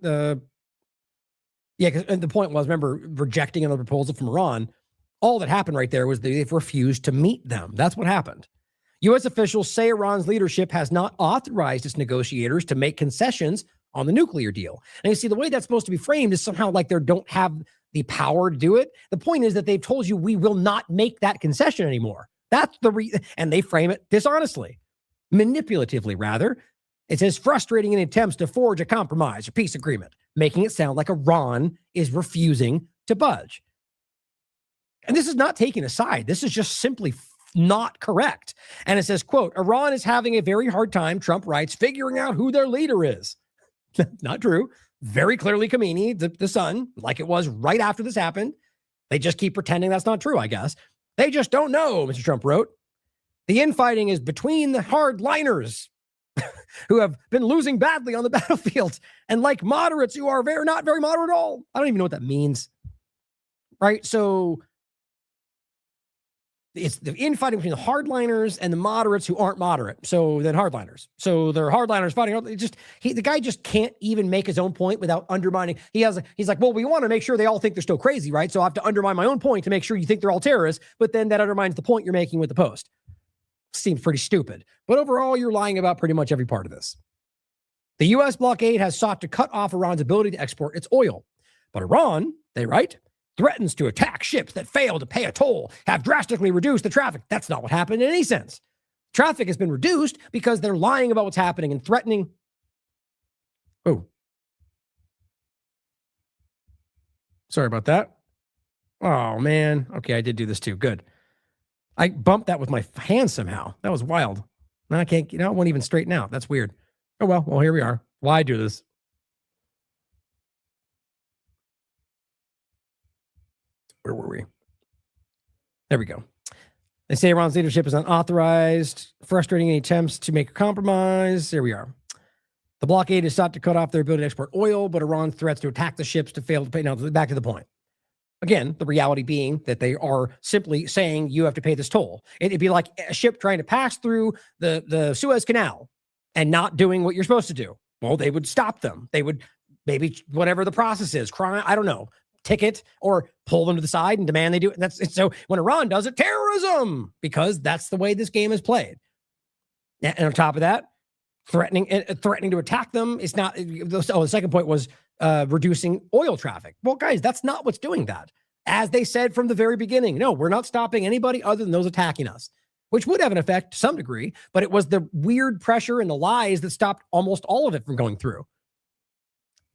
the point was, remember, rejecting another proposal from Iran. All that happened right there was they've refused to meet them. That's what happened. U.S. officials say Iran's leadership has not authorized its negotiators to make concessions on the nuclear deal. And you see, the way that's supposed to be framed is somehow like they don't have the power to do it. The point is that they've told you we will not make that concession anymore. That's and they frame it dishonestly, manipulatively rather. It says frustrating in attempts to forge a compromise or peace agreement, making it sound like Iran is refusing to budge. And this is not taking a side. This is just simply not correct. And it says, quote, Iran is having a very hard time, Trump writes, figuring out who their leader is. Not true. Very clearly Khamenei, the son, like it was right after this happened. They just keep pretending that's not true, I guess. They just don't know, Mr. Trump wrote. The infighting is between the hardliners who have been losing badly on the battlefield and like moderates who are not very moderate at all. I don't even know what that means. Right? So it's the infighting between the hardliners and the moderates who aren't moderate. So then hardliners. So they're hardliners fighting. The guy just can't even make his own point without undermining. He's like, well, we want to make sure they all think they're still crazy, right? So I have to undermine my own point to make sure you think they're all terrorists, but then that undermines the point you're making with the post. Seems pretty stupid. But overall, you're lying about pretty much every part of this. The U.S. blockade has sought to cut off Iran's ability to export its oil. But Iran, they write, threatens to attack ships that fail to pay a toll, have drastically reduced the traffic. That's not what happened in any sense. Traffic has been reduced because they're lying about what's happening and threatening. Oh. Sorry about that. Oh, man. Okay, I did do this too. Good. I bumped that with my hand somehow. That was wild. Now I can't, it won't even straighten out. That's weird. Oh, well, here we are. Why do this? Where were we? There we go. They say Iran's leadership is unauthorized, frustrating any attempts to make a compromise. There we are. The blockade is sought to cut off their ability to export oil, but Iran threats to attack the ships to fail to pay. Now, back to the point. Again, the reality being that they are simply saying you have to pay this toll. It'd be like a ship trying to pass through the Suez Canal and not doing what you're supposed to do. Well, they would stop them. They would maybe whatever the process is, crime, I don't know, ticket or pull them to the side and demand they do it. And so when Iran does it, terrorism, because that's the way this game is played. And on top of that, threatening to attack them is not. The second point was reducing oil traffic. Well, guys, that's not what's doing that. As they said from the very beginning, no, we're not stopping anybody other than those attacking us, which would have an effect to some degree, but it was the weird pressure and the lies that stopped almost all of it from going through.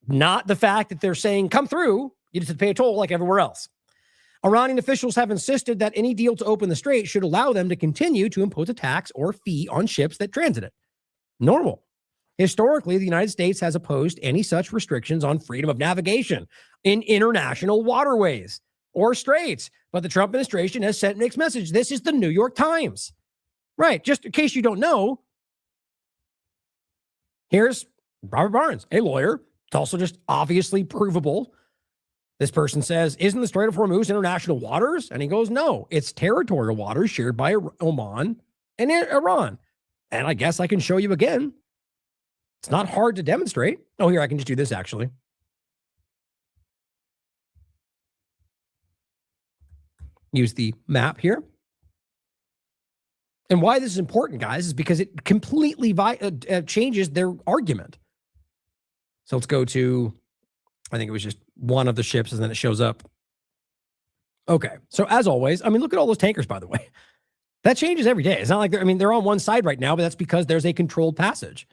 Not the fact that they're saying, come through, you just have to pay a toll like everywhere else. Iranian officials have insisted that any deal to open the strait should allow them to continue to impose a tax or fee on ships that transit it. Normal. Historically, the United States has opposed any such restrictions on freedom of navigation in international waterways or straits, but the Trump administration has sent mixed message. This is the New York Times. Right. Just in case you don't know, here's Robert Barnes, a lawyer. It's also just obviously provable. This person says, isn't the Strait of Hormuz international waters? And he goes, no, it's territorial waters shared by Oman and Iran. And I guess I can show you again. It's not hard to demonstrate. Oh, here, I can just do this actually. Use the map here. And why this is important, guys, is because it completely changes their argument. So let's go to, I think it was just one of the ships, and then it shows up. Okay. So as always, I mean, look at all those tankers, by the way. That changes every day. It's not like they're on one side right now, but that's because there's a controlled passage.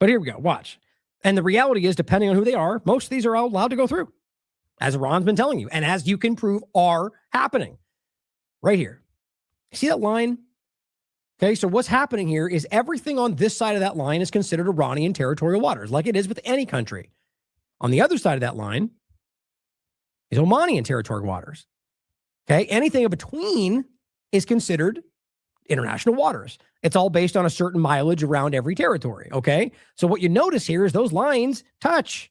But here we go. Watch. And the reality is, depending on who they are, most of these are allowed to go through, as Iran's been telling you, and as you can prove are happening. Right here. See that line? Okay, so what's happening here is everything on this side of that line is considered Iranian territorial waters, like it is with any country. On the other side of that line is Omanian territorial waters. Okay, anything in between is considered international waters. It's all based on a certain mileage around every territory, okay? So what you notice here is those lines touch.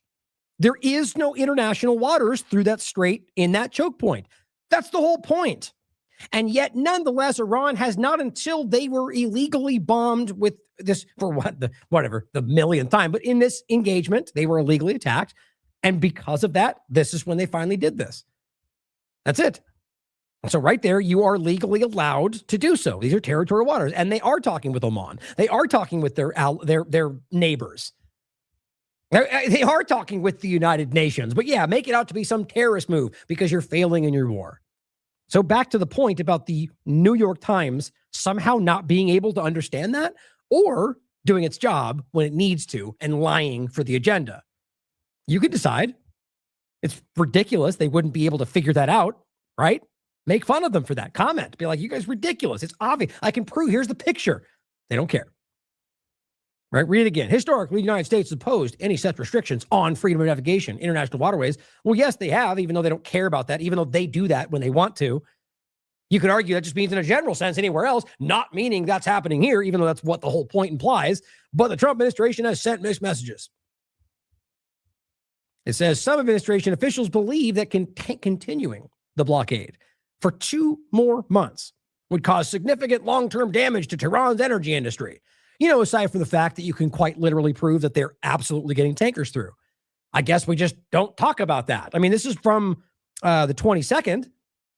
There is no international waters through that strait in that choke point. That's the whole point. And yet, nonetheless, Iran has not, until they were illegally bombed with this, for the millionth time, but in this engagement, they were illegally attacked. And because of that, this is when they finally did this. That's it. So right there, you are legally allowed to do so. These are territorial waters, and they are talking with Oman. They are talking with their neighbors. They are talking with the United Nations. But yeah, make it out to be some terrorist move because you're failing in your war. So back to the point about the New York Times somehow not being able to understand that, or doing its job when it needs to and lying for the agenda. You could decide. It's ridiculous. They wouldn't be able to figure that out, right? Make fun of them for that. Comment. Be like, you guys ridiculous. It's obvious. I can prove. Here's the picture. They don't care. Right? Read it again. Historically, the United States has opposed any such restrictions on freedom of navigation, international waterways. Well, yes, they have, even though they don't care about that, even though they do that when they want to. You could argue that just means in a general sense anywhere else, not meaning that's happening here, even though that's what the whole point implies. But the Trump administration has sent mixed messages. It says some administration officials believe that continuing the blockade for 2 more months would cause significant long-term damage to Tehran's energy industry. You know, aside from the fact that you can quite literally prove that they're absolutely getting tankers through. I guess we just don't talk about that. I mean, this is from the 22nd,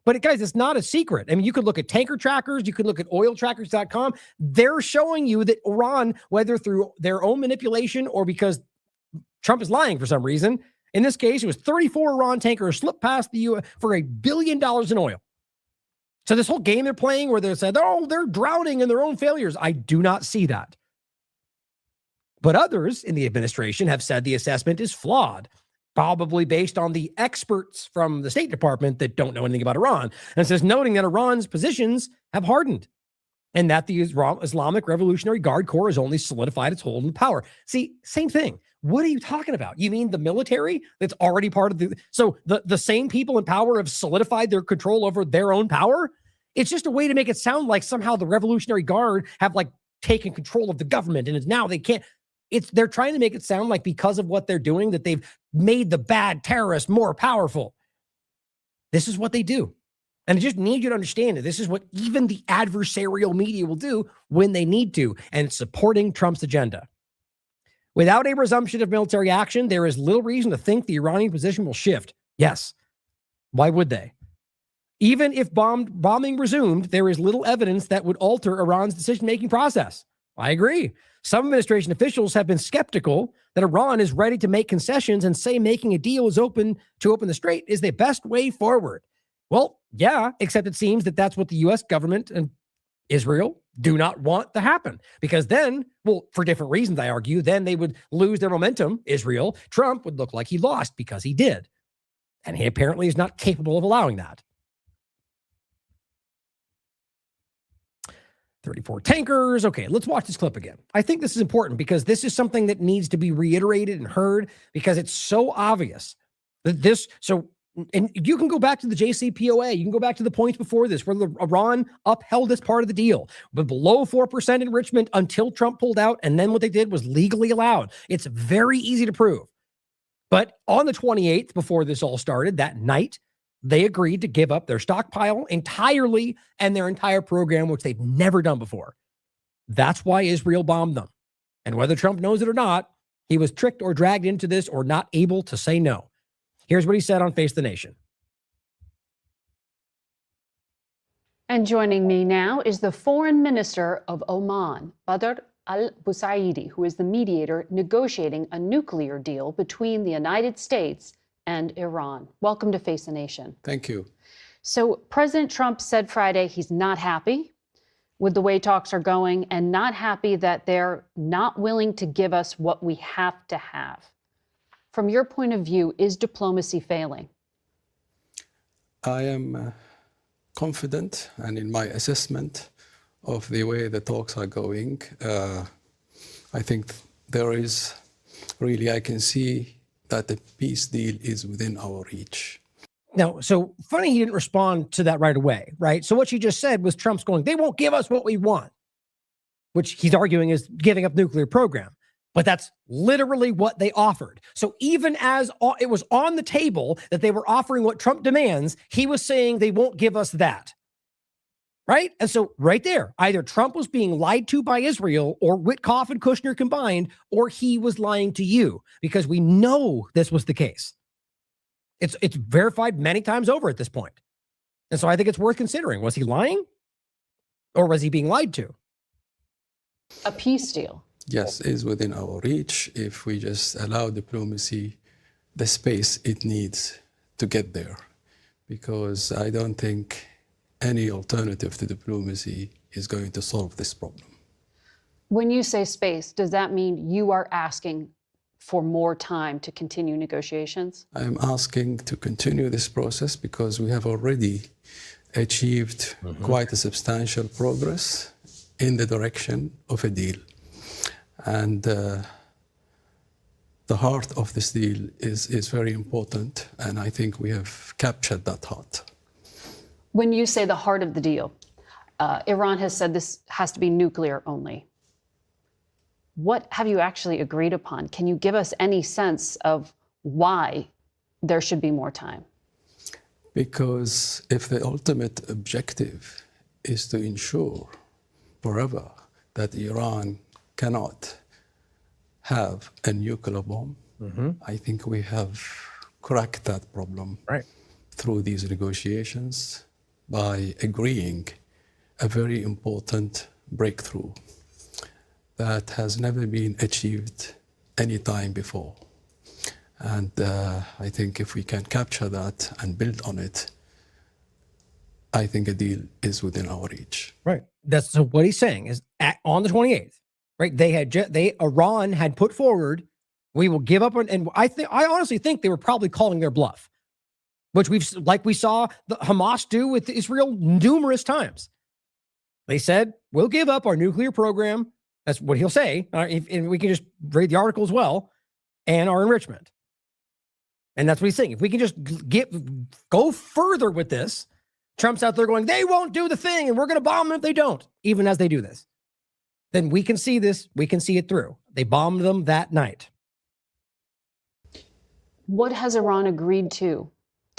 but guys, it's not a secret. I mean, you could look at tanker trackers. You could look at oiltrackers.com. They're showing you that Iran, whether through their own manipulation or because Trump is lying for some reason, in this case, it was 34 Iran tankers slipped past the U.S. for $1 billion in oil. So this whole game they're playing where they said, oh, they're drowning in their own failures. I do not see that. But others in the administration have said the assessment is flawed, probably based on the experts from the State Department that don't know anything about Iran. And it says, noting that Iran's positions have hardened and that the Islamic Revolutionary Guard Corps has only solidified its hold and power. See, same thing. What are you talking about? You mean the military that's already part of so the same people in power have solidified their control over their own power? It's just a way to make it sound like somehow the Revolutionary Guard have like taken control of the government and it's now they can't. They're trying to make it sound like because of what they're doing that they've made the bad terrorists more powerful. This is what they do. And I just need you to understand that this is what even the adversarial media will do when they need to, and it's supporting Trump's agenda. Without a resumption of military action, there is little reason to think the Iranian position will shift. Yes. Why would they? Even if bombing resumed, there is little evidence that would alter Iran's decision-making process. I agree. Some administration officials have been skeptical that Iran is ready to make concessions and say making a deal is open the strait is the best way forward. Well, yeah, except it seems that that's what the U.S. government and Israel do not want to happen, because then, well, for different reasons, I argue, then they would lose their momentum. Israel, Trump would look like he lost because he did. And he apparently is not capable of allowing that. 34 tankers. Okay, let's watch this clip again. I think this is important because this is something that needs to be reiterated and heard because it's so obvious that and you can go back to the JCPOA. You can go back to the points before this where Iran upheld this part of the deal, but below 4% enrichment until Trump pulled out. And then what they did was legally allowed. It's very easy to prove. But on the 28th, before this all started, that night, they agreed to give up their stockpile entirely and their entire program, which they've never done before. That's why Israel bombed them. And whether Trump knows it or not, he was tricked or dragged into this or not able to say no. Here's what he said on Face the Nation. And joining me now is the Foreign Minister of Oman, Badr al-Busaidi, who is the mediator negotiating a nuclear deal between the United States and Iran. Welcome to Face the Nation. Thank you. So President Trump said Friday he's not happy with the way talks are going and not happy that they're not willing to give us what we have to have. From your point of view, is diplomacy failing? I am confident, and in my assessment of the way the talks are going, I think there is really, I can see that the peace deal is within our reach. Now, so funny he didn't respond to that right away, right? So what you just said was Trump's going, they won't give us what we want, which he's arguing is giving up nuclear program. But that's literally what they offered. So even as it was on the table that they were offering what Trump demands, he was saying they won't give us that. Right? And so right there, either Trump was being lied to by Israel or Witkoff and Kushner combined, or he was lying to you, because we know this was the case. It's verified many times over at this point. And so I think it's worth considering. Was he lying or was he being lied to? A peace deal. Yes, is within our reach if we just allow diplomacy the space it needs to get there. Because I don't think any alternative to diplomacy is going to solve this problem. When you say space, does that mean you are asking for more time to continue negotiations? I'm asking to continue this process because we have already achieved quite a substantial progress in the direction of a deal. And the heart of this deal is very important, and I think we have captured that heart. When you say the heart of the deal, Iran has said this has to be nuclear only. What have you actually agreed upon? Can you give us any sense of why there should be more time? Because if the ultimate objective is to ensure forever that Iran cannot have a nuclear bomb, I think we have cracked that problem through these negotiations by agreeing a very important breakthrough that has never been achieved any time before. And I think if we can capture that and build on it, I think a deal is within our reach. Right. That's so what he's saying is on the 28th, right? Iran had put forward, we will give up on, and I honestly think they were probably calling their bluff, which we saw the Hamas do with Israel numerous times. They said, we'll give up our nuclear program. That's what he'll say. And we can just read the article as well, and our enrichment. And that's what he's saying. If we can just go further with this, Trump's out there going, they won't do the thing, and we're going to bomb them if they don't, even as they do this. Then we can see this. We can see it through. They bombed them that night. What has Iran agreed to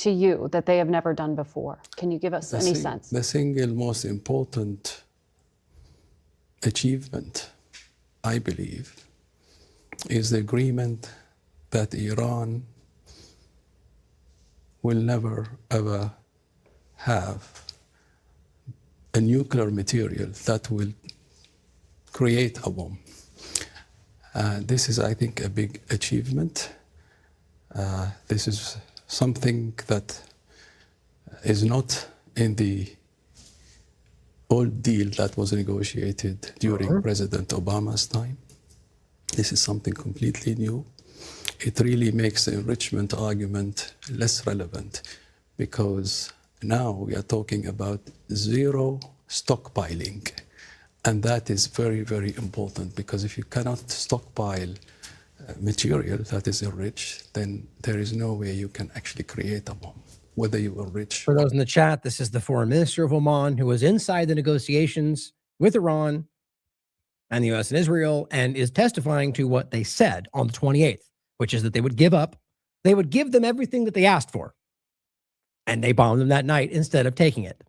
you that they have never done before? Can you give us any sense? The single most important achievement, I believe, is the agreement that Iran will never, ever have a nuclear material that will create a bomb. This is, I think, a big achievement. This is something that is not in the old deal that was negotiated during President Obama's time. This is something completely new. It really makes the enrichment argument less relevant because now we are talking about zero stockpiling. And that is very, very important because if you cannot stockpile material that is enriched, then there is no way you can actually create a bomb, whether you enrich. For those in the chat, this is the foreign minister of Oman who was inside the negotiations with Iran and the U.S. and Israel and is testifying to what they said on the 28th, which is that they would give them everything that they asked for. And they bombed them that night instead of taking it.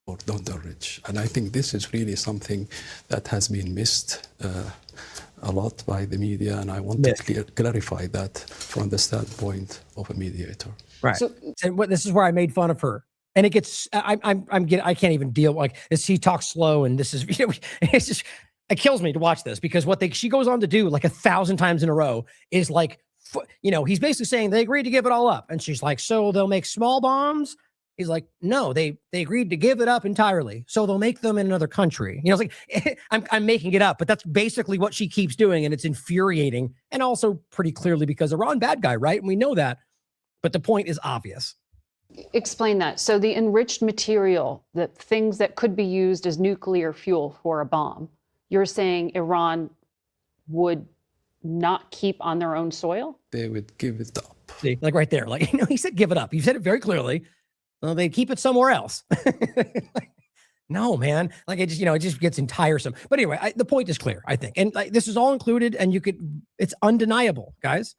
Or don't enrich. And I think this is really something that has been missed a lot by the media, and I want to clarify that from the standpoint of a mediator. Right. So, and this is where I made fun of her And it gets, I can't even deal, like, as he talks slow, and this is, it's just, it kills me to watch this, because she goes on to do like 1,000 times in a row is like, he's basically saying they agreed to give it all up. And she's like, so they'll make small bombs? He's like, no, they agreed to give it up entirely. So they'll make them in another country. It's like, I'm making it up, but that's basically what she keeps doing. And it's infuriating. And also pretty clearly because Iran bad guy, right? And we know that, but the point is obvious. Explain that. So the enriched material, the things that could be used as nuclear fuel for a bomb, you're saying Iran would not keep on their own soil? They would give it up. See, like right there, like, he said, give it up. You said it very clearly. Well, they keep it somewhere else. No, man. Like, it just gets tiresome. But anyway, the point is clear, I think. And like, this is all included, and it's undeniable, guys.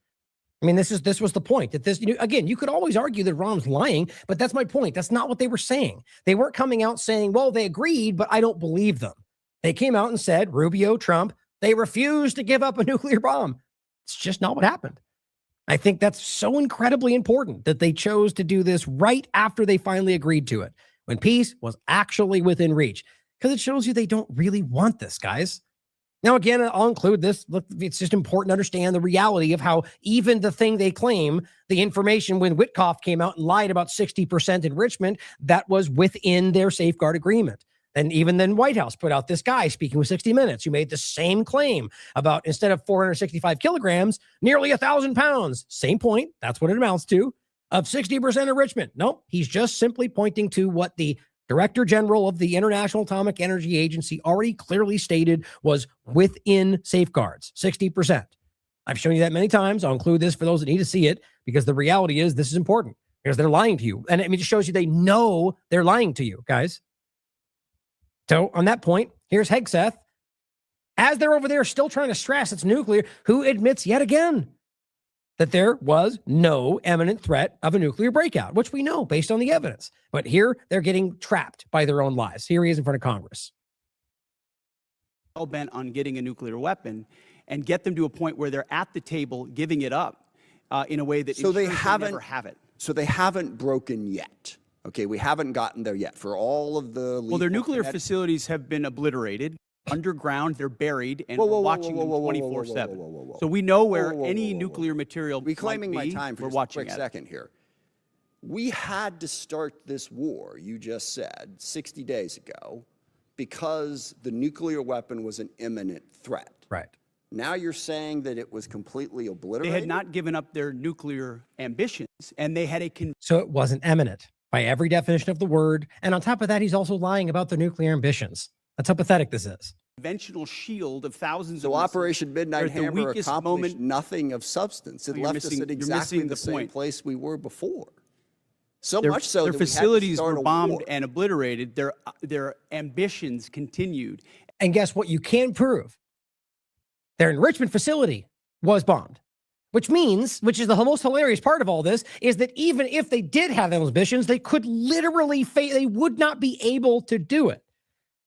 I mean, this was the point, that this, again, you could always argue that Iran's lying, but that's my point. That's not what they were saying. They weren't coming out saying, well, they agreed, but I don't believe them. They came out and said, Rubio, Trump, they refused to give up a nuclear bomb. It's just not what happened. I think that's so incredibly important that they chose to do this right after they finally agreed to it, when peace was actually within reach, because it shows you they don't really want this, guys. Now, again, I'll include this. Look, it's just important to understand the reality of how even the thing they claim, the information when Witkoff came out and lied about 60% enrichment, that was within their safeguard agreement. And even then, White House put out this guy speaking with 60 Minutes who made the same claim about, instead of 465 kilograms, nearly 1,000 pounds. Same point. That's what it amounts to, of 60% enrichment. Nope. He's just simply pointing to what the Director General of the International Atomic Energy Agency already clearly stated was within safeguards, 60%. I've shown you that many times. I'll include this for those that need to see it, because the reality is this is important, because they're lying to you. And it just shows you they know they're lying to you, guys. So on that point, here's Hegseth, as they're over there still trying to stress it's nuclear, who admits yet again that there was no imminent threat of a nuclear breakout, which we know based on the evidence. But here they're getting trapped by their own lies. Here he is in front of Congress. All bent on getting a nuclear weapon and get them to a point where they're at the table giving it up in a way that so they never have it. So they haven't broken yet. Okay, we haven't gotten there yet for all of the. Well, their nuclear facilities have been obliterated. Underground, they're buried, and we're watching them 24/7. So we know where any nuclear material reclaiming might be. My time for we're just watching a quick second here. We had to start this war, you just said, 60 days ago, because the nuclear weapon was an imminent threat. Right. Now you're saying that it was completely obliterated? They had not given up their nuclear ambitions, and they had a... So it wasn't imminent by every definition of the word. And on top of that, he's also lying about their nuclear ambitions. That's how pathetic this is. Conventional shield of thousands of Operation Midnight Hammer accomplished nothing of substance. It left us at exactly the same place we were before. So much so their that facilities we had to start were a bombed war. and obliterated. Their ambitions continued. And guess what? You can prove their enrichment facility was bombed, which means, which is the most hilarious part of all this, is that even if they did have those ambitions, they could literally they would not be able to do it.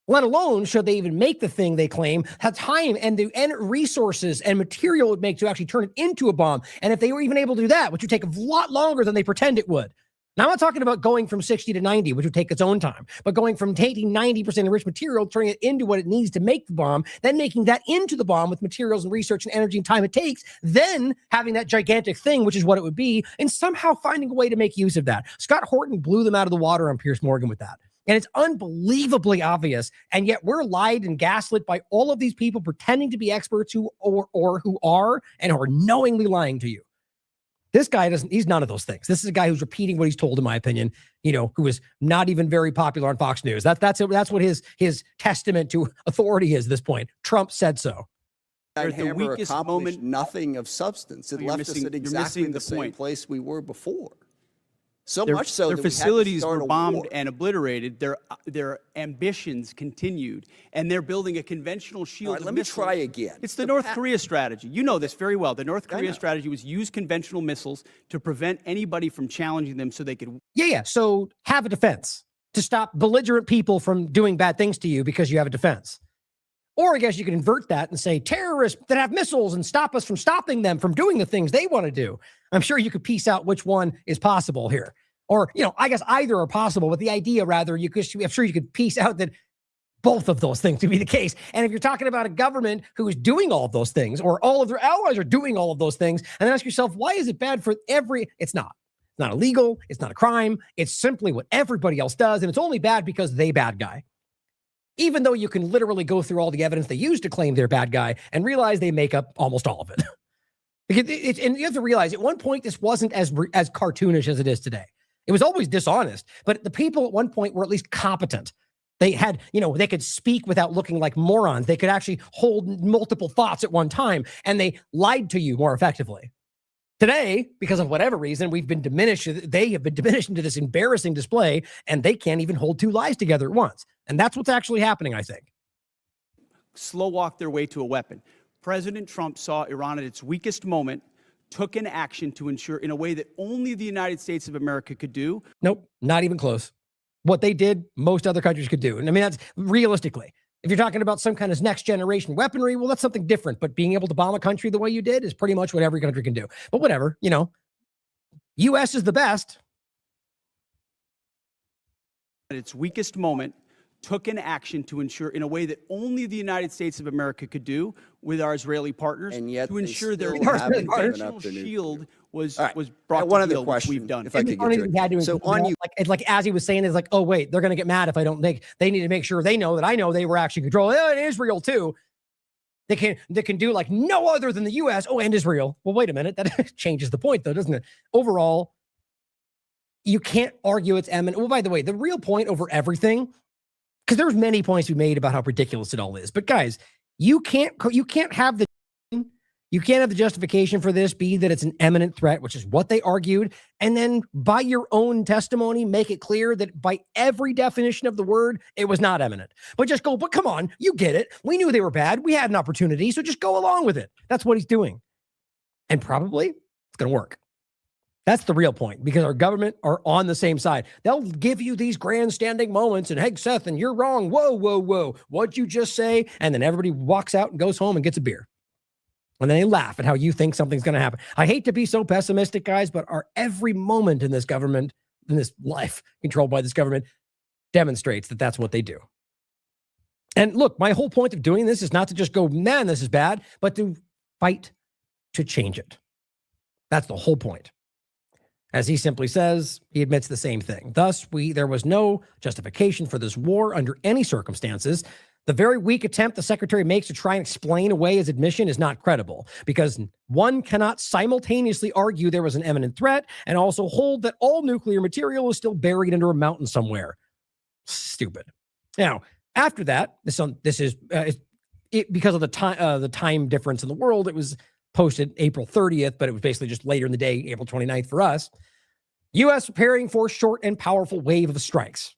Let alone, should they even make the thing they claim, have time and the resources and material it would make to actually turn it into a bomb. And if they were even able to do that, which would take a lot longer than they pretend it would. Now, I'm not talking about going from 60 to 90, which would take its own time, but going from taking 90% enriched material, turning it into what it needs to make the bomb, then making that into the bomb with materials and research and energy and time it takes, then having that gigantic thing, which is what it would be, and somehow finding a way to make use of that. Scott Horton blew them out of the water on Piers Morgan with that. And it's unbelievably obvious. And yet we're lied and gaslit by all of these people pretending to be experts who are knowingly lying to you. This guy he's none of those things. This is a guy who's repeating what he's told, in my opinion, who is not even very popular on Fox News. That's what his testament to authority is at this point. Trump said so. At the weakest moment, nothing of substance. It left us at exactly the same place we were before. So much so their that facilities we had to were start bombed a war. and obliterated. Their ambitions continued, and they're building a conventional shield. All right, let me try again. It's the North Korea strategy. You know this very well. The North Korea strategy was use conventional missiles to prevent anybody from challenging them, so they could. Yeah. So have a defense to stop belligerent people from doing bad things to you because you have a defense. Or I guess you can invert that and say terrorists that have missiles and stop us from stopping them from doing the things they want to do. I'm sure you could piece out which one is possible here. Or, I guess either are possible, but the idea rather, I'm sure you could piece out that both of those things to be the case. And if you're talking about a government who is doing all of those things, or all of their allies are doing all of those things, and then ask yourself, why is it bad for it's not. It's not illegal. It's not a crime. It's simply what everybody else does. And it's only bad because they bad guy. Even though you can literally go through all the evidence they use to claim they're bad guy and realize they make up almost all of it. And you have to realize at one point, this wasn't as cartoonish as it is today. It was always dishonest, but the people at one point were at least competent. They had, they could speak without looking like morons. They could actually hold multiple thoughts at one time, and they lied to you more effectively. Today, because of whatever reason, we've been diminished. They have been diminished into this embarrassing display, and they can't even hold two lies together at once. And that's what's actually happening, I think. Slow walk their way to a weapon. President Trump saw Iran at its weakest moment, took an action to ensure in a way that only the United States of America could do. Nope, not even close. What they did, most other countries could do. And I mean, that's realistically, if you're talking about some kind of next generation weaponry, well, that's something different. But being able to bomb a country the way you did is pretty much what every country can do. But whatever, U.S. is the best. At its weakest moment, took an action to ensure in a way that only the United States of America could do with our Israeli partners, and yet to ensure their conventional shield was right. brought One to other deal, question, which we've done. if I could get to it. So on you, like as he was saying, it's like, oh wait, they're going to get mad if I don't make. They need to make sure they know that I know they were actually controlling Israel too. They can do like no other than the U.S. Oh, and Israel. Well, wait a minute, that changes the point though, doesn't it? Overall, you can't argue it's eminent. Well, by the way, the real point over everything, because there's many points we made about how ridiculous it all is. But guys, you can't have the justification for this be that it's an imminent threat, which is what they argued, and then by your own testimony, make it clear that by every definition of the word, it was not imminent. But come on, you get it. We knew they were bad. We had an opportunity, so just go along with it. That's what he's doing. And probably it's going to work. That's the real point, because our government are on the same side. They'll give you these grandstanding moments and, hey, Seth, and you're wrong. Whoa, whoa, whoa. What'd you just say? And then everybody walks out and goes home and gets a beer. And then they laugh at how you think something's going to happen. I hate to be so pessimistic, guys, but our every moment in this government, in this life controlled by this government, demonstrates that that's what they do. And look, my whole point of doing this is not to just go, man, this is bad, but to fight to change it. That's the whole point. As he simply says, he admits the same thing. Thus, there was no justification for this war under any circumstances. The very weak attempt the secretary makes to try and explain away his admission is not credible, because one cannot simultaneously argue there was an imminent threat and also hold that all nuclear material is still buried under a mountain somewhere. Stupid. Now, after that, this is because of the time difference in the world. It was posted April 30th, but it was basically just later in the day, April 29th for us. U.S. preparing for short and powerful wave of strikes.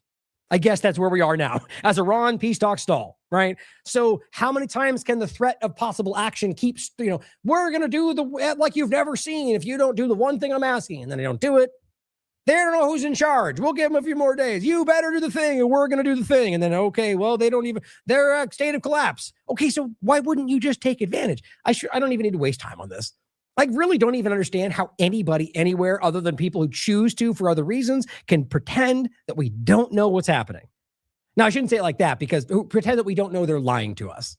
I guess that's where we are now, as Iran peace talks stall, right? So how many times can the threat of possible action keep, we're going to do like you've never seen if you don't do the one thing I'm asking, and then they don't do it. They don't know who's in charge. We'll give them a few more days. You better do the thing, and we're going to do the thing. And then, okay, well, they're a state of collapse. Okay, so why wouldn't you just take advantage? I don't even need to waste time on this. I really don't even understand how anybody anywhere other than people who choose to for other reasons can pretend that we don't know what's happening. Now, I shouldn't say it like that, because pretend that we don't know they're lying to us.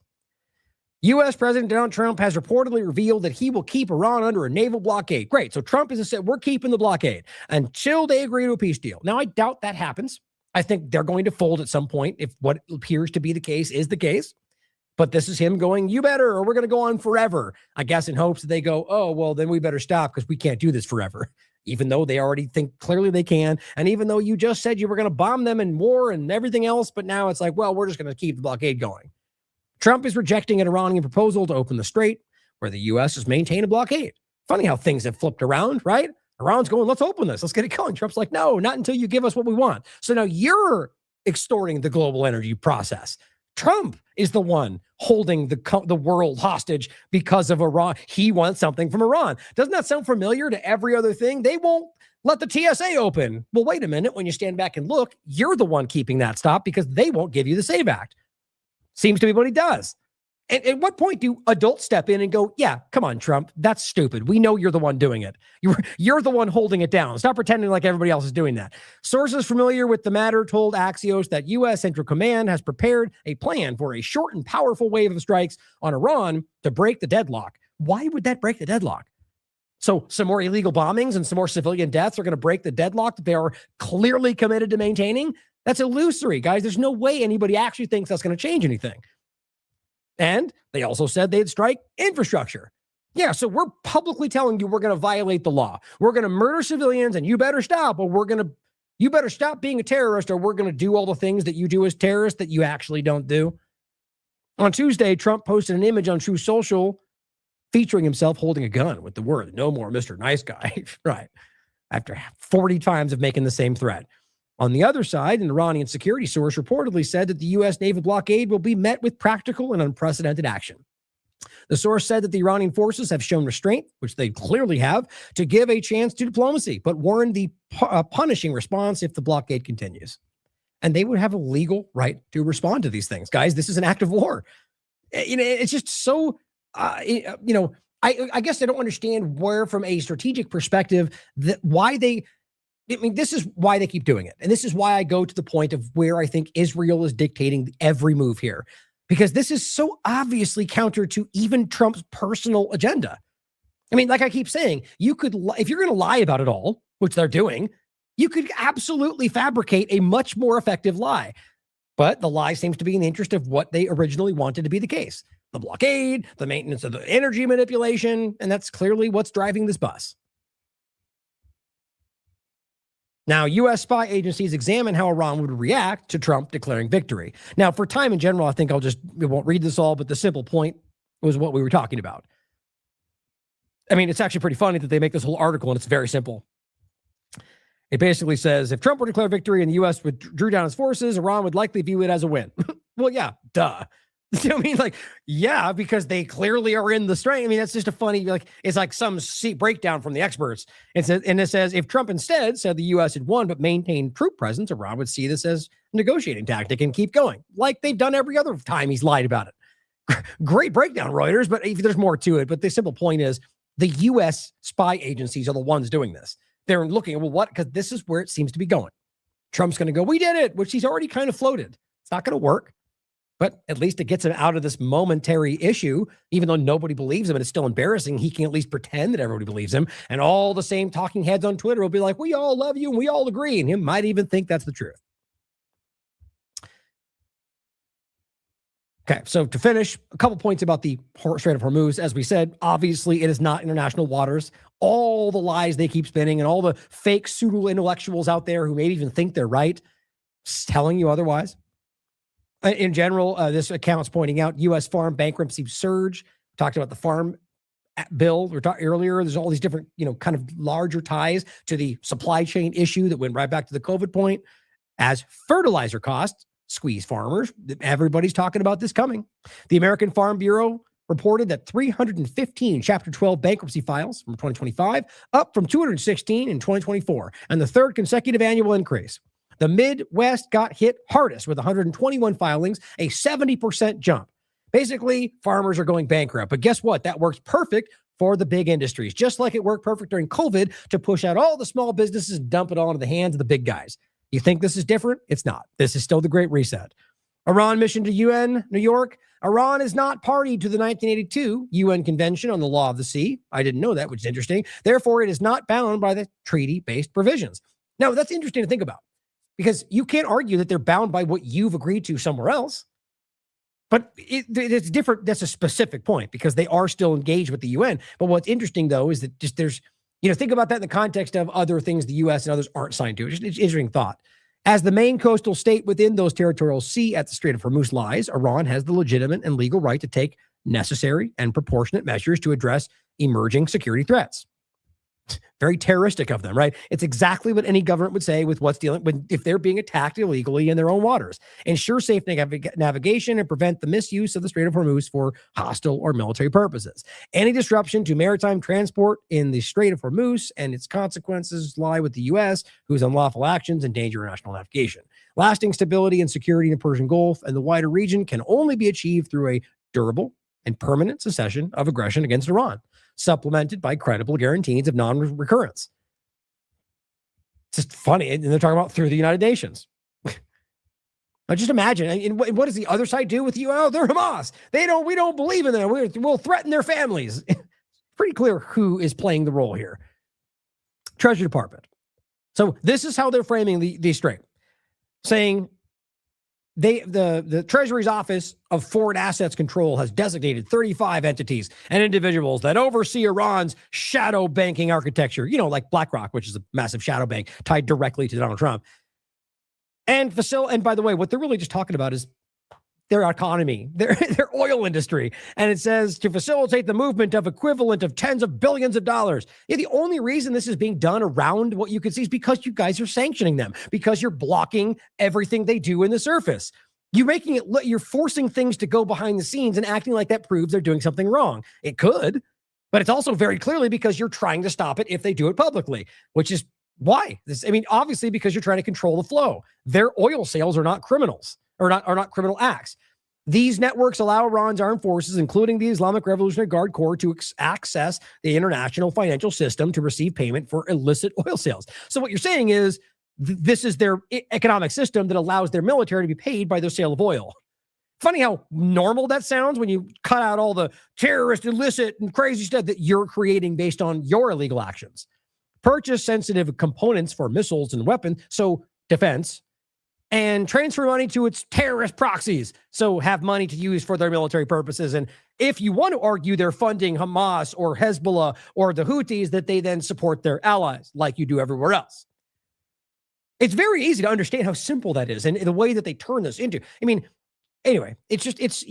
U.S. President Donald Trump has reportedly revealed that he will keep Iran under a naval blockade. Great. So Trump has said, we're keeping the blockade until they agree to a peace deal. Now, I doubt that happens. I think they're going to fold at some point if what appears to be the case is the case. But this is him going, you better, or we're going to go on forever. I guess in hopes that they go, oh, well, then we better stop because we can't do this forever. Even though they already think clearly they can. And even though you just said you were going to bomb them in war and everything else, but now it's like, well, we're just going to keep the blockade going. Trump is rejecting an Iranian proposal to open the strait, where the U.S. has maintained a blockade. Funny how things have flipped around, right? Iran's going, let's open this. Let's get it going. Trump's like, no, not until you give us what we want. So now you're extorting the global energy process. Trump is the one holding the world hostage because of Iran. He wants something from Iran. Doesn't that sound familiar to every other thing? They won't let the TSA open. Well, wait a minute. When you stand back and look, you're the one keeping that stop because they won't give you the SAVE Act. Seems to be what he does. At what point do adults step in and go, yeah, come on, Trump, that's stupid. We know you're the one doing it. You're the one holding it down. Stop pretending like everybody else is doing that. Sources familiar with the matter told Axios that U.S. Central Command has prepared a plan for a short and powerful wave of strikes on Iran to break the deadlock. Why would that break the deadlock? So some more illegal bombings and some more civilian deaths are going to break the deadlock that they are clearly committed to maintaining? That's illusory, guys. There's no way anybody actually thinks that's going to change anything. And they also said they'd strike infrastructure. Yeah, so we're publicly telling you we're going to violate the law. We're going to murder civilians, and you better stop, or you better stop being a terrorist, or we're going to do all the things that you do as terrorists that you actually don't do. On Tuesday, Trump posted an image on Truth Social featuring himself holding a gun with the word, "No more Mr. Nice Guy," right? After 40 times of making the same threat. On the other side, an Iranian security source reportedly said that the U.S. naval blockade will be met with practical and unprecedented action. The source said that the Iranian forces have shown restraint, which they clearly have, to give a chance to diplomacy, but warned the punishing response if the blockade continues. And they would have a legal right to respond to these things. Guys, this is an act of war. It's just so, I guess I don't understand where, from a strategic perspective, this is why they keep doing it. And this is why I go to the point of where I think Israel is dictating every move here, because this is so obviously counter to even Trump's personal agenda. I mean, like I keep saying, you could, if you're going to lie about it all, which they're doing, you could absolutely fabricate a much more effective lie. But the lie seems to be in the interest of what they originally wanted to be the case: the blockade, the maintenance of the energy manipulation. And that's clearly what's driving this bus. Now, U.S. spy agencies examine how Iran would react to Trump declaring victory. Now, for time in general, I think we won't read this all, but the simple point was what we were talking about. I mean, it's actually pretty funny that they make this whole article, and it's very simple. It basically says, if Trump were to declare victory and the U.S. withdrew down its forces, Iran would likely view it as a win. Well, yeah, duh. I mean, yeah, because they clearly are in the strength. I mean, that's just a funny, it's like some breakdown from the experts. It says, if Trump instead said the U.S. had won but maintained troop presence, Iran would see this as a negotiating tactic and keep going, like they've done every other time he's lied about it. Great breakdown, Reuters, but there's more to it. But the simple point is, the U.S. spy agencies are the ones doing this. They're looking, well, what? Because this is where it seems to be going. Trump's going to go, we did it, which he's already kind of floated. It's not going to work. But at least it gets him out of this momentary issue, even though nobody believes him and it's still embarrassing. He can at least pretend that everybody believes him. And all the same talking heads on Twitter will be like, we all love you and we all agree. And he might even think that's the truth. Okay, so to finish, a couple points about the Strait of Hormuz. As we said, obviously it is not international waters. All the lies they keep spinning and all the fake pseudo-intellectuals out there who maybe even think they're right, telling you otherwise. In general, this account's pointing out U.S. farm bankruptcy surge. We talked about the farm bill we talked earlier. There's all these different, kind of larger ties to the supply chain issue that went right back to the COVID point. As fertilizer costs squeeze farmers, everybody's talking about this coming. The American Farm Bureau reported that 315 Chapter 12 bankruptcy files from 2025, up from 216 in 2024, and the third consecutive annual increase. The Midwest got hit hardest with 121 filings, a 70% jump. Basically, farmers are going bankrupt. But guess what? That works perfect for the big industries, just like it worked perfect during COVID to push out all the small businesses and dump it all into the hands of the big guys. You think this is different? It's not. This is still the Great Reset. Iran mission to UN, New York. Iran is not party to the 1982 UN Convention on the Law of the Sea. I didn't know that, which is interesting. Therefore, it is not bound by the treaty-based provisions. Now, that's interesting to think about, because you can't argue that they're bound by what you've agreed to somewhere else. But it's different. That's a specific point, because they are still engaged with the UN. But what's interesting, though, is that just there's, think about that in the context of other things the U.S. and others aren't signed to. It's an interesting thought. As the main coastal state within those territorial sea at the Strait of Hormuz lies, Iran has the legitimate and legal right to take necessary and proportionate measures to address emerging security threats. Very terroristic of them, right? It's exactly what any government would say with what's dealing with if they're being attacked illegally in their own waters. Ensure safe navigation and prevent the misuse of the Strait of Hormuz for hostile or military purposes. Any disruption to maritime transport in the Strait of Hormuz and its consequences lie with the U.S., whose unlawful actions endanger international navigation. Lasting stability and security in the Persian Gulf and the wider region can only be achieved through a durable, and permanent cessation of aggression against Iran, supplemented by credible guarantees of non-recurrence. It's just funny. And they're talking about through the United Nations. Now just imagine, and what does the other side do with you? Oh, they're Hamas. We don't believe in them. We'll threaten their families. Pretty clear who is playing the role here. Treasury Department. So this is how they're framing the string, saying the Treasury's Office of Foreign Assets Control has designated 35 entities and individuals that oversee Iran's shadow banking architecture, like BlackRock, which is a massive shadow bank tied directly to Donald Trump. And by the way, what they're really just talking about is their economy, their oil industry. And it says to facilitate the movement of equivalent of tens of billions of dollars. Yeah, the only reason this is being done around what you can see is because you guys are sanctioning them, because you're blocking everything they do in the surface. You're forcing things to go behind the scenes and acting like that proves they're doing something wrong. It could, but it's also very clearly because you're trying to stop it if they do it publicly, which is why. Obviously because you're trying to control the flow. Their oil sales are not criminals. Are not criminal acts. These networks allow Iran's armed forces, including the Islamic Revolutionary Guard Corps, to access the international financial system to receive payment for illicit oil sales. So what you're saying is this is their economic system that allows their military to be paid by their sale of oil. Funny how normal that sounds when you cut out all the terrorist, illicit, and crazy stuff that you're creating based on your illegal actions. Purchase sensitive components for missiles and weapons, so defense, and transfer money to its terrorist proxies, so have money to use for their military purposes. And if you want to argue they're funding Hamas or Hezbollah or the Houthis, that they then support their allies like you do everywhere else. It's very easy to understand how simple that is and the way that they turn this into. Anyway, it's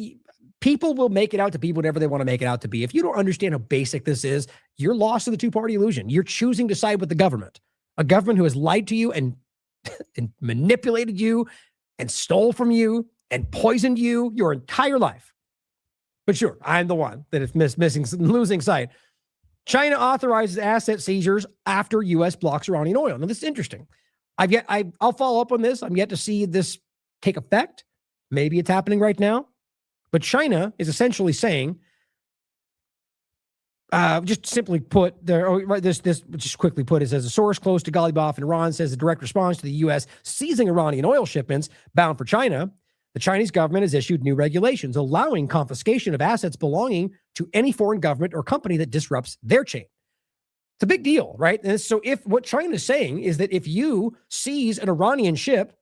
people will make it out to be whatever they want to make it out to be. If you don't understand how basic this is, you're lost to the two-party illusion. You're choosing to side with the government, a government who has lied to you and manipulated you and stole from you and poisoned you your entire life. But sure, I'm the one that is losing sight. China authorizes asset seizures after U.S. blocks Iranian oil. Now, this is interesting. I'll follow up on this. I'm yet to see this take effect. Maybe it's happening right now. But China is essentially saying, just simply put, just quickly put, it says a source close to Ghalibaf in Iran says the direct response to the U.S. seizing Iranian oil shipments bound for China, the Chinese government has issued new regulations allowing confiscation of assets belonging to any foreign government or company that disrupts their chain. It's a big deal, right? And so if what China is saying is that if you seize an Iranian ship,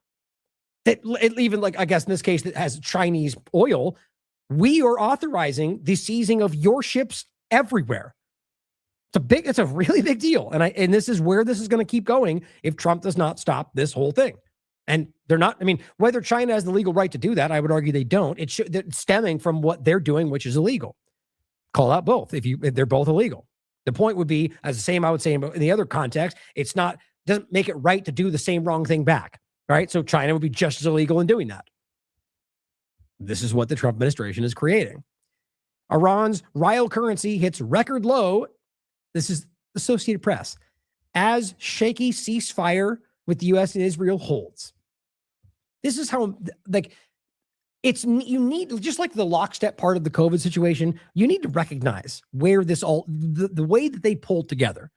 that even I guess in this case that has Chinese oil, we are authorizing the seizing of your ships everywhere. It's a really big deal. And this is where this is going to keep going if Trump does not stop this whole thing. And they're not, whether China has the legal right to do that, I would argue they don't. It's stemming from what they're doing, which is illegal. Call out both if they're both illegal. The point would be, as the same I would say in the other context, doesn't make it right to do the same wrong thing back. Right? So China would be just as illegal in doing that. This is what the Trump administration is creating. Iran's rial currency hits record low. This is Associated Press. As shaky ceasefire with the U.S. and Israel holds. This is how, you need, just like the lockstep part of the COVID situation, you need to recognize where this the way that they pulled together.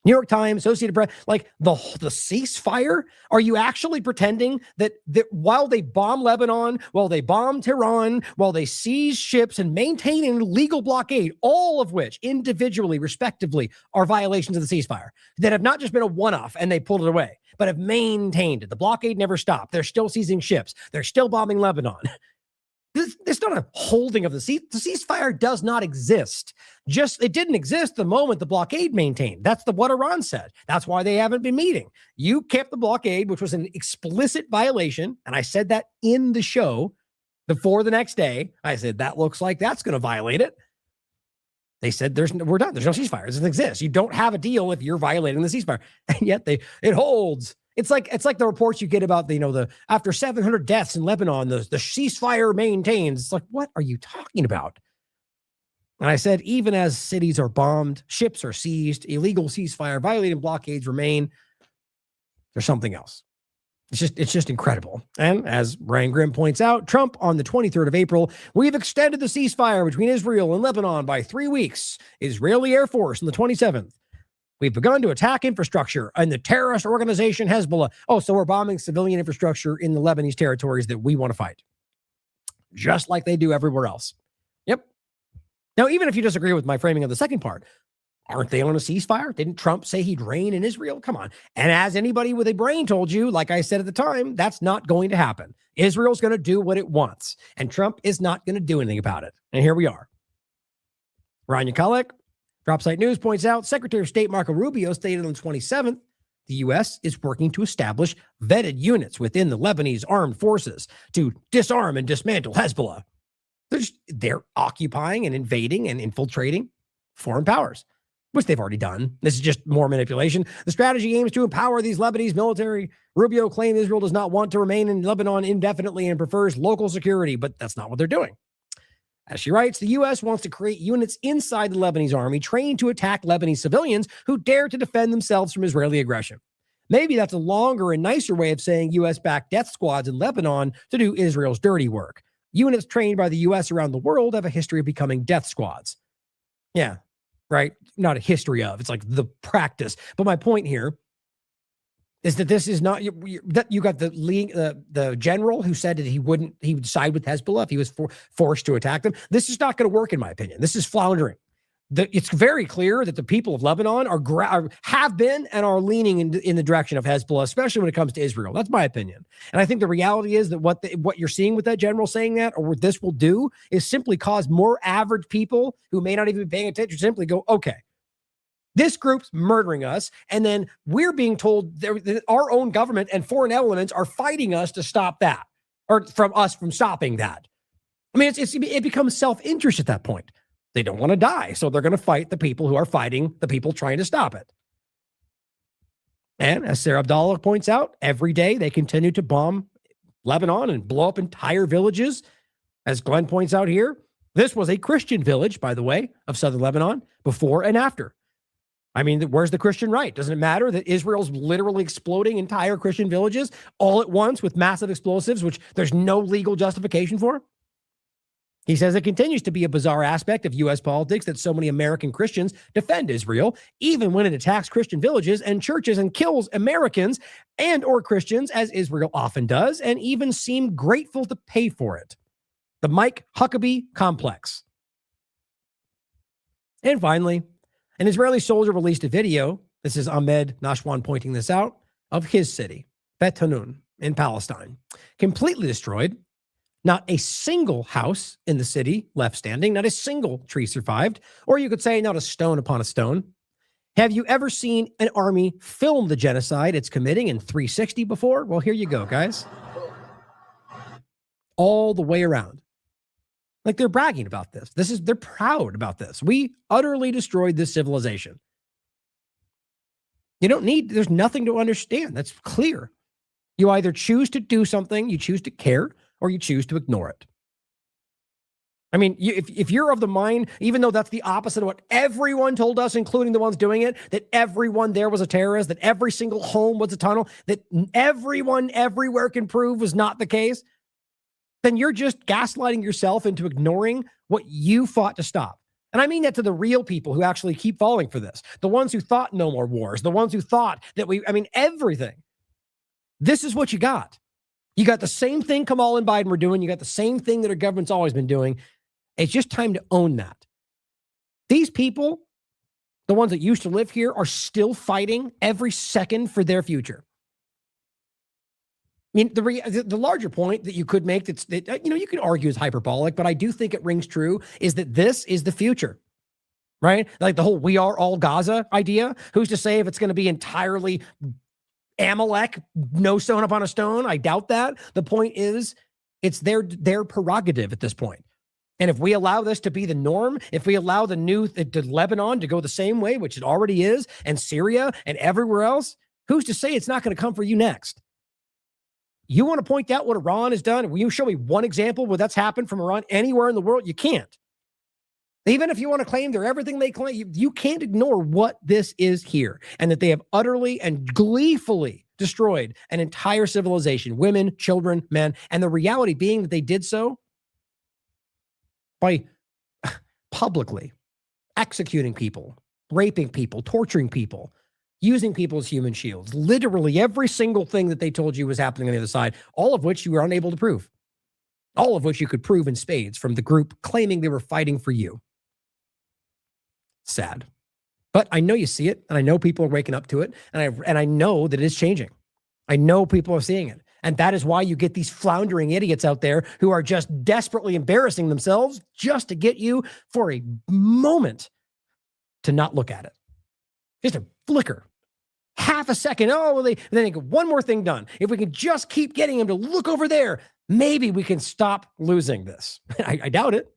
New York Times, Associated Press, the ceasefire? Are you actually pretending that while they bomb Lebanon, while they bomb Tehran, while they seize ships and maintain an illegal blockade, all of which individually, respectively, are violations of the ceasefire that have not just been a one-off and they pulled it away, but have maintained it? The blockade never stopped. They're still seizing ships. They're still bombing Lebanon. This is not a holding of the ceasefire does not exist. It didn't exist the moment the blockade maintained. That's what Iran said. That's why they haven't been meeting. You kept the blockade, which was an explicit violation. And I said that in the show before the next day. I said, that looks like that's going to violate it. They said, we're done. There's no ceasefire. It doesn't exist. You don't have a deal if you're violating the ceasefire. And yet it holds. It's like the reports you get about the after 700 deaths in Lebanon, the ceasefire maintains. It's like, what are you talking about? And I said, even as cities are bombed, ships are seized, illegal ceasefire, violating blockades remain, there's something else. It's just incredible. And as Ryan Grimm points out, Trump on the 23rd of April, we've extended the ceasefire between Israel and Lebanon by 3 weeks. Israeli Air Force on the 27th. We've begun to attack infrastructure and the terrorist organization Hezbollah. Oh, so we're bombing civilian infrastructure in the Lebanese territories that we want to fight. Just like they do everywhere else. Yep. Now, even if you disagree with my framing of the second part, aren't they on a ceasefire? Didn't Trump say he'd reign in Israel? Come on. And as anybody with a brain told you, like I said at the time, that's not going to happen. Israel's going to do what it wants, and Trump is not going to do anything about it. And here we are. Ryan Yakulek, Dropsite News points out, Secretary of State Marco Rubio stated on the 27th, the U.S. is working to establish vetted units within the Lebanese armed forces to disarm and dismantle Hezbollah. They're occupying and invading and infiltrating foreign powers, which they've already done. This is just more manipulation. The strategy aims to empower these Lebanese military. Rubio claimed Israel does not want to remain in Lebanon indefinitely and prefers local security, but that's not what they're doing. As she writes, the U.S. wants to create units inside the Lebanese army trained to attack Lebanese civilians who dare to defend themselves from Israeli aggression. Maybe that's a longer and nicer way of saying U.S.-backed death squads in Lebanon to do Israel's dirty work. Units trained by the U.S. around the world have a history of becoming death squads. Yeah, right? Not a history of. It's like the practice. But my point here is that this is not, you got the general who said that he would side with Hezbollah if he was forced to attack them. This is not going to work, in my opinion. This is floundering. It's very clear that the people of Lebanon have been and are leaning in the direction of Hezbollah, especially when it comes to Israel. That's my opinion. And I think the reality is that what you're seeing with that general saying that, or what this will do, is simply cause more average people who may not even be paying attention simply go, okay, this group's murdering us, and then we're being told that our own government and foreign elements are fighting us to stop that, or from stopping that. I mean, it becomes self-interest at that point. They don't want to die, so they're going to fight the people who are fighting the people trying to stop it. And as Sarah Abdallah points out, every day they continue to bomb Lebanon and blow up entire villages. As Glenn points out here, this was a Christian village, by the way, of southern Lebanon, before and after. I mean, where's the Christian right? Doesn't it matter that Israel's literally exploding entire Christian villages all at once with massive explosives, which there's no legal justification for? He says it continues to be a bizarre aspect of U.S. politics that so many American Christians defend Israel, even when it attacks Christian villages and churches and kills Americans and or Christians, as Israel often does, and even seem grateful to pay for it. The Mike Huckabee complex. And finally, an Israeli soldier released a video, this is Ahmed Nashwan pointing this out, of his city, Bet Hanun in Palestine, completely destroyed. Not a single house in the city left standing, not a single tree survived, or you could say not a stone upon a stone. Have you ever seen an army film the genocide it's committing in 360 before? Well, here you go, guys. All the way around. Like, they're bragging about this. They're proud about this. We utterly destroyed this civilization. There's nothing to understand. That's clear. You either choose to do something, you choose to care, or you choose to ignore it. I mean, if you're of the mind, even though that's the opposite of what everyone told us, including the ones doing it, that everyone there was a terrorist, that every single home was a tunnel, that everyone everywhere can prove was not the case, then you're just gaslighting yourself into ignoring what you fought to stop. And I mean that to the real people who actually keep falling for this. The ones who thought no more wars, the ones who thought that everything. This is what you got. You got the same thing Kamala and Biden were doing. You got the same thing that our government's always been doing. It's just time to own that. These people, the ones that used to live here, are still fighting every second for their future. I mean, the larger point that you could make that you can argue is hyperbolic, but I do think it rings true, is that this is the future, right? Like the whole "we are all Gaza" idea. Who's to say if it's going to be entirely Amalek, no stone upon a stone? I doubt that. The point is, it's their prerogative at this point. And if we allow this to be the norm, if we allow the Lebanon to go the same way, which it already is, and Syria and everywhere else, who's to say it's not going to come for you next? You want to point out what Iran has done? Will you show me one example where that's happened from Iran anywhere in the world? You can't. Even if you want to claim they're everything they claim, you can't ignore what this is here, and that they have utterly and gleefully destroyed an entire civilization, women, children, men, and the reality being that they did so by publicly executing people, raping people, torturing people, using people as human shields. Literally every single thing that they told you was happening on the other side, all of which you were unable to prove. All of which you could prove in spades from the group claiming they were fighting for you. Sad. But I know you see it, and I know people are waking up to it, and I know that it is changing. I know people are seeing it. And that is why you get these floundering idiots out there who are just desperately embarrassing themselves just to get you for a moment to not look at it. Just a flicker. Half a second. Oh, well, then they get one more thing done. If we can just keep getting them to look over there, maybe we can stop losing this. I doubt it.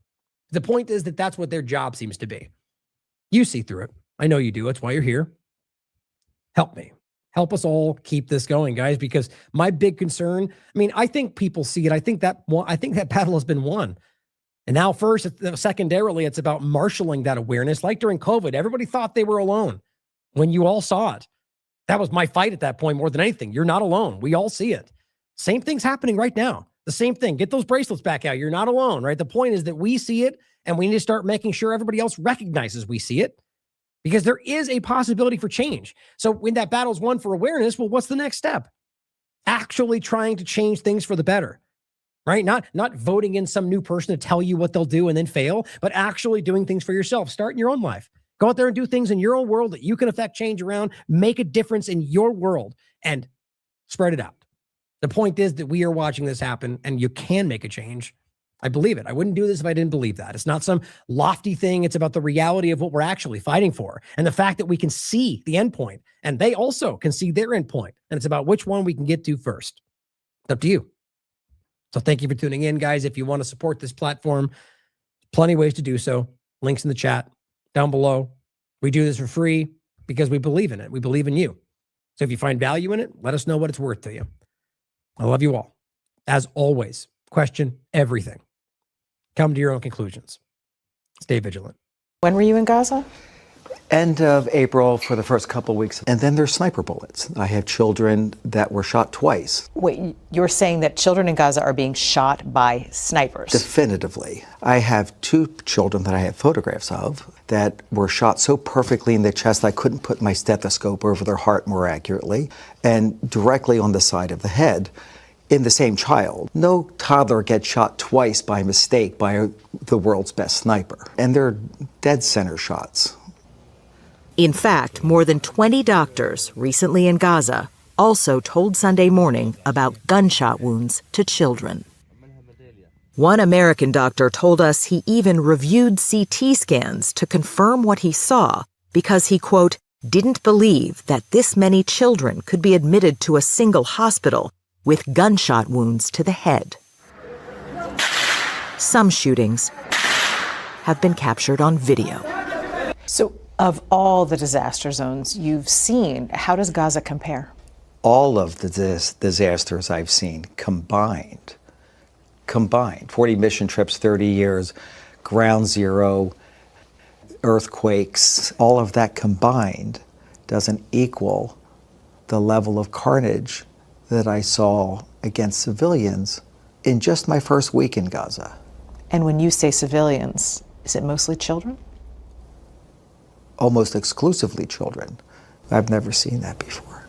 The point is that that's what their job seems to be. You see through it. I know you do. That's why you're here. Help me. Help us all keep this going, guys, because my big concern, I mean, I think people see it. I think that battle has been won. And now first, secondarily, it's about marshaling that awareness. Like during COVID, everybody thought they were alone when you all saw it. That was my fight at that point more than anything. You're not alone. We all see it. Same thing's happening right now. The same thing. Get those bracelets back out. You're not alone, right? The point is that we see it, and we need to start making sure everybody else recognizes we see it, because there is a possibility for change. So when that battle's won for awareness, well, what's the next step? Actually trying to change things for the better, right? Not voting in some new person to tell you what they'll do and then fail, but actually doing things for yourself. Start in your own life. Go out there and do things in your own world that you can affect change around, make a difference in your world, and spread it out. The point is that we are watching this happen, and you can make a change. I believe it. I wouldn't do this if I didn't believe that. It's not some lofty thing. It's about the reality of what we're actually fighting for, and the fact that we can see the end point, and they also can see their end point, and it's about which one we can get to first. It's up to you. So thank you for tuning in, guys. If you want to support this platform, plenty of ways to do so. Links in the chat down below. We do this for free because we believe in it. We believe in you. So if you find value in it, let us know what it's worth to you. I love you all. As always, question everything. Come to your own conclusions. Stay vigilant. When were you in Gaza? End of April for the first couple of weeks. And then there's sniper bullets. I have children that were shot twice. Wait, you're saying that children in Gaza are being shot by snipers? Definitively. I have 2 children that I have photographs of that were shot so perfectly in the chest I couldn't put my stethoscope over their heart more accurately, and directly on the side of the head in the same child. No toddler gets shot twice by mistake by the world's best sniper. And they're dead center shots. In fact, more than 20 doctors recently in Gaza also told Sunday Morning about gunshot wounds to children. One American doctor told us he even reviewed CT scans to confirm what he saw because he, quote, didn't believe that this many children could be admitted to a single hospital with gunshot wounds to the head. Some shootings have been captured on video. So, of all the disaster zones you've seen, how does Gaza compare? All of the disasters I've seen combined, 40 mission trips, 30 years, ground zero, earthquakes, all of that combined doesn't equal the level of carnage that I saw against civilians in just my first week in Gaza. And when you say civilians, is it mostly children? Almost exclusively children. I've never seen that before.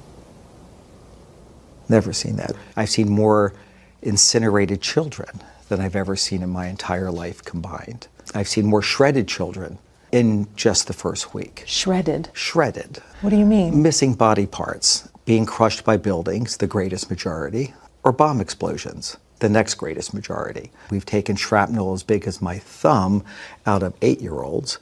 Never seen that. I've seen more incinerated children than I've ever seen in my entire life combined. I've seen more shredded children in just the first week. Shredded? Shredded. What do you mean? Missing body parts, being crushed by buildings, the greatest majority, or bomb explosions, the next greatest majority. We've taken shrapnel as big as my thumb out of 8-year-olds.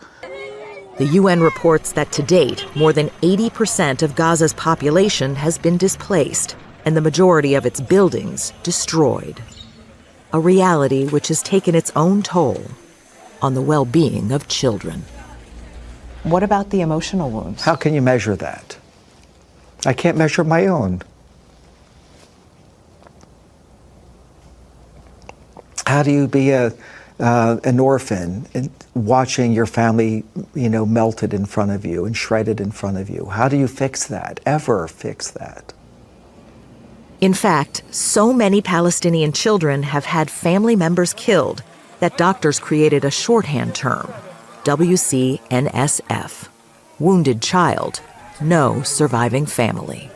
The UN reports that to date, more than 80% of Gaza's population has been displaced, and the majority of its buildings destroyed. A reality which has taken its own toll on the well-being of children. What about the emotional wounds? How can you measure that? I can't measure my own. How do you be an orphan and watching your family, melted in front of you and shredded in front of you? How do you fix that? Ever fix that? In fact, so many Palestinian children have had family members killed that doctors created a shorthand term, WCNSF, wounded child, no surviving family.